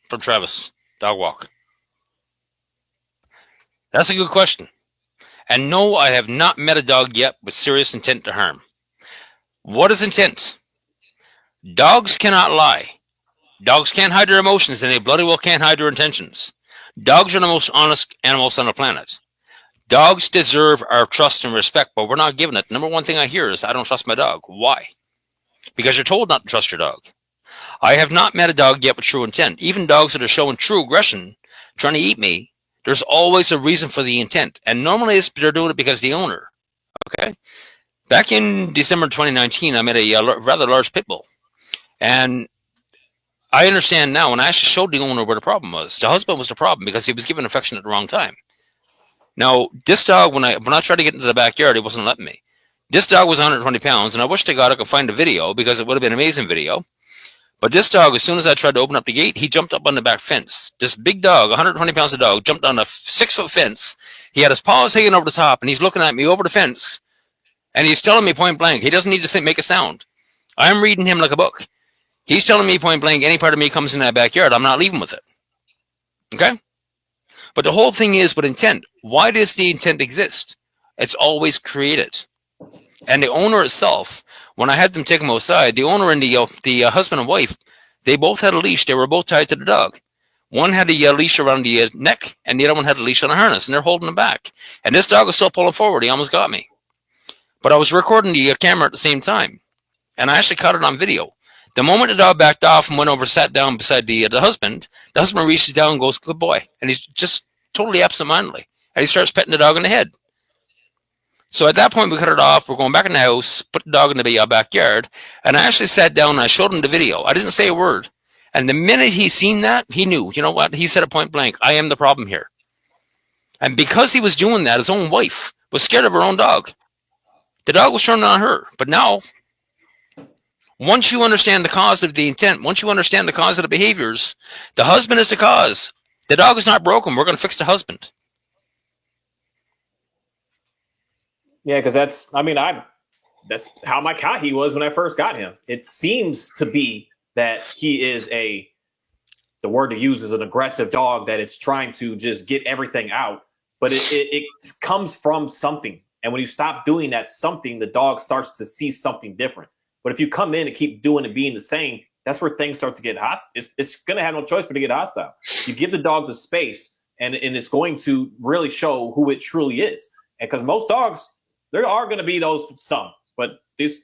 from Travis. Dog walk. That's a good question. And no, I have not met a dog yet with serious intent to harm. What is intent? Dogs cannot lie. Dogs can't hide their emotions, and they bloody well can't hide their intentions. Dogs are the most honest animals on the planet. Dogs deserve our trust and respect, but we're not giving it. The number one thing I hear is, I don't trust my dog. Why? Because you're told not to trust your dog. I have not met a dog yet with true intent. Even dogs that are showing true aggression, trying to eat me, there's always a reason for the intent. And normally they're doing it because of the owner. Okay? Back in December 2019, I met a rather large pit bull. And I understand now, and I actually showed the owner where the problem was. The husband was the problem because he was given affection at the wrong time. Now, this dog, when I tried to get into the backyard, it wasn't letting me. This dog was 120 pounds, and I wish to God I could find a video, because it would have been an amazing video. But this dog, as soon as I tried to open up the gate, he jumped up on the back fence. This big dog, 120 pounds of dog, jumped on a 6-foot fence. He had his paws hanging over the top, and he's looking at me over the fence, and he's telling me point blank, he doesn't need to make a sound. I'm reading him like a book. He's telling me point blank, any part of me comes in that backyard, I'm not leaving with it. Okay? But the whole thing is with intent. Why does the intent exist? It's always created. And the owner itself, when I had them take him outside, the owner and the husband and wife, they both had a leash. They were both tied to the dog. One had a leash around the neck, and the other one had a leash on a harness, and they're holding him back. And this dog was still pulling forward. He almost got me. But I was recording the camera at the same time, and I actually caught it on video. The moment the dog backed off and went over, sat down beside the husband reaches down and goes, good boy. And he's just totally absent-mindedly. And he starts petting the dog in the head. So at that point, we cut it off. We're going back in the house, put the dog in the backyard. And I actually sat down and I showed him the video. I didn't say a word. And the minute he seen that, he knew. You know what? He said it point blank, I am the problem here. And because he was doing that, his own wife was scared of her own dog. The dog was turning on her. But now, once you understand the cause of the intent, once you understand the cause of the behaviors, the husband is the cause. The dog is not broken. We're going to fix the husband. Yeah, because that's how my Kahi was when I first got him. It seems to be that he is the word to use is an aggressive dog that is trying to just get everything out. But it comes from something. And when you stop doing that something, the dog starts to see something different. But if you come in and keep doing and being the same, that's where things start to get hostile. It's going to have no choice but to get hostile. You give the dog the space, and it's going to really show who it truly is. And because most dogs, there are going to be those some, but these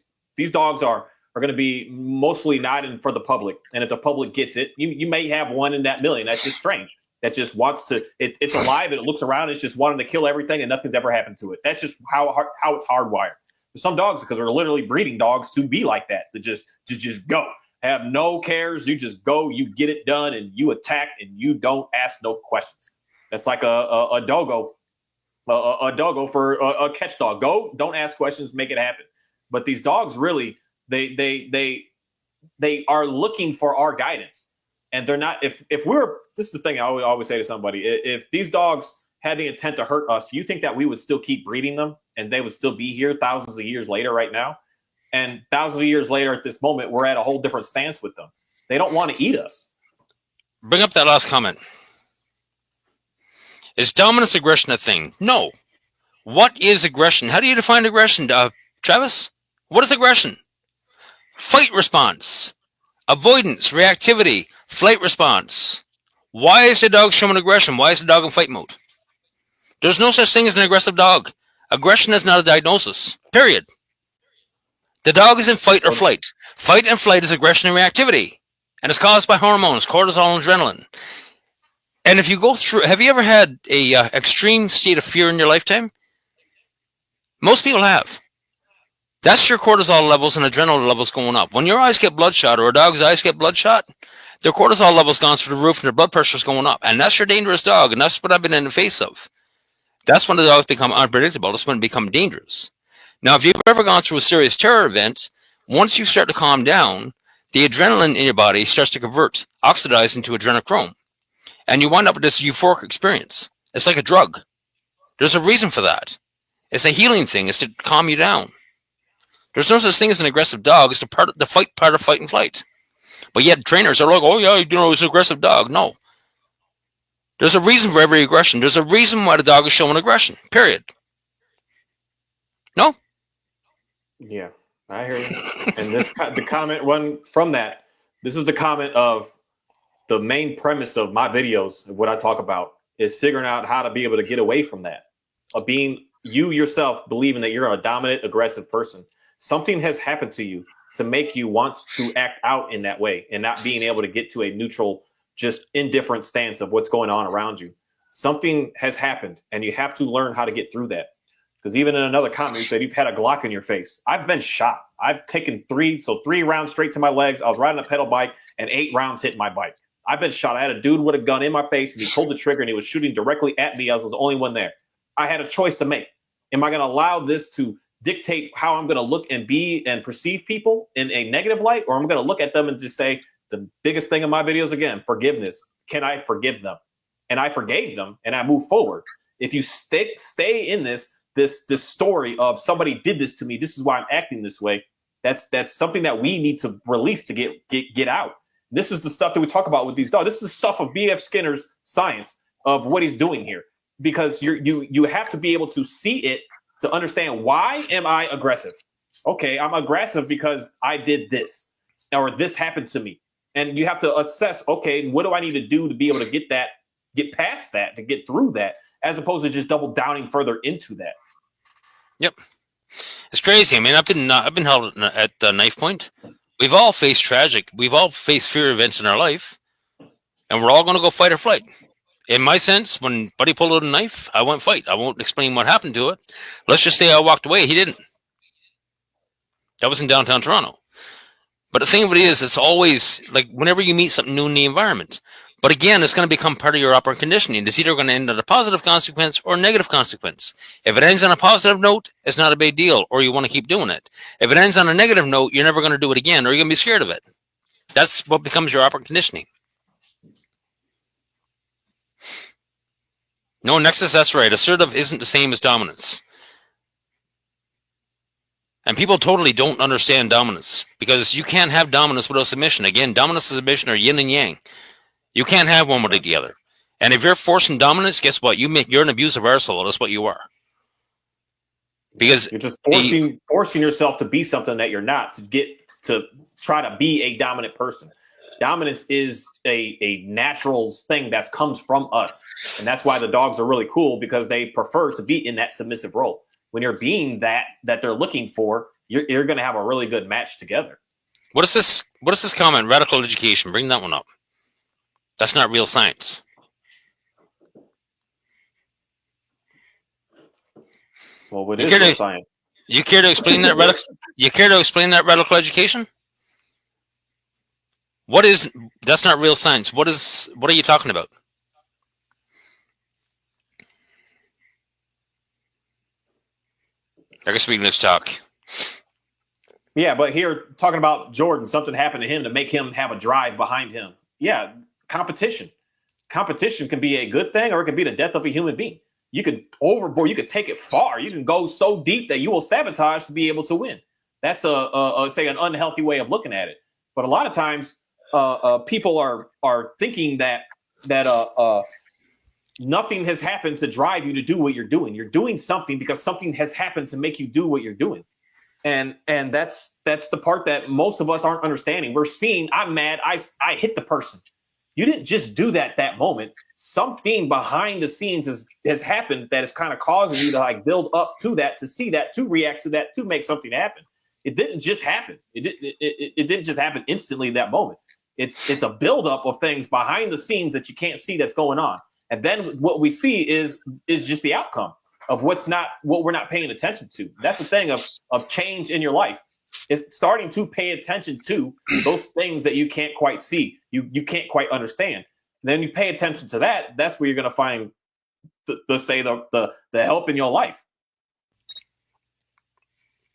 dogs are going to be mostly not in for the public. And if the public gets it, you may have one in that million. That's just strange. That just wants to. It's alive and it looks around. And it's just wanting to kill everything, and nothing's ever happened to it. That's just how it's hardwired. Some dogs, because we're literally breeding dogs to be like that, to just go, have no cares. You just go, you get it done, and you attack, and you don't ask no questions. That's like a doggo, a doggo for a catch dog. Go, don't ask questions, make it happen. But these dogs really, they are looking for our guidance, and they're not. If we're, this is the thing I always say to somebody: if these dogs had the intent to hurt us, you think that we would still keep breeding them and they would still be here thousands of years later right now? And thousands of years later at this moment, we're at a whole different stance with them. They don't want to eat us. Bring up that last comment. Is dominance aggression a thing? No. What is aggression? How do you define aggression, Travis? What is aggression? Fight response, avoidance, reactivity, flight response. Why is the dog showing aggression? Why is the dog in fight mode? There's no such thing as an aggressive dog. Aggression is not a diagnosis, period. The dog is in fight or flight. Fight and flight is aggression and reactivity, and it's caused by hormones, cortisol and adrenaline. And if you go through, have you ever had a extreme state of fear in your lifetime? Most people have. That's your cortisol levels and adrenaline levels going up. When your eyes get bloodshot or a dog's eyes get bloodshot, their cortisol levels gone through the roof and their blood pressure's going up. And that's your dangerous dog, and that's what I've been in the face of. That's when the dogs become unpredictable. That's when they become dangerous. Now, if you've ever gone through a serious terror event, once you start to calm down, the adrenaline in your body starts to convert, oxidize into adrenochrome. And you wind up with this euphoric experience. It's like a drug. There's a reason for that. It's a healing thing. It's to calm you down. There's no such thing as an aggressive dog. It's the fight part of fight and flight. But yet trainers are like, oh yeah, it's an aggressive dog. No. There's a reason for every aggression. There's a reason why the dog is showing aggression. Period. No? Yeah, I hear you. And the comment one from that, this is the comment of the main premise of my videos, what I talk about, is figuring out how to be able to get away from that. Of being you yourself believing that you're a dominant, aggressive person. Something has happened to you to make you want to act out in that way and not being able to get to a neutral, just indifferent stance of what's going on around you. Something has happened and you have to learn how to get through that. Because even in another comment, you said you've had a Glock in your face. I've been shot. I've taken three rounds straight to my legs. I was riding a pedal bike and 8 rounds hit my bike. I've been shot. I had a dude with a gun in my face and he pulled the trigger and he was shooting directly at me. I was the only one there. I had a choice to make. Am I going to allow this to dictate how I'm going to look and be and perceive people in a negative light? Or I'm going to look at them and just say, the biggest thing in my videos, again, forgiveness. Can I forgive them? And I forgave them and I move forward. If you stay in this story of somebody did this to me, this is why I'm acting this way, that's something that we need to release to get out. This is the stuff that we talk about with these dogs. This is the stuff of B.F. Skinner's science of what he's doing here. Because you have to be able to see it to understand, why am I aggressive? Okay, I'm aggressive because I did this or this happened to me. And you have to assess, okay, what do I need to do to be able to get past that, to get through that, as opposed to just double downing further into that. Yep. It's crazy. I mean, I've been held at the knife point. We've all faced fear events in our life, and we're all going to go fight or flight. In my sense, when Buddy pulled out a knife, I went fight. I won't explain what happened to it. Let's just say I walked away. He didn't. That was in downtown Toronto. But the thing of it is, it's always like whenever you meet something new in the environment. But again, it's going to become part of your operant conditioning. It's either going to end on a positive consequence or a negative consequence. If it ends on a positive note, it's not a big deal, or you want to keep doing it. If it ends on a negative note, you're never going to do it again, or you're going to be scared of it. That's what becomes your operant conditioning. No, Nexus, that's right. Assertive isn't the same as dominance. And people totally don't understand dominance, because you can't have dominance without submission. Again, dominance and submission are yin and yang. You can't have one without the other. And if you're forcing dominance, guess what? You're an abusive arsehole. That's what you are. Because you're just forcing yourself to be something that you're not, to try to be a dominant person. Dominance is a natural thing that comes from us. And that's why the dogs are really cool, because they prefer to be in that submissive role. When you're being that they're looking for, you're going to have a really good match together. What is this comment? Radical education. Bring that one up. That's not real science. Well, what is real science? You care to explain that radical education? What is that's not real science? What are you talking about? I guess we can just talk. Yeah, but here talking about Jordan, something happened to him to make him have a drive behind him. Yeah, competition. Competition can be a good thing or it can be the death of a human being. You could overboard, you could take it far. You can go so deep that you will sabotage to be able to win. That's say an unhealthy way of looking at it. But a lot of times, people are thinking that nothing has happened to drive you to do what you're doing. You're doing something because something has happened to make you do what you're doing. And that's the part that most of us aren't understanding. We're seeing, I'm mad, I hit the person. You didn't just do that moment. Something behind the scenes has happened that is kind of causing you to like build up to that, to see that, to react to that, to make something happen. It didn't just happen. It didn't just happen instantly that moment. It's a buildup of things behind the scenes that you can't see that's going on. And then what we see is just the outcome of what we're not paying attention to. That's the thing of change in your life. It's starting to pay attention to those things that you can't quite see, you can't quite understand. And then you pay attention to that. That's where you're going to find the help in your life.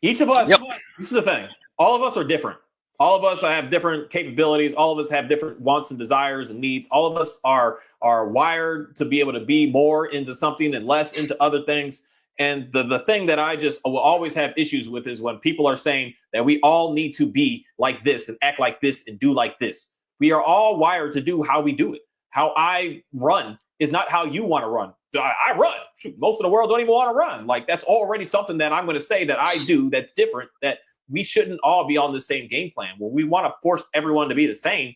Each of us, This is the thing. All of us are different. All of us have different capabilities. All of us have different wants and desires and needs. All of us are wired to be able to be more into something and less into other things. And the thing that I just will always have issues with is when people are saying that we all need to be like this and act like this and do like this. We are all wired to do how we do it. How I run is not how you want to run. I run. Shoot, most of the world don't even want to run. Like that's already something that I'm going to say that I do that's different, that we shouldn't all be on the same game plan. When we want to force everyone to be the same,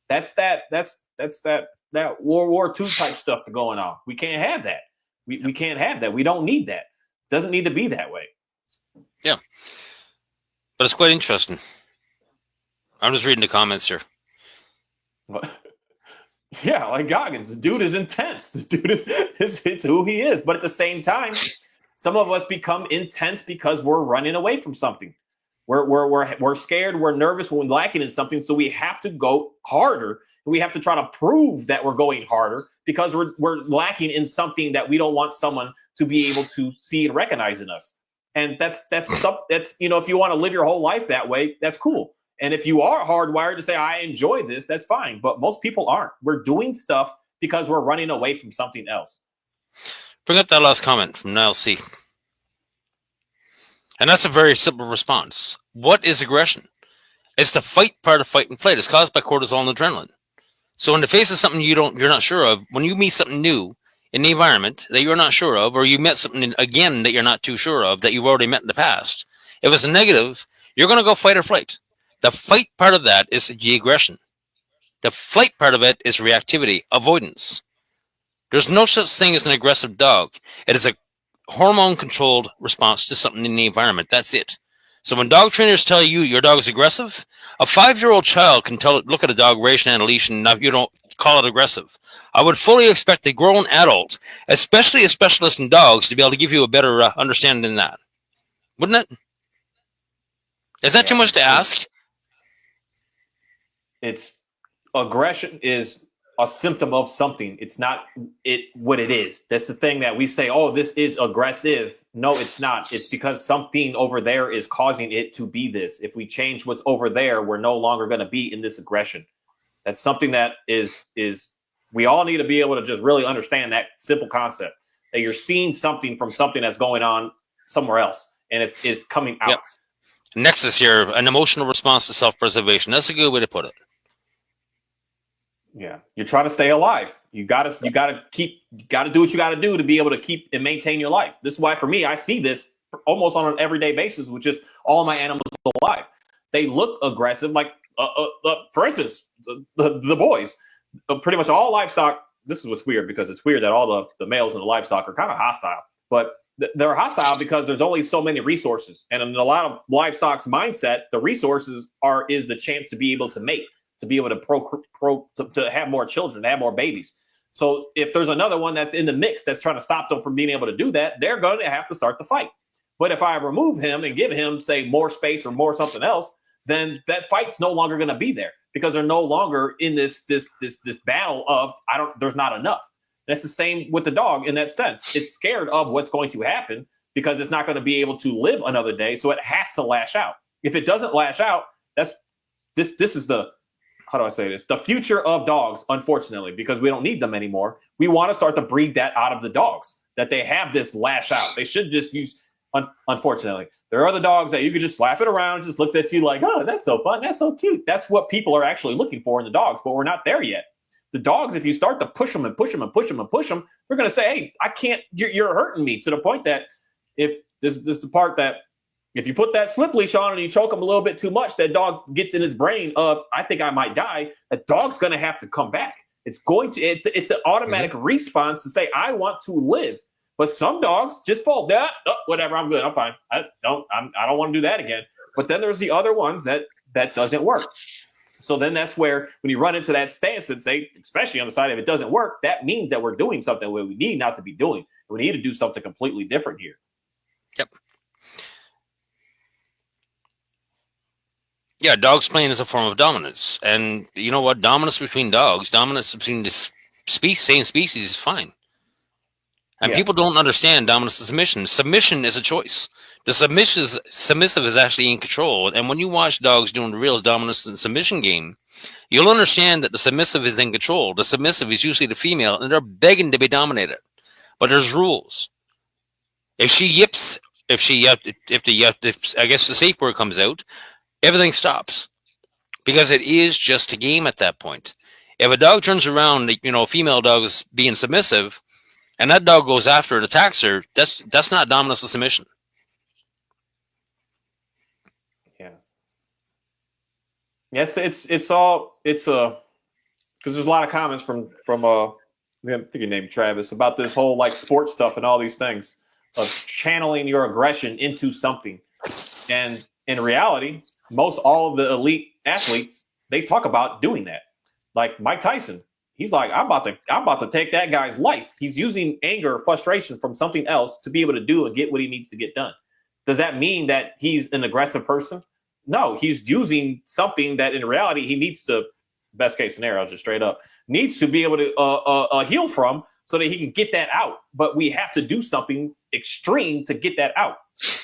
that's that World War II type stuff going on. We can't have that. We can't have that. We don't need that. It doesn't need to be that way. Yeah. But it's quite interesting. I'm just reading the comments here. Yeah, like Goggins, the dude is intense. The dude it's who he is. But at the same time, some of us become intense because we're running away from something. We're scared, we're nervous, we're lacking in something, so we have to go harder. We have to try to prove that we're going harder because we're lacking in something that we don't want someone to be able to see and recognize in us. And that's if you want to live your whole life that way, that's cool. And if you are hardwired to say, I enjoy this, that's fine. But most people aren't. We're doing stuff because we're running away from something else. Bring up that last comment from Niall C. And that's a very simple response. What is aggression? It's the fight part of fight and flight. It's caused by cortisol and adrenaline. So in the face of something you're not sure of, when you meet something new in the environment that you're not sure of, or you met something again that you're not too sure of that you've already met in the past, if it's a negative, you're going to go fight or flight. The fight part of that is the aggression. The flight part of it is reactivity, avoidance. There's no such thing as an aggressive dog. It is a hormone-controlled response to something in the environment. That's it. So when dog trainers tell you your dog is aggressive, a 5-year-old child can look at a dog racing on a leash and you don't call it aggressive. I would fully expect a grown adult, especially a specialist in dogs, to be able to give you a better understanding than that. Wouldn't it? Is that too much to ask? It's aggression is a symptom of something. It's not what it is. That's the thing that we say, oh, this is aggressive. No, it's not. It's because something over there is causing it to be this. If we change what's over there, we're no longer going to be in this aggression. That's something that is we all need to be able to just really understand that simple concept, that you're seeing something from something that's going on somewhere else, and it's coming out. Yep. Nexus here, an emotional response to self-preservation. That's a good way to put it. Yeah, you're trying to stay alive. You gotta do what you gotta do to be able to keep and maintain your life. This is why, for me, I see this almost on an everyday basis with just all my animals alive. They look aggressive, like for instance, the boys, pretty much all livestock. This is what's weird, because it's weird that all the males in the livestock are kind of hostile, but they're hostile because there's only so many resources, and in a lot of livestock's mindset, the resources is the chance to be able to mate, to be able to to have more children, to have more babies. So if there's another one that's in the mix that's trying to stop them from being able to do that, they're going to have to start the fight. But if I remove him and give him, say, more space or more something else, then that fight's no longer going to be there because they're no longer in this battle of there's not enough. That's the same with the dog in that sense. It's scared of what's going to happen because it's not going to be able to live another day, so it has to lash out. If it doesn't lash out, this is the, how do I say this? The future of dogs, unfortunately, because we don't need them anymore. We want to start to breed that out of the dogs, that they have this lash out. They should just use, unfortunately. There are other dogs that you could just slap it around, just looks at you like, oh, that's so fun, that's so cute. That's what people are actually looking for in the dogs, but we're not there yet. The dogs, if you start to push them and push them and push them and push them, they're going to say, hey, I can't, you're hurting me, to the point that if this is the part that if you put that slip leash on and you choke them a little bit too much, that dog gets in his brain of, I think I might die. That dog's going to have to come back. It's it's an automatic response to say, I want to live. But some dogs just fall down. Oh, whatever, I'm good. I'm fine. I don't want to do that again. But then there's the other ones that doesn't work. So then that's where when you run into that stance and say, especially on the side, if it doesn't work, that means that we're doing something where we need not to be doing. We need to do something completely different here. Yep. Yeah, dogs playing is a form of dominance. And you know what? Dominance between dogs, dominance between the same species is fine. And people don't understand dominance and submission. Submission is a choice. The submissive is actually in control. And when you watch dogs doing the real dominance and submission game, you'll understand that the submissive is in control. The submissive is usually the female, and they're begging to be dominated. But there's rules. If she yips, if I guess the safe word comes out, everything stops. Because it is just a game at that point. If a dog turns around, a female dog is being submissive, and that dog goes after and attacks her, that's not dominance and submission. Yeah. Yes, it's because there's a lot of comments from I think your name Travis about this whole like sports stuff and all these things of channeling your aggression into something. And in reality, all of the elite athletes, they talk about doing that. Like Mike Tyson, he's like, I'm about to take that guy's life. He's using anger, frustration from something else to be able to do and get what he needs to get done. Does that mean that he's an aggressive person? No, he's using something that in reality he needs to, best case scenario, just straight up, needs to be able to heal from so that he can get that out. But we have to do something extreme to get that out.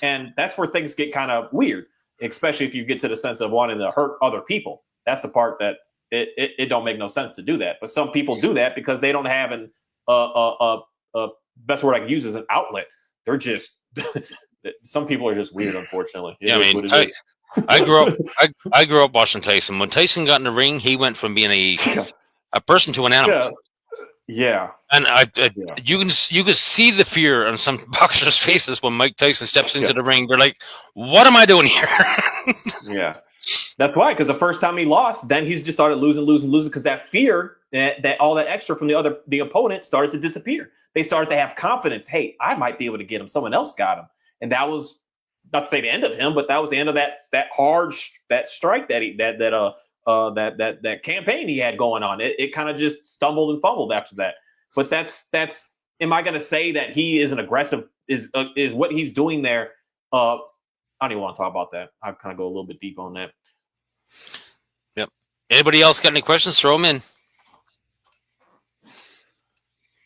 And that's where things get kind of weird, especially if you get to the sense of wanting to hurt other people. That's the part that it don't make no sense to do that. But some people do that because they don't have best word I can use is an outlet. They're just some people are just weird, unfortunately. I grew up watching Tyson. When Tyson got in the ring, he went from being a person to an animal. Yeah. And you can see the fear on some boxers' faces when Mike Tyson steps into the ring. They're like, "What am I doing here?" Yeah, that's why. Because the first time he lost, then he's just started losing. Because that fear, that all that extra from the opponent started to disappear. They started to have confidence. Hey, I might be able to get him. Someone else got him, and that was not to say the end of him, but that was the end of that strike that campaign he had going on. It kind of just stumbled and fumbled after that. But that's am I going to say that he is an aggressive is what he's doing there? I don't even want to talk about that. I kind of go a little bit deep on that. Yep. Anybody else got any questions? Throw them in.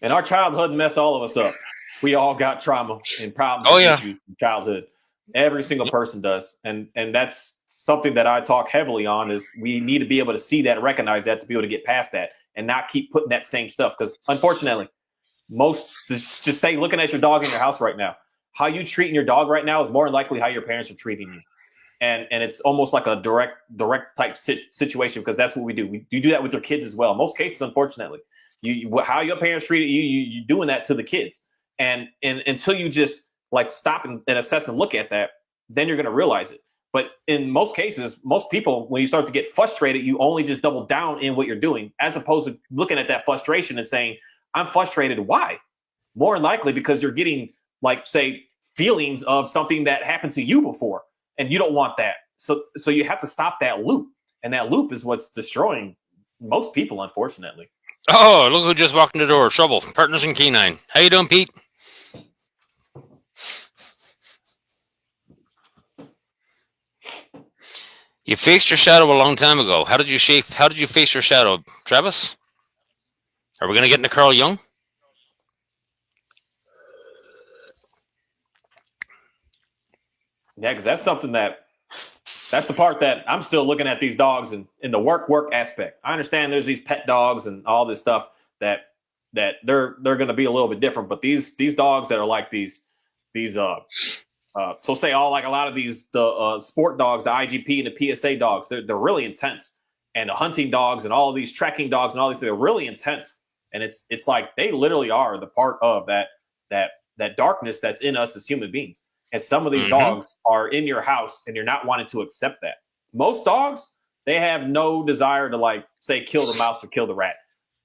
And our childhood messed all of us up. We all got trauma and problems and issues in childhood. Every single person does. And that's something that I talk heavily on is we need to be able to see that, recognize that, to be able to get past that and not keep putting that same stuff. Because unfortunately, just say looking at your dog in your house right now, how you treating your dog right now is more than likely how your parents are treating you. And it's almost like a direct type situation because that's what we do. You do that with your kids as well. In most cases, unfortunately, how your parents treated you, you're doing that to the kids. And until you just like stop and assess and look at that, then you're going to realize it. But in most cases, most people, when you start to get frustrated, you only just double down in what you're doing, as opposed to looking at that frustration and saying, I'm frustrated. Why? More than likely because you're getting, like, say, feelings of something that happened to you before, and you don't want that. So you have to stop that loop. And that loop is what's destroying most people, unfortunately. Oh, look who just walked in the door. Trouble. Partners in Canine. How you doing, Pete? You faced your shadow a long time ago. How did you face your shadow, Travis? Are we going to get into Carl Jung? Yeah, because that's something that's the part that I'm still looking at these dogs in the work aspect. I understand there's these pet dogs and all this stuff that they're going to be a little bit different, but these dogs that are like these so say all like a lot of these the sport dogs, the IGP and the PSA dogs, they're really intense, and the hunting dogs and all of these tracking dogs and all these, they're really intense, and it's like they literally are the part of that darkness that's in us as human beings. And some of these dogs are in your house and you're not wanting to accept that. Most dogs, they have no desire to like say kill the mouse or kill the rat,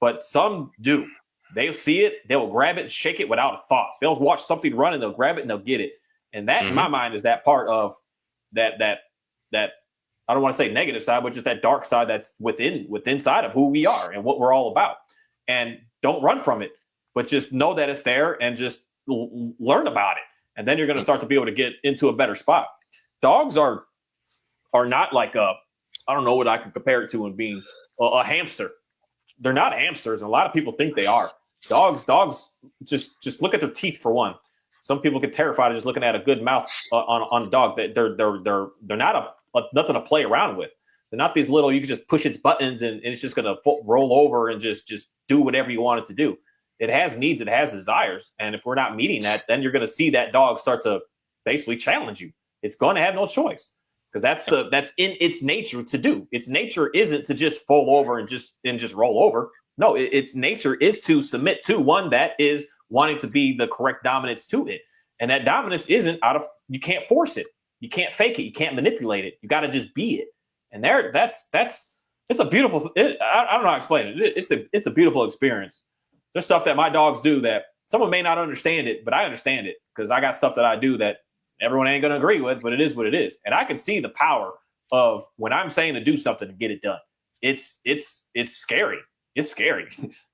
but some do. They'll see it, they'll grab it and shake it without a thought. They'll watch something run and they'll grab it and they'll get it. And that, in my mind, is that part of that I don't want to say negative side, but just that dark side that's inside of who we are and what we're all about. And don't run from it, but just know that it's there and just learn about it. And then you're going to start to be able to get into a better spot. Dogs are not like I don't know what I could compare it to in being a hamster. They're not hamsters, and a lot of people think they are. Dogs just look at their teeth for one. Some people get terrified of just looking at a good mouth on a dog. They're not nothing to play around with. They're not these little, you can just push its buttons and it's just going to roll over and just do whatever you want it to do. It has needs, it has desires. And if we're not meeting that, then you're going to see that dog start to basically challenge you. It's going to have no choice because that's in its nature to do. Its nature isn't to just fall over and just roll over. No, its nature is to submit to one that is wanting to be the correct dominance to it. And that dominance isn't you can't force it. You can't fake it. You can't manipulate it. You got to just be it. And it's a beautiful, I don't know how to explain it. It's a beautiful experience. There's stuff that my dogs do that someone may not understand it, but I understand it because I got stuff that I do that everyone ain't going to agree with, but it is what it is. And I can see the power of when I'm saying to do something to get it done. It's scary. It's scary.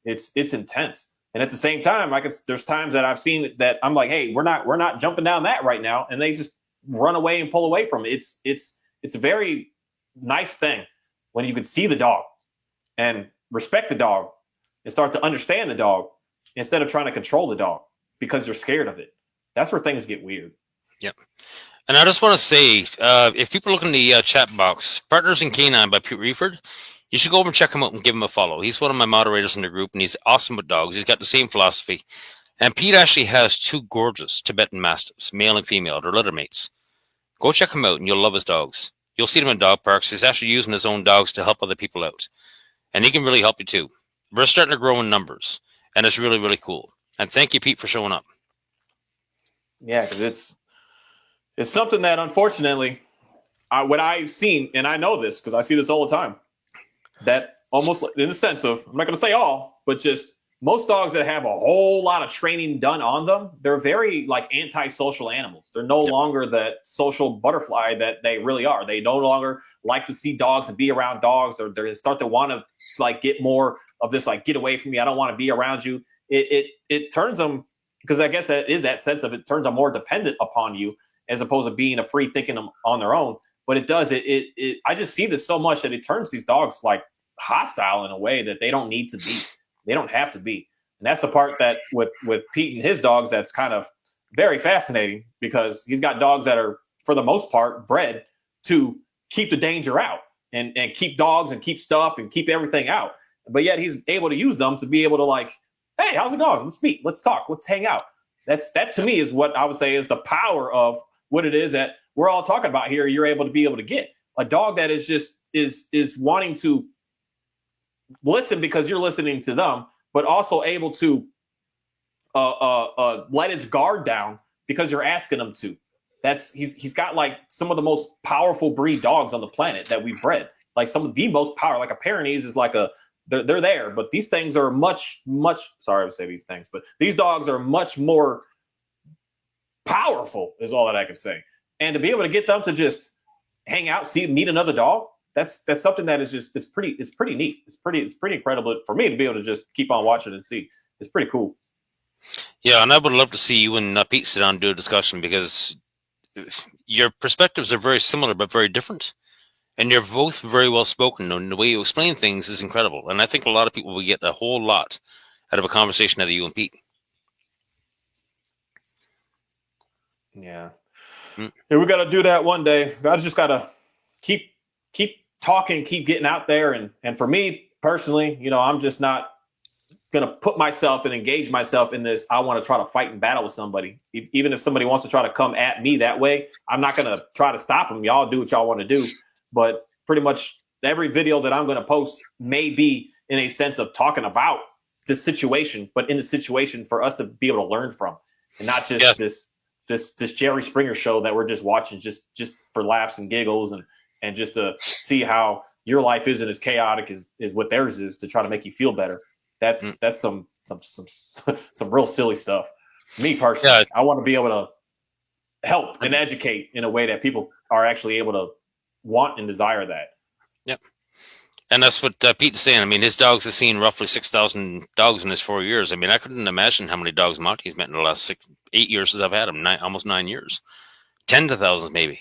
It's intense. And at the same time, there's times that I've seen that I'm like, hey, we're not jumping down that right now. And they just run away and pull away from it. It's a very nice thing when you can see the dog and respect the dog and start to understand the dog instead of trying to control the dog because you're scared of it. That's where things get weird. Yep. And I just want to say, if people look in the chat box, Partners in Canine by Pete Reeford, you should go over and check him out and give him a follow. He's one of my moderators in the group, and he's awesome with dogs. He's got the same philosophy. And Pete actually has two gorgeous Tibetan Mastiffs, male and female. They're litter mates. Go check him out, and you'll love his dogs. You'll see them in dog parks. He's actually using his own dogs to help other people out. And he can really help you, too. We're starting to grow in numbers, and it's really, really cool. And thank you, Pete, for showing up. Yeah, because it's something that, unfortunately, what I've seen, and I know this because I see this all the time, that almost in the sense of, I'm not going to say all, but just most dogs that have a whole lot of training done on them, they're very like antisocial animals. They're no longer the social butterfly that they really are. They no longer like to see dogs and be around dogs, or they start to want to like get more of this, like, get away from me. I don't want to be around you. It turns them, because I guess that is that sense of it turns them more dependent upon you as opposed to being a free thinking on their own. But it does I just see this so much that it turns these dogs like hostile in a way that they don't need to be. They don't have to be. And that's the part that with Pete and his dogs, that's kind of very fascinating because he's got dogs that are, for the most part, bred to keep the danger out and keep dogs and keep stuff and keep everything out. But yet he's able to use them to be able to like, hey, how's it going? Let's meet. Let's talk. Let's hang out. That to me is what I would say is the power of what it is that we're all talking about here. You're able to get a dog that is just is wanting to listen because you're listening to them, but also able to let its guard down because you're asking them to. He's got like some of the most powerful breed dogs on the planet that we've bred. Like some of the most power, like a Pyrenees is like they're there, but these things are much, sorry to say these things, but these dogs are much more powerful is all that I can say. And to be able to get them to just hang out, meet another dog, that's something that is just, it's pretty neat. It's pretty incredible for me to be able to just keep on watching and see. It's pretty cool. Yeah, and I would love to see you and Pete sit down and do a discussion because your perspectives are very similar but very different. And you're both very well spoken, and the way you explain things is incredible. And I think a lot of people will get a whole lot out of a conversation out of you and Pete. Yeah. Mm. Yeah, we got to do that one day. I just got to keep talking, keep getting out there, and for me personally, I'm just not gonna put myself and engage myself in this. I want to try to fight and battle with somebody, even if somebody wants to try to come at me that way. I'm not gonna try to stop them. Y'all do what y'all want to do, but pretty much every video that I'm gonna post may be in a sense of talking about this situation, but in the situation for us to be able to learn from, and not just this Jerry Springer show that we're just watching just for laughs and giggles and just to see how your life isn't as chaotic as what theirs is, to try to make you feel better. That's some real silly stuff. Me personally, I want to be able to help and educate in a way that people are actually able to want and desire that. Yep. And that's what Pete's saying. I mean, his dogs have seen roughly 6,000 dogs in his 4 years. I mean, I couldn't imagine how many dogs Monty's met in the last 8 years since I've had him, almost 9 years. Tens of thousands, maybe.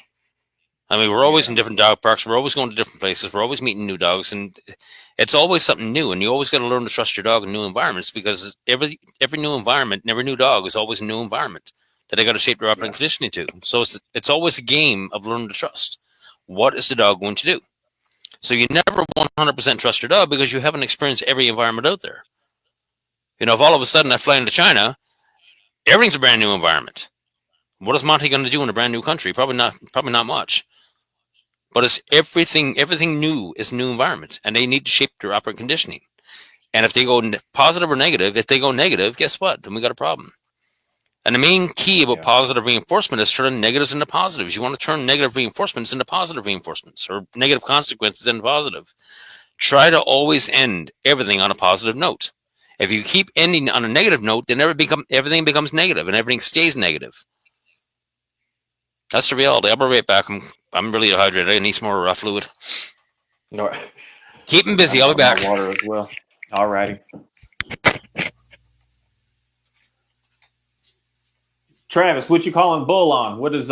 I mean, we're always in different dog parks. We're always going to different places. We're always meeting new dogs, and it's always something new. And you always got to learn to trust your dog in new environments, because every new environment and every new dog is always a new environment that they got to shape their operating conditioning to. So it's always a game of learning to trust. What is the dog going to do? So you never 100% trust your dog, because you haven't experienced every environment out there. If all of a sudden I fly into China, everything's a brand new environment. What is Monty going to do in a brand new country? Probably not much. But it's everything new is a new environment, and they need to shape their operating conditioning. And if they go positive or negative, if they go negative, guess what? Then we got a problem. And the main key about positive reinforcement is turning negatives into positives. You want to turn negative reinforcements into positive reinforcements, or negative consequences into positive. Try to always end everything on a positive note. If you keep ending on a negative note, then everything becomes negative, and everything stays negative. That's the reality. I'll be right back. I'm really dehydrated. I need some more fluid. No. Keep him busy. I'll be back. Water as well. All righty. Travis, what you calling bull on? What is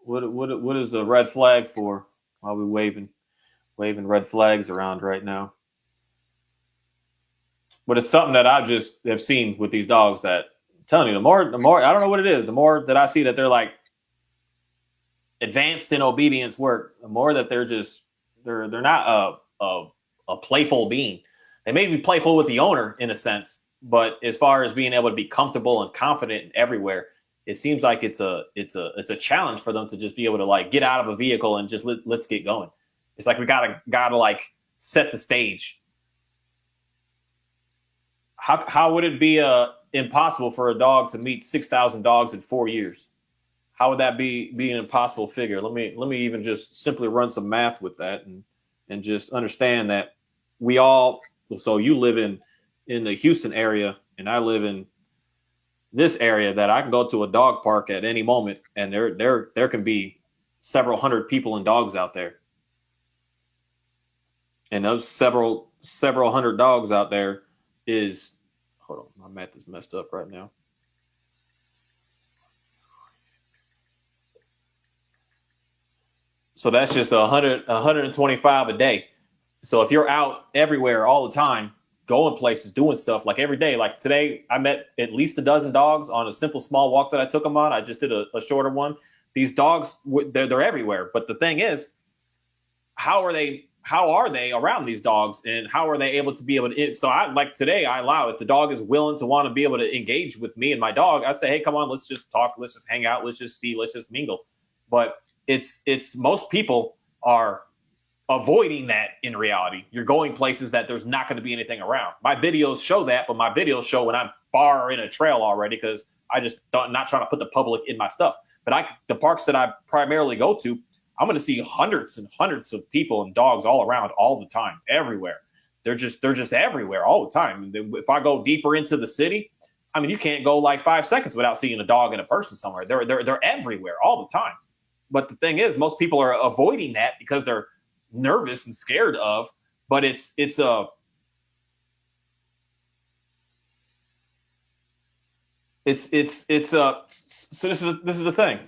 what is a red flag for? While we waving red flags around right now. But it's something that I just have seen with these dogs that I'm telling you, the more I don't know what it is, the more that I see that they're like advanced in obedience work, the more that they're not a playful being. They may be playful with the owner in a sense, but as far as being able to be comfortable and confident everywhere, it seems like it's a challenge for them to just be able to like get out of a vehicle and just let's get going. It's like we gotta like set the stage. How would it be impossible for a dog to meet 6,000 dogs in 4 years? How would that be an impossible figure? Let me even just simply run some math with that and just understand that we all. So you live in the Houston area, and I live in this area that I can go to a dog park at any moment, and there can be several hundred people and dogs out there, and those several hundred dogs out there is. Hold on, my math is messed up right now. So that's just 125 a day. So if you're out everywhere all the time, going places, doing stuff like every day, like today, I met at least a dozen dogs on a simple small walk that I took them on. I just did a shorter one. These dogs, they're everywhere. But the thing is, how are they around these dogs, and how are they able to be able to? So I like today, I allow if the dog is willing to want to be able to engage with me and my dog, I say, hey, come on, let's just talk, let's just hang out, let's just see, let's just mingle. But it's most people are avoiding that in reality. You're going places that there's not going to be anything around. My videos show that, but my videos show when I'm far in a trail already, because I just not trying to put the public in my stuff. But the parks that I primarily go to, I'm going to see hundreds and hundreds of people and dogs all around all the time, everywhere. They're just everywhere all the time. If I go deeper into the city, I mean, you can't go like 5 seconds without seeing a dog and a person somewhere. They're everywhere all the time. But the thing is, most people are avoiding that because they're nervous and scared of. But it's so this is the thing.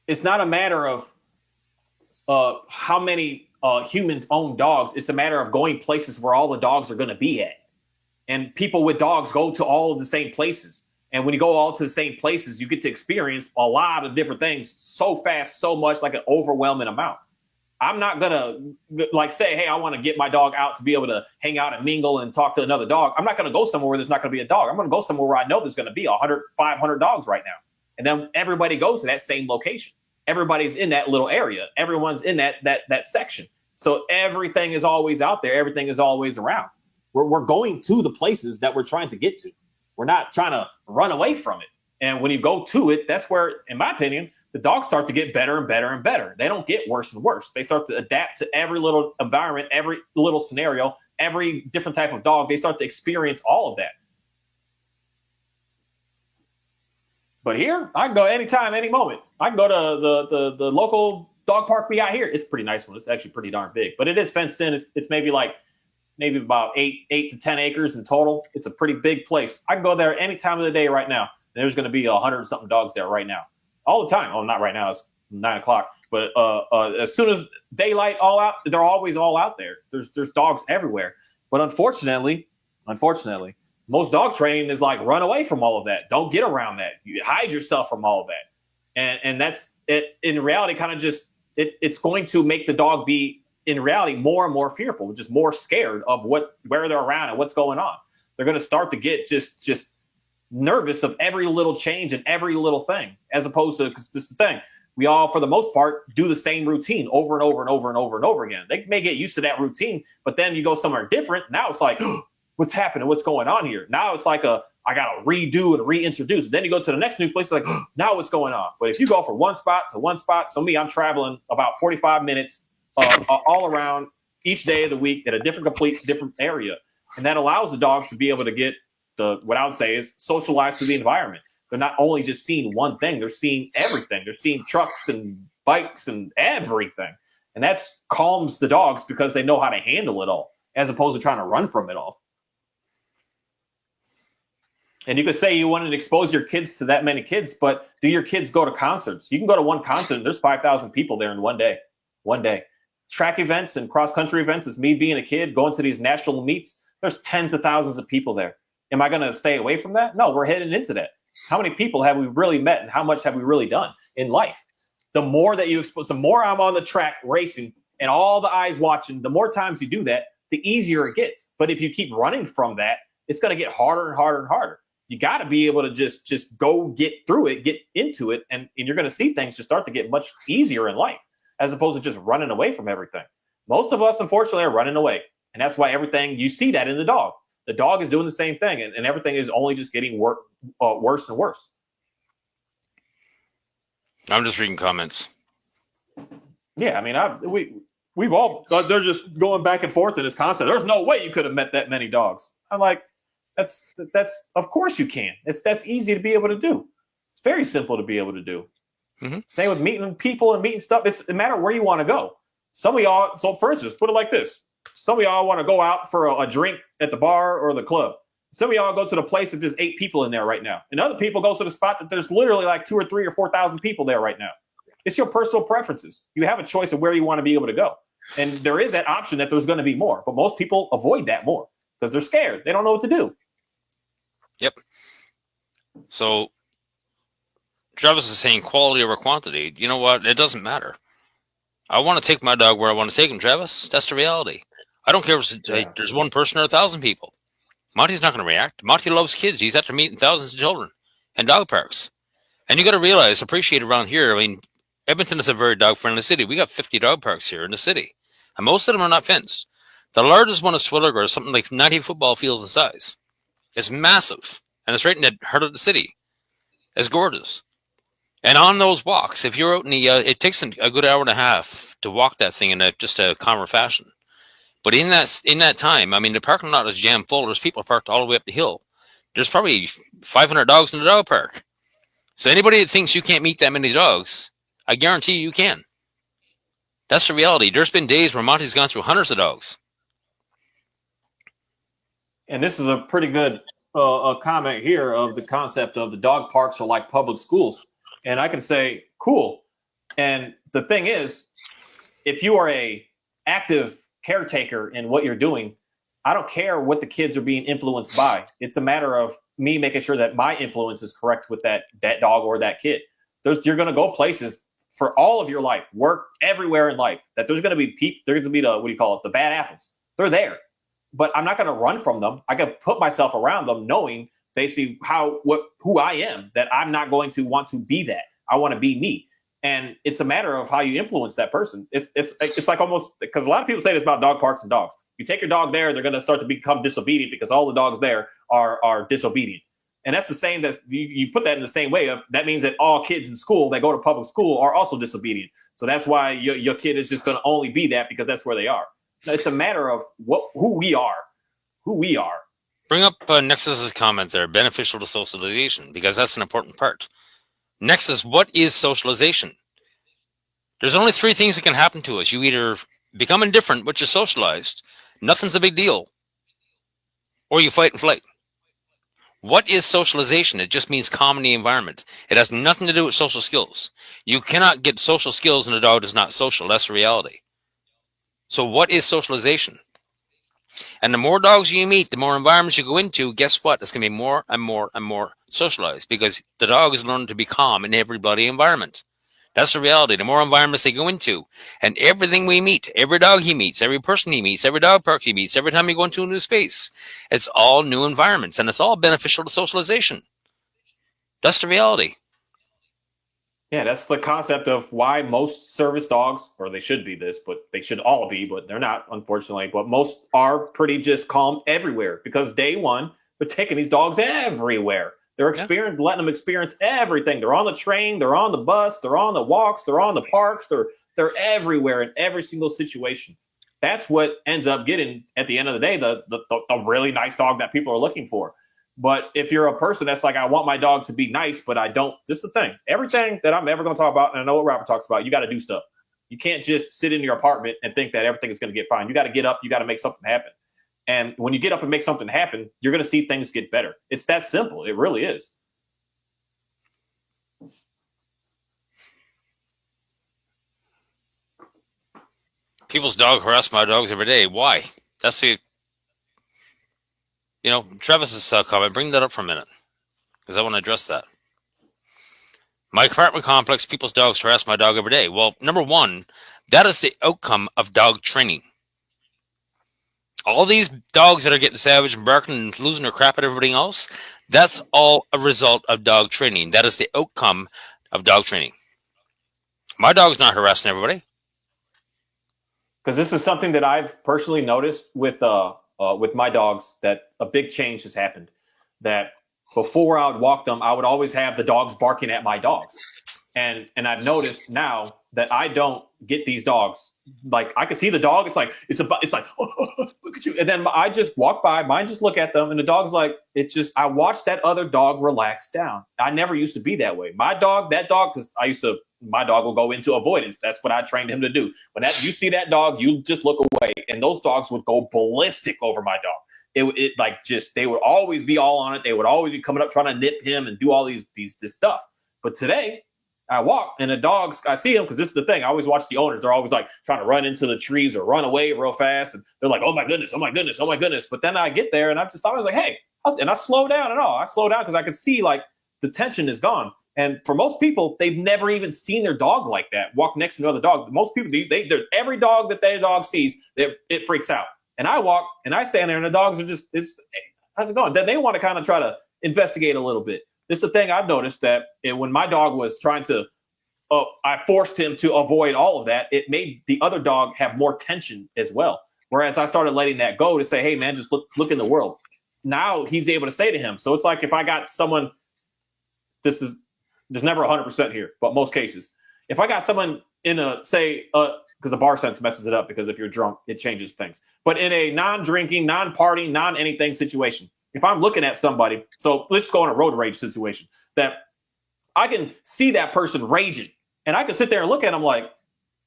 it's not a matter of how many humans own dogs. It's a matter of going places where all the dogs are going to be at. And people with dogs go to all of the same places. And when you go all to the same places, you get to experience a lot of different things so fast, so much, like an overwhelming amount. I'm not going to like say, hey, I want to get my dog out to be able to hang out and mingle and talk to another dog. I'm not going to go somewhere where there's not going to be a dog. I'm going to go somewhere where I know there's going to be 100, 500 dogs right now. And then everybody goes to that same location. Everybody's in that little area. Everyone's in that section. So everything is always out there. Everything is always around. We're going to the places that we're trying to get to. We're not trying to run away from it. And when you go to it, that's where, in my opinion, the dogs start to get better and better and better. They don't get worse and worse. They start to adapt to every little environment, every little scenario, every different type of dog. They start to experience all of that. But here, I can go anytime, any moment. I can go to the local dog park we got here. It's a pretty nice one. It's actually pretty darn big. But it is fenced in. It's maybe about 8 to 10 acres in total. It's a pretty big place. I can go there any time of the day right now. There's going to be 100 and something dogs there right now. All the time. Oh, not right now. It's 9 o'clock. But as soon as daylight all out, they're always all out there. There's dogs everywhere. But unfortunately, most dog training is like run away from all of that. Don't get around that. You hide yourself from all of that. And that's it. In reality, kind of just it's going to make the dog be, in reality, more and more fearful, just more scared of where they're around and what's going on. They're going to start to get just nervous of every little change and every little thing, as opposed to, because this is the thing, we all, for the most part, do the same routine over and over and over and over and over again. They may get used to that routine, but then you go somewhere different. Now it's like, what's happening? What's going on here? Now it's like I got to redo and reintroduce. Then you go to the next new place, like, now what's going on? But if you go from one spot to one spot, so me, I'm traveling about 45 minutes all around each day of the week at a different area. And that allows the dogs to be able to get what I would say is socialized to the environment. They're not only just seeing one thing, they're seeing everything. They're seeing trucks and bikes and everything. And that calms the dogs because they know how to handle it all, as opposed to trying to run from it all. And you could say you wanted to expose your kids to that many kids, but do your kids go to concerts? You can go to one concert and there's 5,000 people there in one day. Track events and cross-country events, as me being a kid, going to these national meets, there's tens of thousands of people there. Am I going to stay away from that? No, we're heading into that. How many people have we really met and how much have we really done in life? The more that you expose, the more I'm on the track racing and all the eyes watching, the more times you do that, the easier it gets. But if you keep running from that, it's going to get harder and harder and harder. You got to be able to just go get through it, get into it, and you're going to see things just start to get much easier in life, as opposed to just running away from everything. Most of us, unfortunately, are running away. And that's why everything, you see that in the dog. The dog is doing the same thing, and everything is only just getting worse and worse. I'm just reading comments. Yeah, I mean, we've all, they're just going back and forth in this concept. There's no way you could have met that many dogs. I'm like, that's of course you can. That's easy to be able to do. It's very simple to be able to do. Mm-hmm. Same with meeting people and meeting stuff. It's a matter of where you want to go. Some of y'all, so for instance, put it like this. Some of y'all want to go out for a drink at the bar or the club. Some of y'all go to the place that there's 8 people in there right now. And other people go to the spot that there's literally like 2 or 3 or 4,000 people there right now. It's your personal preferences. You have a choice of where you want to be able to go. And there is that option that there's going to be more. But most people avoid that more because they're scared. They don't know what to do. Yep. So Travis is saying quality over quantity. You know what? It doesn't matter. I want to take my dog where I want to take him, Travis. That's the reality. I don't care if there's one person or 1,000 people. Monty's not going to react. Monty loves kids. He's after meeting thousands of children and dog parks. And you got to realize, appreciate around here. I mean, Edmonton is a very dog-friendly city. We got 50 dog parks here in the city. And most of them are not fenced. The largest one is Twilliger, something like 90 football fields in size. It's massive. And it's right in the heart of the city. It's gorgeous. And on those walks, if you're out in the, it takes a good hour and a half to walk that thing in just a calmer fashion. But in that time, I mean, the parking lot is jammed full. There's people parked all the way up the hill. There's probably 500 dogs in the dog park. So anybody that thinks you can't meet that many dogs, I guarantee you can. That's the reality. There's been days where Monty's gone through hundreds of dogs. And this is a pretty good comment here of the concept of the dog parks are like public schools. And I can say, cool. And the thing is, if you are a active caretaker in what you're doing, I don't care what the kids are being influenced by. It's a matter of me making sure that my influence is correct with that dog or that kid. You're going to go places for all of your life, work everywhere in life. That there's going to be there's going to be the bad apples. They're there, but I'm not going to run from them. I can put myself around them, knowing basically who I am. That I'm not going to want to be that. I want to be me. And it's a matter of how you influence that person. It's like almost, because a lot of people say this about dog parks and dogs. You take your dog there, they're going to start to become disobedient because all the dogs there are disobedient. And that's the same, that you put that in the same way of, that means that all kids in school that go to public school are also disobedient. So that's why your kid is just going to only be that because that's where they are. It's a matter of who we are. Bring up Nexus's comment there, beneficial to socialization, because that's an important part. Nexus, what is socialization? There's only three things that can happen to us. You either become indifferent, which is socialized, nothing's a big deal, or you fight and flight. What is socialization? It just means calm in the environment. It has nothing to do with social skills. You cannot get social skills and a dog is not social. That's the reality. So what is socialization? And the more dogs you meet, the more environments you go into, guess what? It's going to be more and more and more socialized, because the dog is learning to be calm in every bloody environment. That's the reality. The more environments they go into, and everything we meet, every dog he meets, every person he meets, every dog park he meets, every time you go into a new space, it's all new environments, and it's all beneficial to socialization. That's the reality. Yeah, that's the concept of why most service dogs, or they should be this, but they should all be, but they're not, unfortunately. But most are pretty just calm everywhere, because day one, they're taking these dogs everywhere. They're letting them experience everything. They're on the train, they're on the bus, they're on the walks, they're on the parks, they're everywhere in every single situation. That's what ends up getting, at the end of the day, the really nice dog that people are looking for. But if you're a person that's like, I want my dog to be nice, but I don't, this is the thing. Everything that I'm ever going to talk about, and I know what Robert talks about, you got to do stuff. You can't just sit in your apartment and think that everything is going to get fine. You got to get up. You got to make something happen. And when you get up and make something happen, you're going to see things get better. It's that simple. It really is. People's dog harass my dogs every day. Why? That's the, Travis's comment. Bring that up for a minute, because I want to address that. My apartment complex, people's dogs harass my dog every day. Well, number one, that is the outcome of dog training. All these dogs that are getting savage and barking and losing their crap at everything else, that's all a result of dog training. That is the outcome of dog training. My dog's not harassing everybody. Because this is something that I've personally noticed with my dogs, that a big change has happened. That before I would walk them, I would always have the dogs barking at my dogs. And I've noticed now that I don't get these dogs. Like, I can see the dog. It's like, oh, look at you. And then I just walk by, mine just look at them. And the dog's like, I watched that other dog relax down. I never used to be that way. My dog, because my dog will go into avoidance. That's what I trained him to do. When you see that dog, you just look away. And those dogs would go ballistic over my dog. They would always be all on it. They would always be coming up trying to nip him and do all this stuff. But today, I walk and the dogs, I see them, because this is the thing. I always watch the owners. They're always like trying to run into the trees or run away real fast. And they're like, oh my goodness, oh my goodness, oh my goodness. But then I get there and I was like, hey, and I slow down and all. I slow down because I could see like the tension is gone. And for most people, they've never even seen their dog like that, walk next to another dog. Most people, every dog that their dog sees, it freaks out. And I walk and I stand there and the dogs are just, hey, how's it going? Then they want to kind of try to investigate a little bit. This is the thing I've noticed, that when my dog was trying to, I forced him to avoid all of that. It made the other dog have more tension as well. Whereas I started letting that go to say, hey, man, just look in the world. Now he's able to say to him. So it's like, if I got someone, there's never 100% here, but most cases, if I got someone in because the bar sense messes it up, because if you're drunk, it changes things. But in a non-drinking, non-party, non-anything situation, if I'm looking at somebody, so let's go on a road rage situation, that I can see that person raging, and I can sit there and look at them like,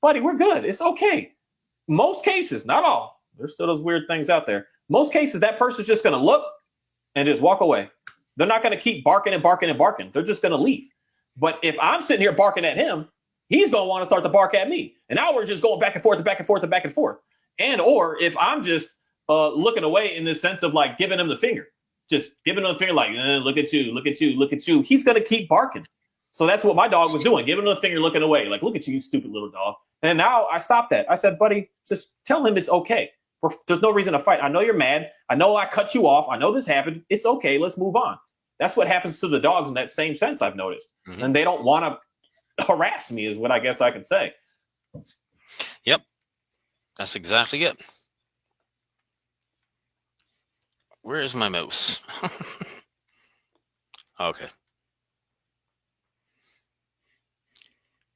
buddy, we're good. It's okay. Most cases, not all. There's still those weird things out there. Most cases, that person's just going to look and just walk away. They're not going to keep barking and barking and barking. They're just going to leave. But if I'm sitting here barking at him, he's going to want to start to bark at me. And now we're just going back and forth and back and forth and back and forth. And or if I'm just looking away in the sense of like giving him the finger, just giving him the finger like, look at you, look at you, look at you. He's going to keep barking. So that's what my dog was doing, giving him the finger, looking away. Like, look at you, you stupid little dog. And now I stopped that. I said, buddy, just tell him it's okay. There's no reason to fight. I know you're mad. I know I cut you off. I know this happened. It's okay. Let's move on. That's what happens to the dogs in that same sense, I've noticed. Mm-hmm. And they don't want to harass me is what I guess I can say. Yep. That's exactly it. Where is my mouse? Okay.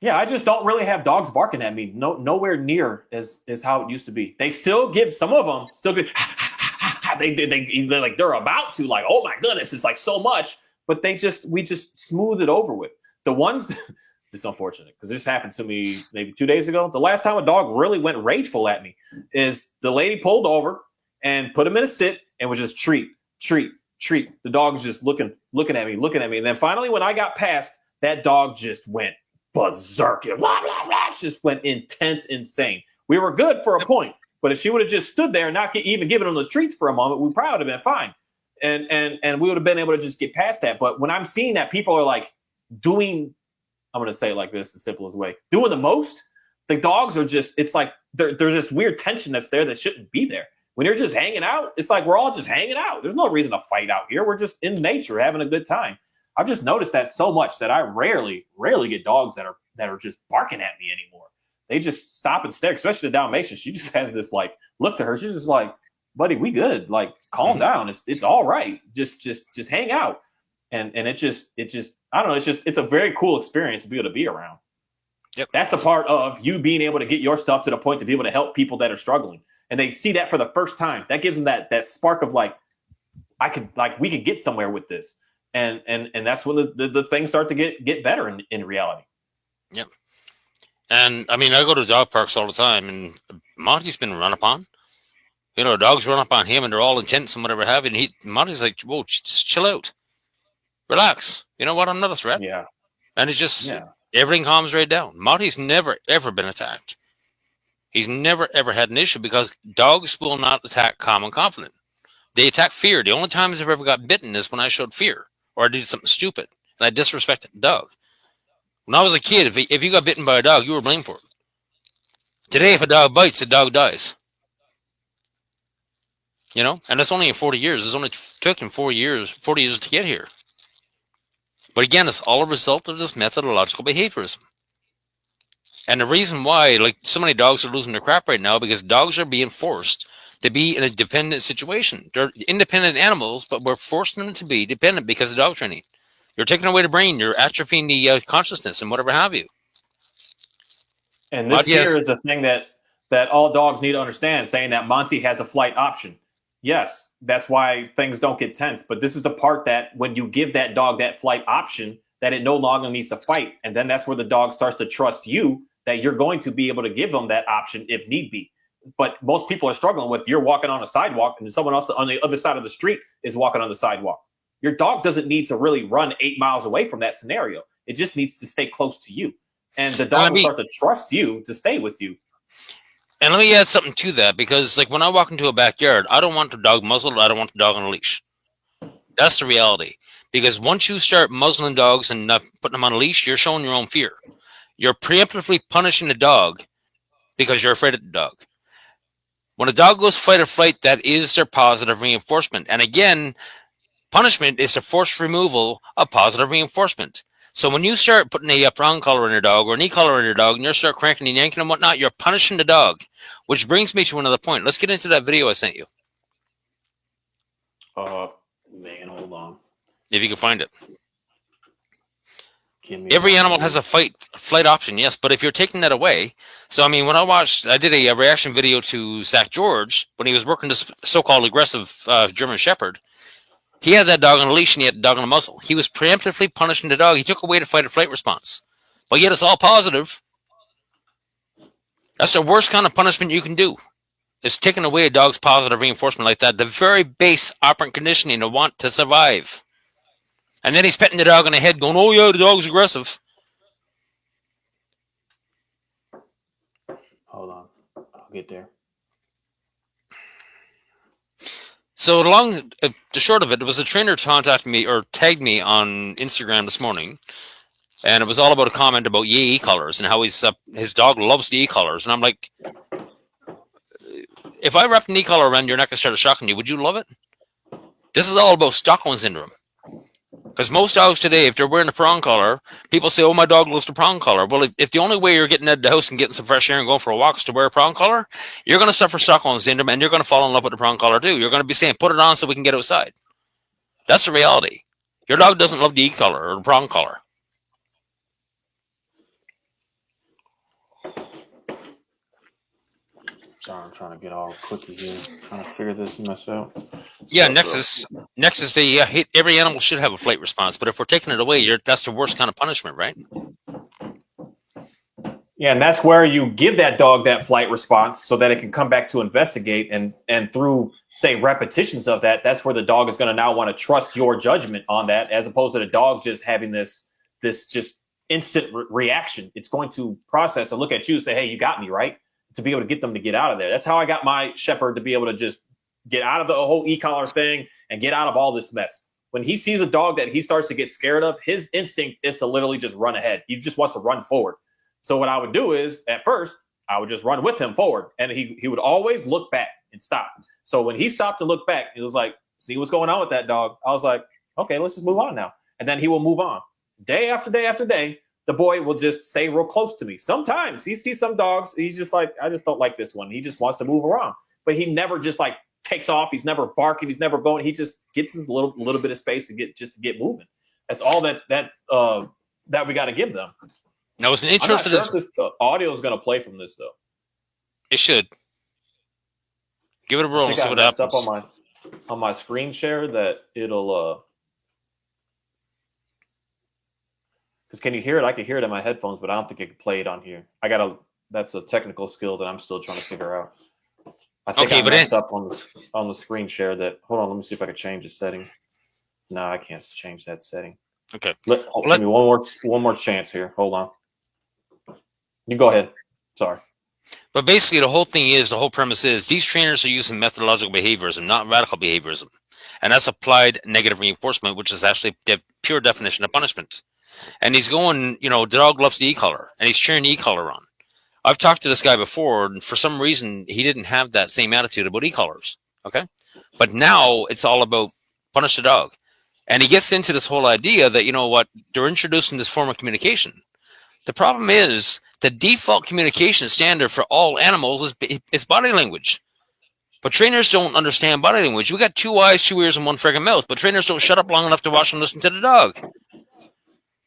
Yeah, I just don't really have dogs barking at me. Nowhere near as how it used to be. They still give, some of them still give, they're like, they're about to, like, oh my goodness, it's like so much, but we just smooth it over with. The ones, it's unfortunate because this happened to me maybe 2 days ago. The last time a dog really went rageful at me is the lady pulled over and put him in a sit and was just treat. The dog was just looking at me. And then finally, when I got past, that dog just went berserk. Blah, blah, blah, just went intense, insane. We were good for a point, but if she would have just stood there and not even given him the treats for a moment, we probably would have been fine. And we would have been able to just get past that. But when I'm seeing that people are like doing, I'm going to say it like this, the simplest way, doing the most, the dogs are just, it's like there's this weird tension that's there that shouldn't be there. When you're just hanging out, it's like we're all just hanging out. There's no reason to fight out here. We're just in nature having a good time. I've just noticed that so much that I rarely get dogs that are just barking at me anymore. They just stop and stare, especially the Dalmatian. She just has this like look to her. She's just like, buddy, we good. Like, calm down. It's all right. Just hang out. And it just I don't know. It's a very cool experience to be able to be around. Yep. That's the part of you being able to get your stuff to the point to be able to help people that are struggling. And they see that for the first time. That gives them that spark of like, we could get somewhere with this. And that's when the things start to get better in reality. Yep. And I mean, I go to dog parks all the time, and Monty's been run upon. You know, dogs run up on him, and they're all intense and whatever have you. And Monty's like, "Whoa, just chill out, relax. You know what? I'm not a threat." Yeah. And it's just everything calms right down. Monty's never ever been attacked. He's never ever had an issue because dogs will not attack calm and confident. They attack fear. The only times I've ever got bitten is when I showed fear or I did something stupid and I disrespected the dog. When I was a kid, if you got bitten by a dog, you were blamed for it. Today, if a dog bites, the dog dies. You know, and that's only in 40 years. It's only took him 40 years to get here. But again, it's all a result of this methodological behaviorism. And the reason why, like, so many dogs are losing their crap right now, because dogs are being forced to be in a dependent situation. They're independent animals, but we're forcing them to be dependent because of dog training. You're taking away the brain. You're atrophying the consciousness and whatever have you. And this here is the thing that all dogs need to understand, saying that Monty has a flight option. Yes, that's why things don't get tense. But this is the part that when you give that dog that flight option, that it no longer needs to fight. And then that's where the dog starts to trust you, that you're going to be able to give them that option if need be. But most people are struggling with, you're walking on a sidewalk and someone else on the other side of the street is walking on the sidewalk. Your dog doesn't need to really run 8 miles away from that scenario. It just needs to stay close to you. And the dog will start to trust you to stay with you. And let me add something to that, because like when I walk into a backyard, I don't want the dog muzzled. I don't want the dog on a leash. That's the reality. Because once you start muzzling dogs and not putting them on a leash, you're showing your own fear. You're preemptively punishing the dog because you're afraid of the dog. When a dog goes fight or flight, that is their positive reinforcement. And again, punishment is the forced removal of positive reinforcement. So when you start putting a prong collar on your dog or a knee collar on your dog and you start cranking and yanking and whatnot, you're punishing the dog. Which brings me to another point. Let's get into that video I sent you. Man, hold on. If you can find it. Every animal has a flight option, yes, but if you're taking that away, so I mean, when I did a reaction video to Zach George when he was working this so-called aggressive German Shepherd. He had that dog on a leash and he had the dog on a muzzle. He was preemptively punishing the dog. He took away the fight or flight response, but yet it's all positive. That's the worst kind of punishment you can do. It's taking away a dog's positive reinforcement like that, the very base operant conditioning to want to survive. And then he's petting the dog on the head going, oh yeah, the dog's aggressive. get there. So the short of it was a trainer contacted me or tagged me on Instagram this morning, and it was all about a comment about yay e-collars and how his dog loves the e-collars. And I'm like, if I wrapped an e-collar around your neck and started shocking you, would you love it? This is all about Stockholm syndrome. Because most dogs today, if they're wearing a prong collar, people say, oh, my dog loves the prong collar. Well, if the only way you're getting out of the house and getting some fresh air and going for a walk is to wear a prong collar, you're going to suffer Stockholm syndrome and you're going to fall in love with the prong collar too. You're going to be saying, put it on so we can get outside. That's the reality. Your dog doesn't love the e-collar or the prong collar. Sorry, I'm trying to get all quickie here. Trying to figure this mess out. Yeah, Nexus, every animal should have a flight response, but if we're taking it away, that's the worst kind of punishment, right? Yeah, and that's where you give that dog that flight response so that it can come back to investigate, and through, say, repetitions of that, that's where the dog is going to now want to trust your judgment on that, as opposed to the dog just having this just instant reaction. It's going to process and look at you and say, hey, you got me, right? To be able to get them to get out of there. That's how I got my shepherd to be able to just get out of the whole e-collar thing and get out of all this mess. When he sees a dog that he starts to get scared of, his instinct is to literally just run ahead. He just wants to run forward. So what I would do is, at first, I would just run with him forward, and he would always look back and stop. So when he stopped and looked back, it was like, see what's going on with that dog. I was like, okay, let's just move on now. And then he will move on. Day after day after day, the boy will just stay real close to me. Sometimes he sees some dogs, he's just like, I just don't like this one. He just wants to move around. But he never just like takes off. He's never barking. He's never going. He just gets his little bit of space to get moving. That's all that we got to give them. Now, was an intro to this. The audio is going to play from this though. It should. Give it a roll and see what happens. Up on my screen share that it'll. Because can you hear it? I can hear it in my headphones, but I don't think it can play it on here. That's a technical skill that I'm still trying to figure out. I think I messed up on the screen share that. Hold on, let me see if I can change the setting. No, I can't change that setting. Okay. Give me one more chance here. Hold on. You go ahead. Sorry. But basically, the whole premise is these trainers are using methodological behaviorism, not radical behaviorism. And that's applied negative reinforcement, which is actually pure definition of punishment. And he's going, the dog loves the e-collar, and he's cheering the e-collar on. I've talked to this guy before, and for some reason, he didn't have that same attitude about e-collars, okay? But now it's all about punish the dog. And he gets into this whole idea that, they're introducing this form of communication. The problem is the default communication standard for all animals is body language. But trainers don't understand body language. We got 2 eyes, 2 ears, and 1 friggin' mouth, but trainers don't shut up long enough to watch and listen to the dog.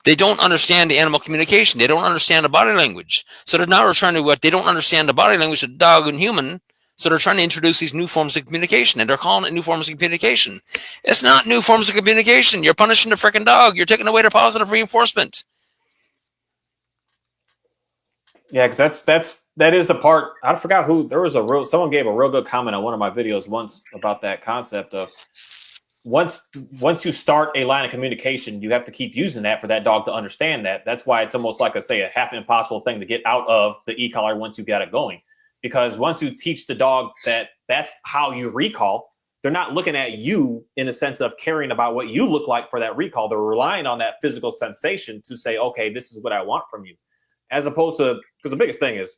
They don't understand the animal communication. They don't understand the body language. So they're now trying to they don't understand the body language of dog and human. So they're trying to introduce these new forms of communication, and they're calling it new forms of communication. It's not new forms of communication. You're punishing the freaking dog. You're taking away their positive reinforcement. Yeah, because that is the part. I forgot who. Someone gave a real good comment on one of my videos once about that concept of once you start a line of communication, you have to keep using that for that dog to understand that. That's why it's almost like a half impossible thing to get out of the e-collar once you got it going. Because once you teach the dog that that's how you recall, they're not looking at you in a sense of caring about what you look like for that recall. They're relying on that physical sensation to say, okay, this is what I want from you. As opposed to, because the biggest thing is,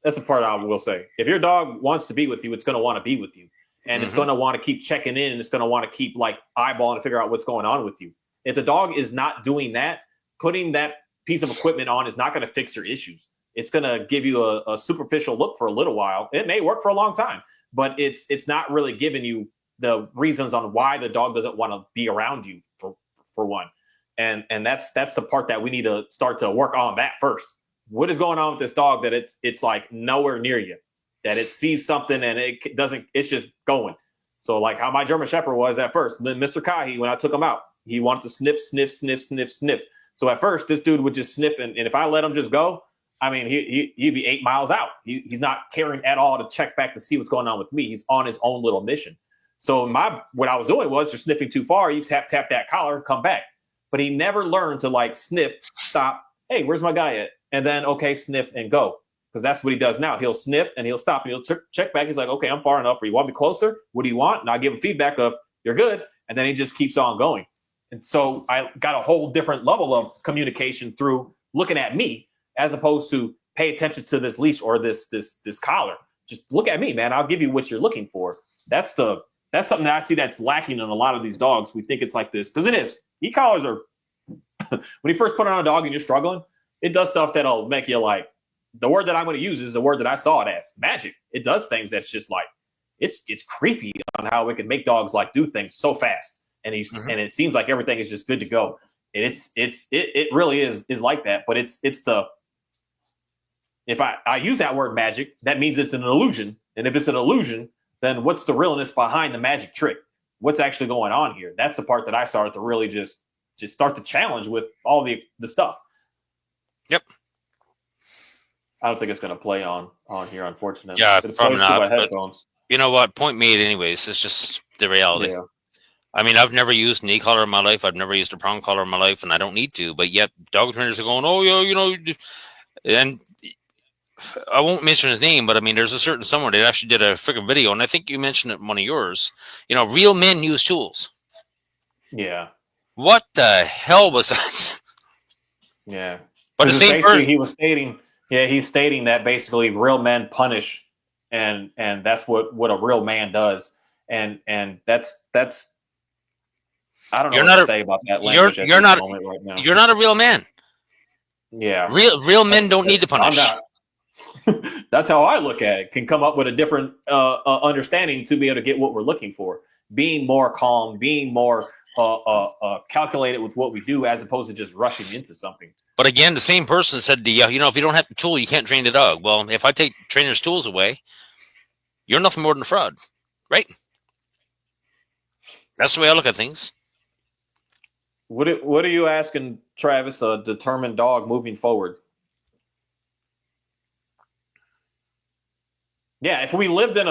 that's the part I will say. If your dog wants to be with you, it's going to want to be with you. And it's going to want to keep checking in, and it's going to want to keep like eyeballing to figure out what's going on with you. If the dog is not doing that, putting that piece of equipment on is not going to fix your issues. It's going to give you a superficial look for a little while. It may work for a long time, but it's not really giving you the reasons on why the dog doesn't want to be around you for one. And that's the part that we need to start to work on that first. What is going on with this dog that it's like nowhere near you? That it sees something and it's just going. So like how my German Shepherd was at first, Mr. Kahi, when I took him out, he wanted to sniff, sniff, sniff, sniff, sniff. So at first this dude would just sniff. And if I let him just go, I mean, he'd be 8 miles out. He's not caring at all to check back to see what's going on with me. He's on his own little mission. So what I was doing was just sniffing too far. You tap that collar, come back. But he never learned to like sniff, stop. Hey, where's my guy at? And then, okay, sniff and go. because that's what he does now. He'll sniff and he'll stop and he'll check back. He's like, okay, I'm far enough. Or you want me closer? What do you want? And I give him feedback of, you're good. And then he just keeps on going. And so I got a whole different level of communication through looking at me, as opposed to pay attention to this leash or this collar. Just look at me, man. I'll give you what you're looking for. That's something that I see that's lacking in a lot of these dogs. We think it's like this, because it is. E-collars are, when you first put it on a dog and you're struggling, it does stuff that'll make you like, the word that I'm going to use is the word that I saw it as, magic. It does things that's just like, it's creepy on how it can make dogs like do things so fast. And and it seems like everything is just good to go. And it really is like that. But it's the, if I use that word magic, that means it's an illusion. And if it's an illusion, then what's the realness behind the magic trick? What's actually going on here? That's the part that I started to really just start to challenge with all the stuff. Yep. I don't think it's going to play on here, unfortunately. Yeah, probably not. Headphones. You know what? Point made anyways. It's just the reality. Yeah. I mean, I've never used an e-collar in my life. I've never used a prong collar in my life, and I don't need to. But yet, dog trainers are going, oh, yeah, you know, and I won't mention his name, but I mean, there's a certain someone that actually did a freaking video, and I think you mentioned it in one of yours. You know, real men use tools. Yeah. What the hell was that? Yeah. But the same person, he was stating, he's stating that basically real men punish, and that's what a real man does, and that's I don't know what to say about that language at this moment right now. You're not a real man. Yeah. Real men don't need to punish. That's how I look at it. Can come up with a different understanding to be able to get what we're looking for. Being more calm, being more calculated with what we do, as opposed to just rushing into something. But again, the same person said, you know, if you don't have the tool, you can't train the dog. Well, if I take trainers' tools away, you're nothing more than a fraud, right? That's the way I look at things. What are you asking, Travis, a determined dog moving forward? Yeah, if we lived in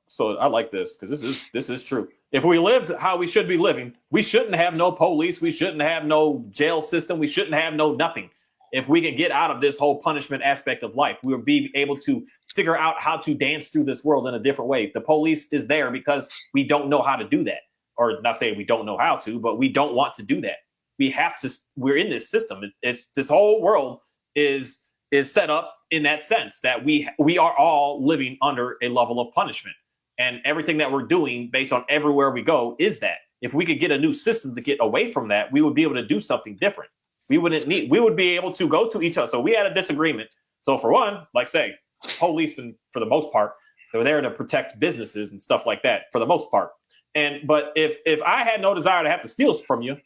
so I like this, because this is true. If we lived how we should be living, we shouldn't have no police. We shouldn't have no jail system. We shouldn't have no nothing. If we can get out of this whole punishment aspect of life, we would be able to figure out how to dance through this world in a different way. The police is there because we don't know how to do that. Or not saying we don't know how to, but we don't want to do that. We have to. We're in this system. It's this whole world is set up in that sense that we are all living under a level of punishment, and everything that we're doing based on everywhere we go is that. If we could get a new system to get away from that, we would be able to do something different. We would be able to go to each other. So we had a disagreement. So for one, like say, police, and for the most part, they're there to protect businesses and stuff like that for the most part. But if I had no desire to have to steal from you,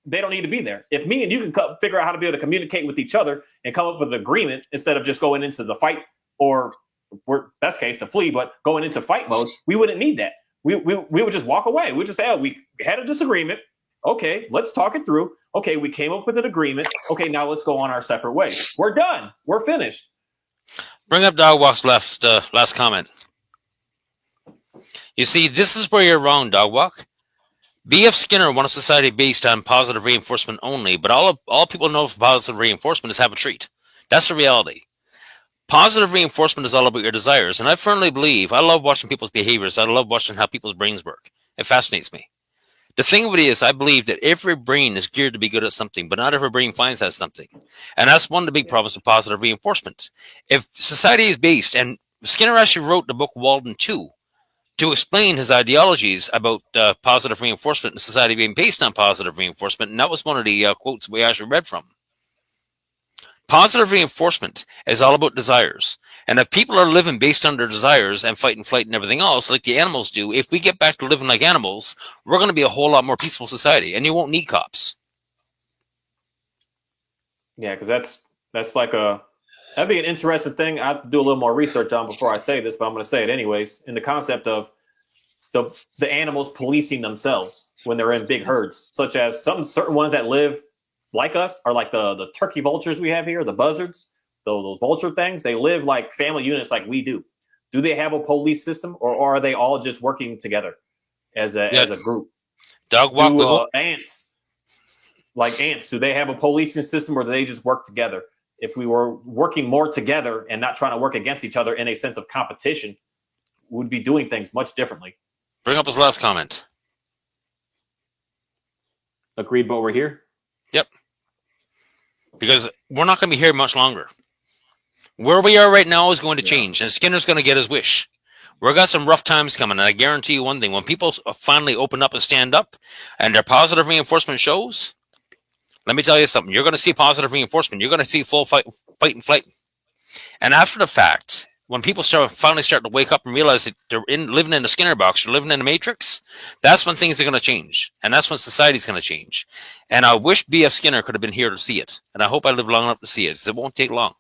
they don't need to be there. If me and you can figure out how to be able to communicate with each other and come up with an agreement instead of just going into the fight, or best case to flee, but going into fight mode, we wouldn't need that. We would just walk away. We just say, oh, we had a disagreement. Okay, let's talk it through. Okay, we came up with an agreement. Okay, now let's go on our separate ways. We're done. We're finished. Bring up Dog Walk's last comment. You see, this is where you're wrong, Dog Walk. B.F. Skinner won a society based on positive reinforcement only, but all people know of positive reinforcement is have a treat. That's the reality. Positive reinforcement is all about your desires, and I firmly believe, I love watching people's behaviors. I love watching how people's brains work. It fascinates me. The thing of it is, I believe that every brain is geared to be good at something, but not every brain finds that something. And that's one of the big problems with positive reinforcement. If society is based, and Skinner actually wrote the book Walden 2, to explain his ideologies about positive reinforcement and society being based on positive reinforcement. And that was one of the quotes we actually read from. Positive reinforcement is all about desires. And if people are living based on their desires and fight and flight and everything else, like the animals do, if we get back to living like animals, we're going to be a whole lot more peaceful society. And you won't need cops. Yeah, because that's like that'd be an interesting thing. I have to do a little more research on before I say this, but I'm going to say it anyways. In the concept of the animals policing themselves when they're in big herds, such as some certain ones that live like us are like the turkey vultures we have here, the buzzards, those vulture things. They live like family units like we do. Do they have a police system, or are they all just working together as a group? Dog walk ants. Like ants, do they have a policing system, or do they just work together? if we were working more together and not trying to work against each other in a sense of competition, we'd be doing things much differently. Bring up his last comment. Agreed, but we're here. Yep. Because we're not going to be here much longer. Where we are right now is going to change, and Skinner's going to get his wish. We've got some rough times coming, and I guarantee you one thing. When people finally open up and stand up, and their positive reinforcement shows, let me tell you something. You're going to see positive reinforcement. You're going to see full fight and flight. And after the fact, when people finally start to wake up and realize that they're living in a Skinner box, they're living in a matrix, that's when things are going to change. And that's when society's going to change. And I wish B.F. Skinner could have been here to see it. And I hope I live long enough to see it, because it won't take long.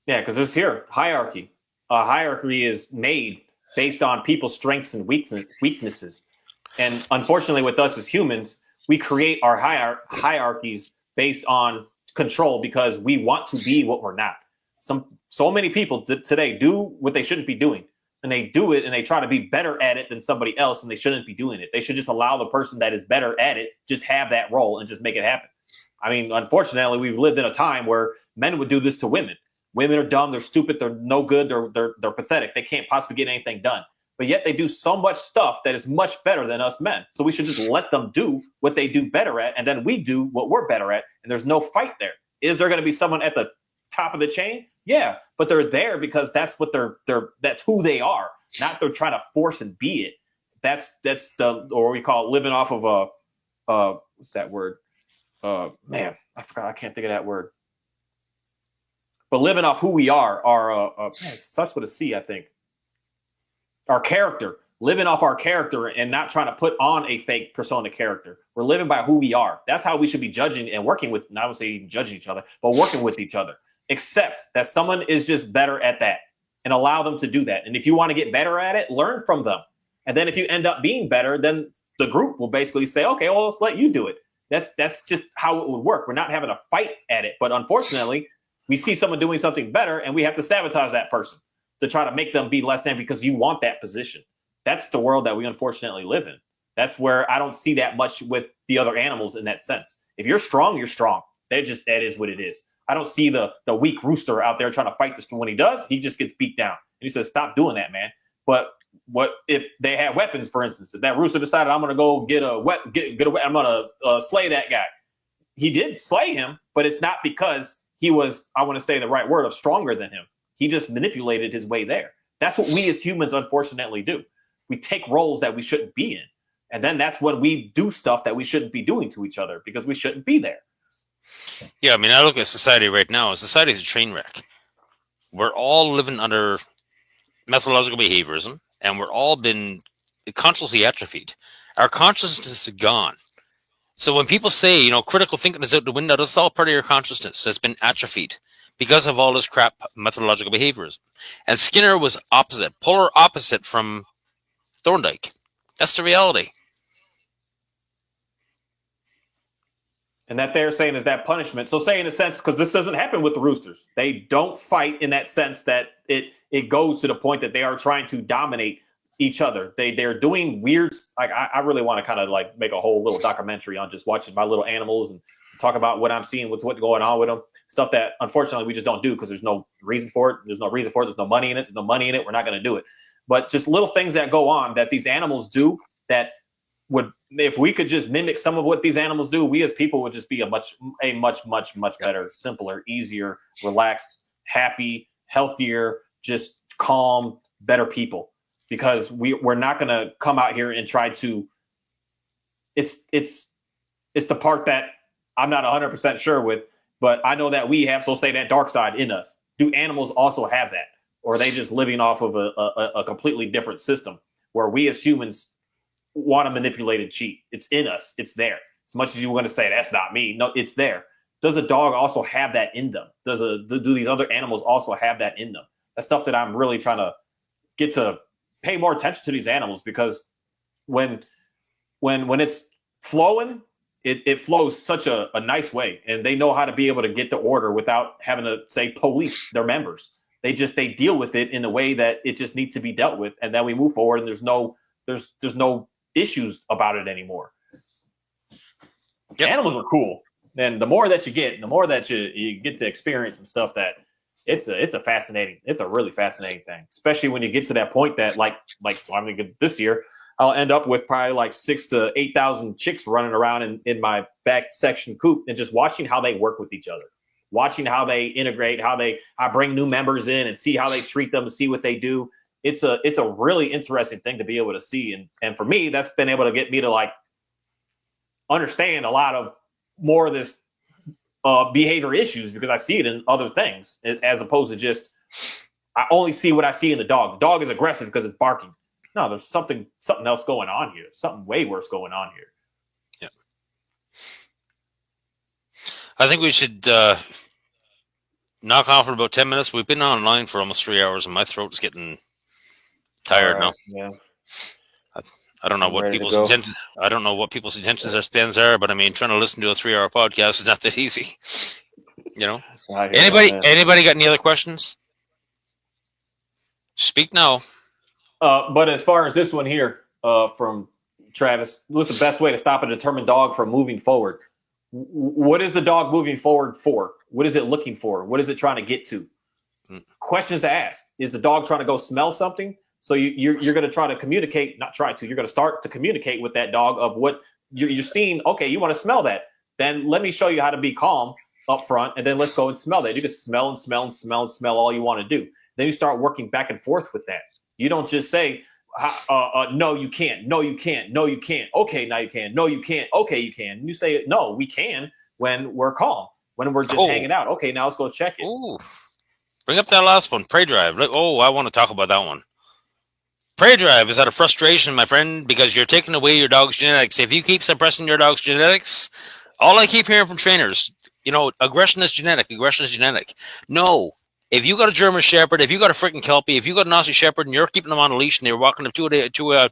Yeah, because it's here. Hierarchy. A hierarchy is made based on people's strengths and weaknesses. And unfortunately, with us as humans, we create our hierarchies based on control because we want to be what we're not. So many people today do what they shouldn't be doing, and they do it and they try to be better at it than somebody else, and they shouldn't be doing it. They should just allow the person that is better at it just have that role and just make it happen. I mean, unfortunately, we've lived in a time where men would do this to women. Women are dumb, they're stupid, they're no good, they're pathetic. They can't possibly get anything done. But yet they do so much stuff that is much better than us men. So we should just let them do what they do better at, and then we do what we're better at, and there's no fight there. Is there going to be someone at the top of the chain? Yeah, but they're there because that's what that's who they are. Not they're trying to force and be it. That's the, or we call it living off of what's that word? Man, I forgot. I can't think of that word. But living off who we are, man, it starts with a C, I think. Our character, living off our character and not trying to put on a fake persona character. We're living by who we are. That's how we should be judging and working with, not say even judging each other, but working with each other. Accept that someone is just better at that and allow them to do that. And if you want to get better at it, learn from them. And then if you end up being better, then the group will basically say, okay, well, let's let you do it. That's just how it would work. We're not having a fight at it. But unfortunately, we see someone doing something better and we have to sabotage that person to try to make them be less than because you want that position. That's the world that we unfortunately live in. That's where I don't see that much with the other animals in that sense. If you're strong, you're strong. That is what it is. I don't see the weak rooster out there trying to fight this. When he does, he just gets beat down. And he says, stop doing that, man. But what if they had weapons, for instance? If that rooster decided, I'm going to go get a weapon, I'm going to slay that guy. He did slay him, but it's not because he was, I want to say the right word, of stronger than him. He just manipulated his way there. That's what we as humans unfortunately do. We take roles that we shouldn't be in. And then that's when we do stuff that we shouldn't be doing to each other because we shouldn't be there. Yeah, I mean, I look at society right now. Society is a train wreck. We're all living under methodological behaviorism, and we're all been consciously atrophied. Our consciousness is gone. So when people say, critical thinking is out the window, that's all part of your consciousness that's been atrophied because of all this crap methodological behaviorism. And Skinner was opposite, polar opposite from Thorndike. That's the reality. And that they're saying is that punishment. So say in a sense, because this doesn't happen with the roosters. They don't fight in that sense that it goes to the point that they are trying to dominate each other. They're doing weird. Like I really want to kind of like make a whole little documentary on just watching my little animals and talk about what I'm seeing, what's going on with them. Stuff that unfortunately we just don't do because there's no reason for it. There's no reason for it. There's no money in it. There's no money in it. We're not going to do it. But just little things that go on that these animals do that would, if we could just mimic some of what these animals do, we as people would just be a much better, simpler, easier, relaxed, happy, healthier, just calm, better people. Because we're not going to come out here and try to. It's the part that I'm not 100% sure with, but I know that we have, so say, that dark side in us. Do animals also have that, or are they just living off of a completely different system where we as humans want to manipulate and cheat? It's in us. It's there. As much as you want to say that's not me, no, it's there. Does a dog also have that in them? Do these other animals also have that in them? That's stuff that I'm really trying to get to pay more attention to these animals, because when it's flowing, it flows such a nice way, and they know how to be able to get the order without having to say police their members. They deal with it in a way that it just needs to be dealt with, and then we move forward, and there's no issues about it anymore. Yep. Animals are cool. And the more that you get, the more that you get to experience some stuff that it's a really fascinating thing, especially when you get to that point that this year I'll end up with probably like 6,000 to 8,000 chicks running around in my back section coop, and just watching how they work with each other, watching how they integrate, I bring new members in and see how they treat them and see what they do. It's a really interesting thing to be able to see. And for me, that's been able to get me to like understand a lot of more of this behavior issues, because I see it in other things as opposed to just, I only see what I see in the dog. The dog is aggressive because it's barking. No, there's something else going on here. Something way worse going on here. Yeah. I think we should knock off for about 10 minutes. We've been online for almost 3 hours, and my throat is getting tired now. Yeah. I don't know what people's intentions. I don't know what people's intentions or spends are, but I mean, trying to listen to a 3 hour podcast is not that easy. You know. Anybody got any other questions? Speak now. But as far as this one here from Travis, what's the best way to stop a determined dog from moving forward? What is the dog moving forward for? What is it looking for? What is it trying to get to? Questions to ask. Is the dog trying to go smell something? So you're going to try to communicate, you're going to start to communicate with that dog of what you're seeing. Okay, you want to smell that. Then let me show you how to be calm up front, and then let's go and smell that. You can smell and smell and smell and smell all you want to do. Then you start working back and forth with that. You don't just say, no, you can't. No, you can't. No, you can't. Okay, now you can. No, you can't. Okay, you can. And you say, no, we can when we're calm, when we're just hanging out. Okay, now let's go check it. Ooh. Bring up that last one, prey drive. Oh, I want to talk about that one. Prey drive is out of frustration, my friend, because you're taking away your dog's genetics. If you keep suppressing your dog's genetics, all I keep hearing from trainers, aggression is genetic. Aggression is genetic. No. If you got a German Shepherd, if you got a freaking Kelpie, if you got an Aussie Shepherd and you're keeping them on a leash and you're walking them two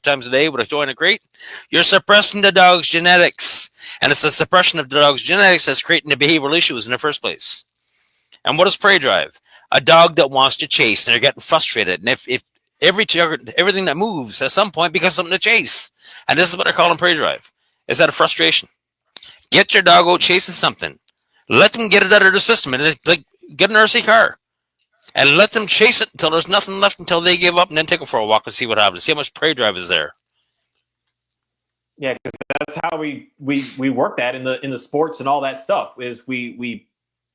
times a day with a toy and a crate, you're suppressing the dog's genetics. And it's the suppression of the dog's genetics that's creating the behavioral issues in the first place. And what is prey drive? A dog that wants to chase and they're getting frustrated. And if everything that moves at some point becomes something to chase. And this is what they're calling prey drive. Is that a frustration? Get your dog out chasing something. Let them get it out of their system. And get an RC car. And let them chase it until there's nothing left, until they give up, and then take them for a walk and see what happens. See how much prey drive is there. Yeah, because that's how we work that in the sports and all that stuff. Is we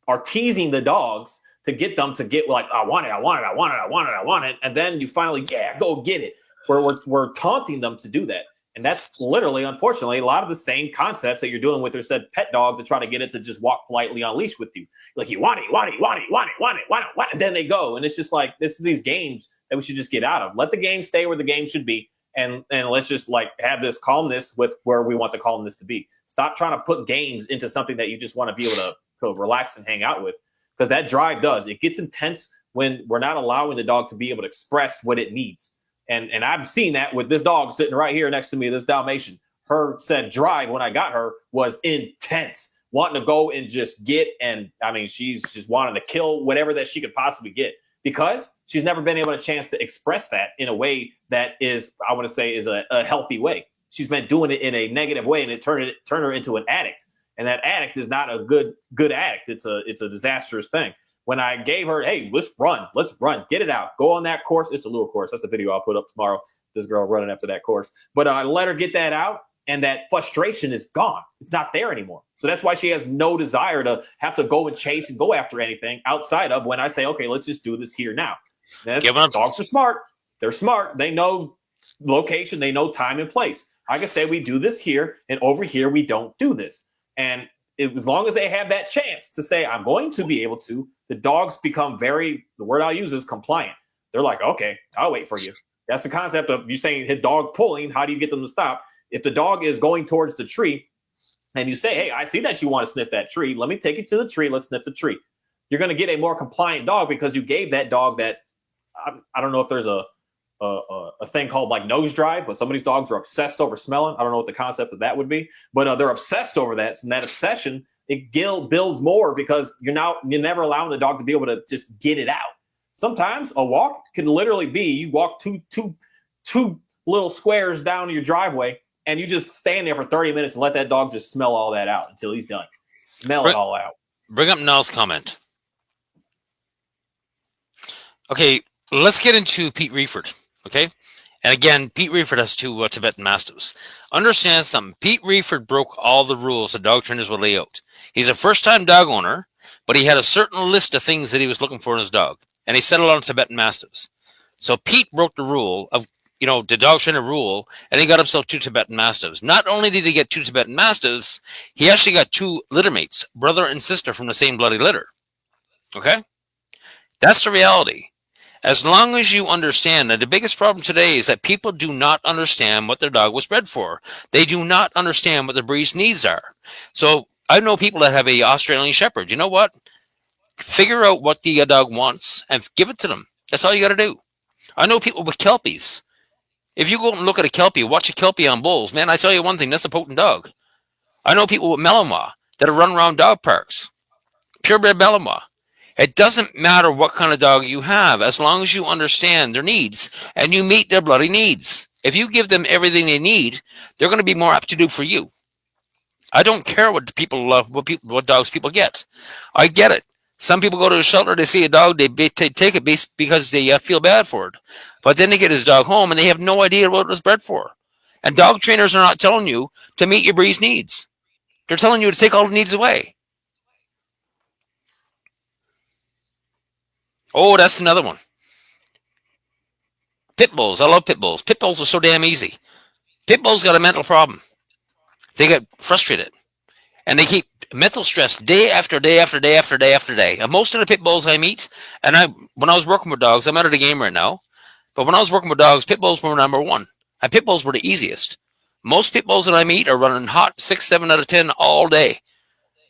are teasing the dogs to get them to get like, I want it, and then you finally, go get it. We're taunting them to do that, and that's literally, unfortunately, a lot of the same concepts that you're doing with your said pet dog to try to get it to just walk politely on leash with you. Like, you want it, and then they go, and it's just like these games that we should just get out of. Let the game stay where the game should be, and let's just like have this calmness with where we want the calmness to be. Stop trying to put games into something that you just want to be able to relax and hang out with. Because that drive it gets intense when we're not allowing the dog to be able to express what it needs. And I've seen that with this dog sitting right here next to me, this Dalmatian. Her said drive when I got her was intense, wanting to go and just get, and I mean, she's just wanting to kill whatever that she could possibly get, because she's never been able to chance to express that in a way that is, I want to say, is a healthy way. She's been doing it in a negative way, and it turned her into an addict. And that addict is not a good addict. It's a disastrous thing. When I gave her, hey, let's run, get it out, go on that course. It's a lure course. That's the video I'll put up tomorrow. This girl running after that course. But I let her get that out, and that frustration is gone. It's not there anymore. So that's why she has no desire to have to go and chase and go after anything outside of when I say, okay, let's just do this here now. Dogs are smart. They're smart. They know location. They know time and place. I can say we do this here, and over here we don't do this. And as long as they have that chance to say, I'm going to be able to, the dogs become the word I'll use is compliant. They're like, okay, I'll wait for you. That's the concept of you saying hit dog pulling. How do you get them to stop? If the dog is going towards the tree and you say, hey, I see that you want to sniff that tree. Let me take you to the tree. Let's sniff the tree. You're going to get a more compliant dog because you gave that dog that, I don't know if there's a thing called like nose drive, but some of these dogs are obsessed over smelling. I don't know what the concept of that would be, but they're obsessed over that. And that obsession, it builds more because you're never allowing the dog to be able to just get it out. Sometimes a walk can literally be you walk two little squares down your driveway and you just stand there for 30 minutes and let that dog just smell all that out until he's done. smell it all out. Bring up Nal's comment. Okay, let's get into Pete Reiford. Okay, and again, Pete Reiford has two Tibetan Mastiffs. Understand something. Pete Reiford broke all the rules that dog trainers will lay out. He's a first-time dog owner, but he had a certain list of things that he was looking for in his dog, and he settled on Tibetan Mastiffs. So Pete broke the rule of, the dog trainer rule, and he got himself 2 Tibetan Mastiffs. Not only did he get 2 Tibetan Mastiffs, he actually got 2 litter mates, brother and sister from the same bloody litter. Okay? That's the reality. As long as you understand that the biggest problem today is that people do not understand what their dog was bred for. They do not understand what the breed's needs are. So I know people that have a Australian Shepherd. You know what? Figure out what the dog wants and give it to them. That's all you got to do. I know people with Kelpies. If you go and look at a Kelpie, watch a Kelpie on bulls, man, I tell you one thing, that's a potent dog. I know people with Malinois that have run around dog parks. Purebred Malinois. It doesn't matter what kind of dog you have, as long as you understand their needs and you meet their bloody needs. If you give them everything they need, they're going to be more apt to do for you. I don't care what people love, what dogs people get. I get it. Some people go to a shelter, they see a dog, they take it because they feel bad for it. But then they get his dog home and they have no idea what it was bred for. And dog trainers are not telling you to meet your breed's needs. They're telling you to take all the needs away. Oh, that's another one. Pit bulls. I love pit bulls. Pit bulls are so damn easy. Pit bulls got a mental problem. They get frustrated. And they keep mental stress day after day after day after day after day. And most of the pit bulls I meet, and when I was working with dogs, I'm out of the game right now, but when I was working with dogs, pit bulls were number one. And pit bulls were the easiest. Most pit bulls that I meet are running hot 6, 7 out of 10 all day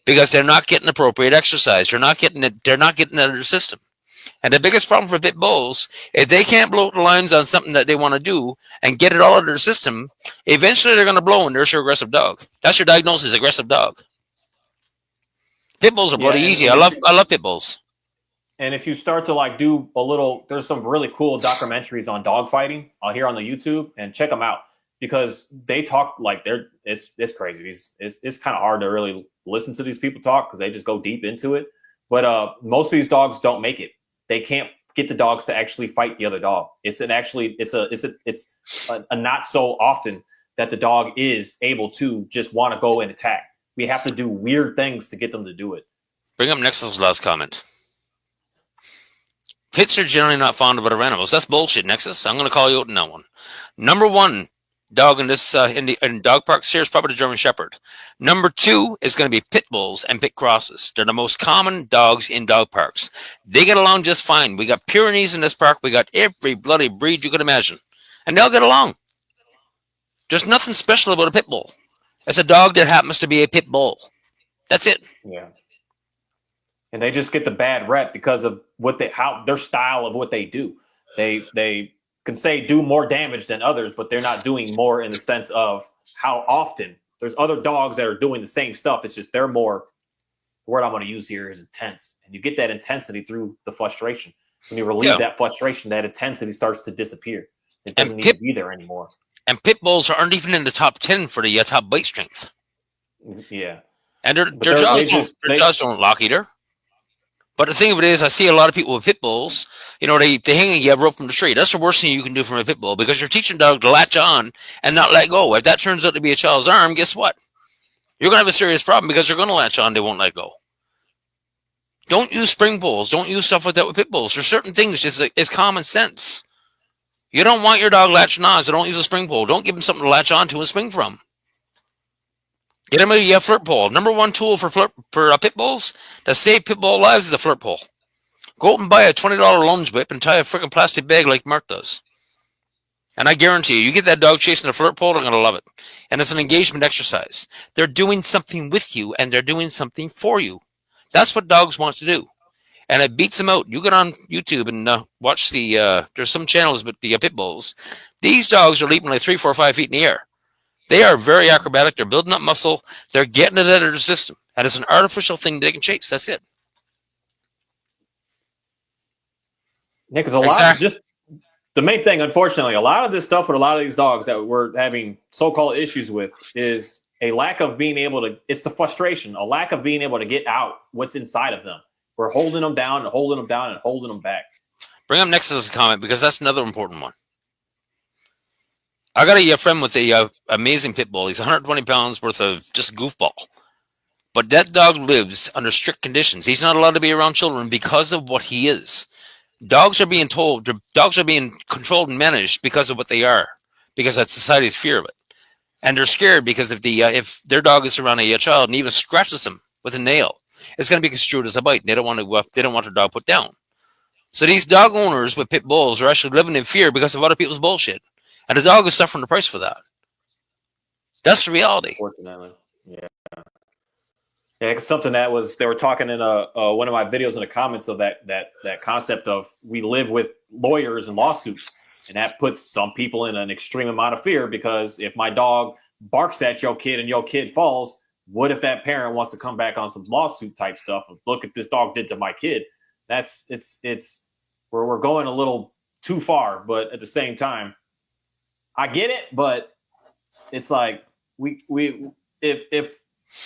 because they're not getting appropriate exercise. They're not getting it out of their system. And the biggest problem for pit bulls, if they can't blow the lines on something that they want to do and get it all out of their system, eventually they're going to blow and there's your aggressive dog. That's your diagnosis, aggressive dog. Pit bulls are bloody easy. I love pit bulls. And if you start to do a little, there's some really cool documentaries on dog fighting here on the YouTube, and check them out because they talk it's crazy. It's kind of hard to really listen to these people talk because they just go deep into it. But most of these dogs don't make it. They can't get the dogs to actually fight the other dog. It's a not so often that the dog is able to just want to go and attack. We have to do weird things to get them to do it. Bring up Nexus' last comment. Pits are generally not fond of other animals. That's bullshit, Nexus. I'm going to call you out on that one. Number 1 dog in this in dog parks here is probably the German Shepherd. Number 2 is going to be pit bulls and pit crosses. They're the most common dogs in dog parks. They get along just fine. We got Pyrenees in this park. We got every bloody breed you could imagine, and they'll get along. There's nothing special about a pit bull. It's a dog that happens to be a pit bull. That's it. Yeah. And they just get the bad rep because of their style of what they do. They can say do more damage than others, but they're not doing more in the sense of how often. There's other dogs that are doing the same stuff. It's just they're more, the word I'm going to use here is intense. And you get that intensity through the frustration. When you relieve that frustration, that intensity starts to disappear. It doesn't need to be there anymore. And pit bulls aren't even in the top 10 for the top bite strength. Yeah. And their jaws don't lock either. But the thing of it is, I see a lot of people with pit bulls, they hang a rope from the tree. That's the worst thing you can do from a pit bull because you're teaching a dog to latch on and not let go. If that turns out to be a child's arm, guess what? You're going to have a serious problem because they're going to latch on. They won't let go. Don't use spring pulls. Don't use stuff like that with pit bulls. There's certain things it's common sense. You don't want your dog latching on, so don't use a spring pull. Don't give him something to latch on to and swing from. Get him a flirt pole. Number 1 tool for pit bulls to save pit bull lives is a flirt pole. Go out and buy a $20 lunge whip and tie a freaking plastic bag like Mark does. And I guarantee you get that dog chasing a flirt pole, they're going to love it. And it's an engagement exercise. They're doing something with you, and they're doing something for you. That's what dogs want to do. And it beats them out. You get on YouTube and watch there's some channels with the pit bulls. These dogs are leaping like 3, 4, 5 feet in the air. They are very acrobatic. They're building up muscle. They're getting it out of their system. And it's an artificial thing they can chase. That's it. Nick, is a lot just the main thing, unfortunately, a lot of this stuff with a lot of these dogs that we're having so-called issues with is a lack of being able to, it's the frustration, a lack of being able to get out what's inside of them. We're holding them down and holding them down and holding them back. Bring up next as a comment because that's another important one. I got a friend with a amazing pit bull. He's 120 pounds worth of just goofball. But that dog lives under strict conditions. He's not allowed to be around children because of what he is. Dogs are being controlled and managed because of what they are, because that's society's fear of it. And they're scared because if their dog is around a child and even scratches them with a nail, it's going to be construed as a bite. They don't want their dog put down. So these dog owners with pit bulls are actually living in fear because of other people's bullshit. And the dog is suffering the price for that. That's the reality. Unfortunately. Yeah. Yeah, it's something that they were talking in one of my videos in the comments of that concept of we live with lawyers and lawsuits. And that puts some people in an extreme amount of fear because if my dog barks at your kid and your kid falls, what if that parent wants to come back on some lawsuit type stuff of look at this dog did to my kid? It's where we're going a little too far, but at the same time, I get it, but it's like if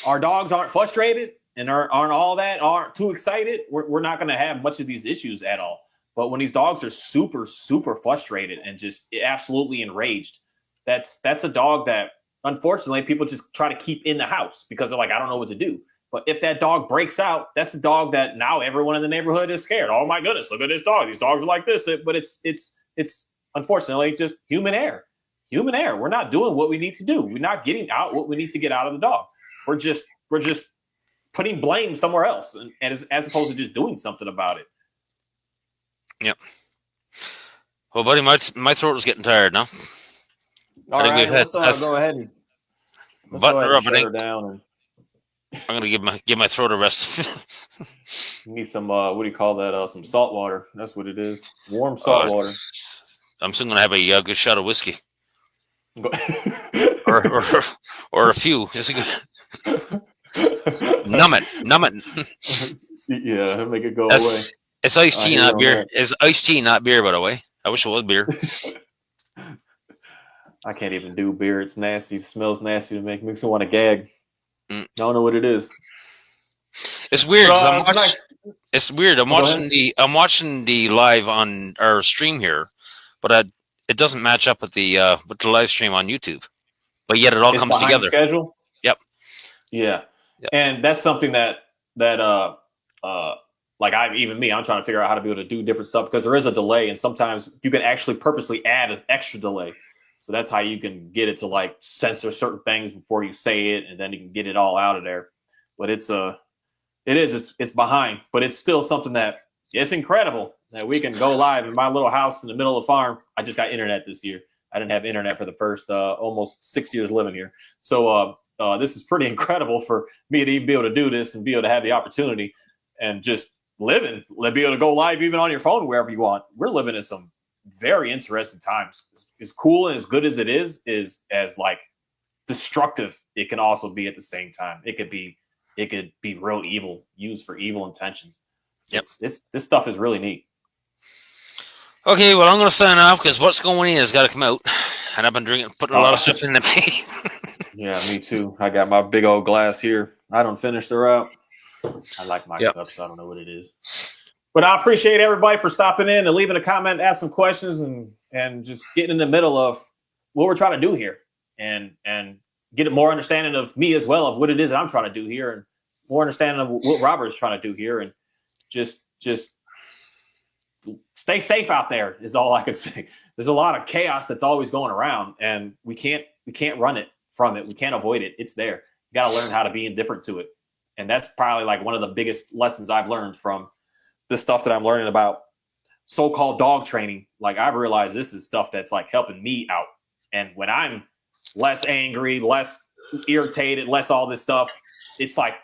our dogs aren't frustrated and aren't too excited, we're not going to have much of these issues at all. But when these dogs are super, super frustrated and just absolutely enraged, that's a dog that, unfortunately, people just try to keep in the house because they're like, I don't know what to do. But if that dog breaks out, that's a dog that now everyone in the neighborhood is scared. Oh, my goodness, look at this dog. These dogs are like this. But it's unfortunately just human error. Human error. We're not doing what we need to do. We're not getting out what we need to get out of the dog. We're just putting blame somewhere else and as opposed to just doing something about it. Yep. Well, buddy, my throat is getting tired now. All right, let's go ahead and button her up. Shut her down. I'm gonna give my throat a rest. You need some what do you call that? Some salt water. That's what it is. Warm salt water. I'm soon gonna have a good shot of whiskey. or a few. It's a good. Numb it. Yeah, make it go away. It's iced tea, not beer. It's iced tea, not beer, by the way. I wish it was beer. I can't even do beer. It's nasty. It smells nasty to make me want to gag. I don't know what it is. It's weird. It's weird. I'm watching the live on our stream here, but it doesn't match up with the live stream on YouTube. But yet it all comes together. Schedule. Yep. Yeah. Yep. And that's something that like I'm trying to figure out how to be able to do different stuff because there is a delay, and sometimes you can actually purposely add an extra delay. So that's how you can get it to like censor certain things before you say it, and then you can get it all out of there. But it's behind, but it's still something that it's incredible that we can go live in my little house in the middle of the farm. I just got internet this year. I didn't have internet for the first almost 6 years living here. So this is pretty incredible for me to even be able to do this and be able to have the opportunity and just be able to go live even on your phone wherever you want. We're living in some very interesting times. As cool and as good as it is as like destructive it can also be at the same time. It could be real evil, used for evil intentions. Yep. This stuff is really neat. Okay, well, I'm going to sign off because what's going in has got to come out. And I've been putting a lot of stuff in the me. Yeah, me too. I got my big old glass here. I don't finish her out. I like my cups. So I don't know what it is. But I appreciate everybody for stopping in and leaving a comment, ask some questions, and just getting in the middle of what we're trying to do here and get a more understanding of me as well of what it is that I'm trying to do here and more understanding of what Robert is trying to do here and just stay safe out there is all I can say. There's a lot of chaos that's always going around and we can't run it from it. We can't avoid it. It's there. You got to learn how to be indifferent to it. And that's probably like one of the biggest lessons I've learned from this stuff that I'm learning about so-called dog training. Like I've realized this is stuff that's like helping me out. And when I'm less angry, less irritated, less all this stuff, it's like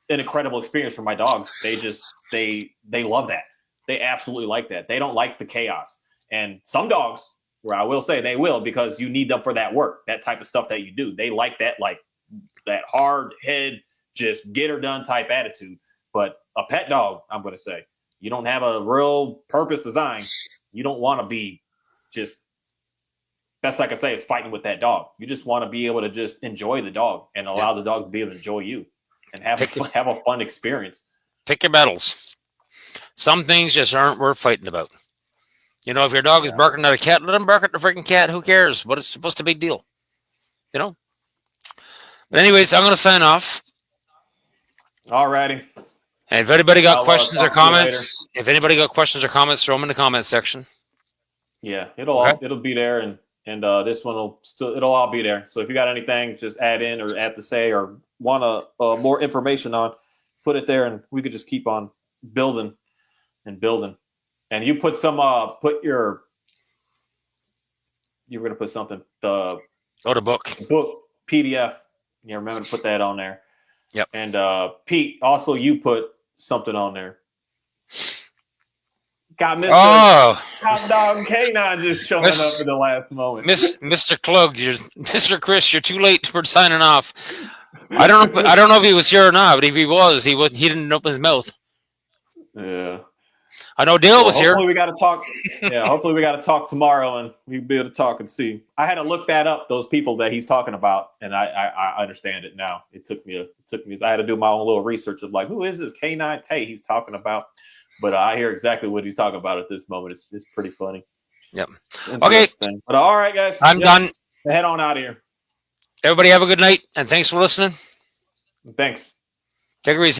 an incredible experience for my dogs. They love that. They absolutely like that. They don't like the chaos. And some dogs, where I will say they will, because you need them for that work, that type of stuff that you do. They like that hard head, just get her done type attitude. But a pet dog, I'm going to say, you don't have a real purpose design. You don't want to be just that's like I say, it's fighting with that dog. You just want to be able to just enjoy the dog and allow the dog to be able to enjoy you and have a fun experience. Pick your battles. Some things just aren't worth fighting about. You know, if your dog is barking at a cat, let him bark at the freaking cat. Who cares? What's the big deal? You know? But anyways, I'm going to sign off. All righty. And if anybody got questions or comments, throw them in the comments section. Yeah, it'll be there, and this one it'll all be there. So if you got anything, just add in or add to say or want more information on, put it there, and we could just keep on building and building. And you put some you were gonna put something the book PDF. Yeah, remember to put that on there. Yep. And Pete, also you put something on there. Got Mr. Top Dog K9 just showing up at the last moment. Mr. Klug, Mr. Chris, you're too late for signing off. I don't know if he was here or not, but if he was, he didn't open his mouth. Yeah. I know Dale was here. Hopefully we got to talk. Yeah, hopefully we got to talk tomorrow, and we'll be able to talk and see. I had to look that up, those people that he's talking about, and I understand it now. It took me. I had to do my own little research of like, who is this K9 Tay he's talking about? But I hear exactly what he's talking about at this moment. It's pretty funny. Yep. Okay. But all right, guys. I'm done. Head on out of here. Everybody have a good night, and thanks for listening. Thanks. Take it easy.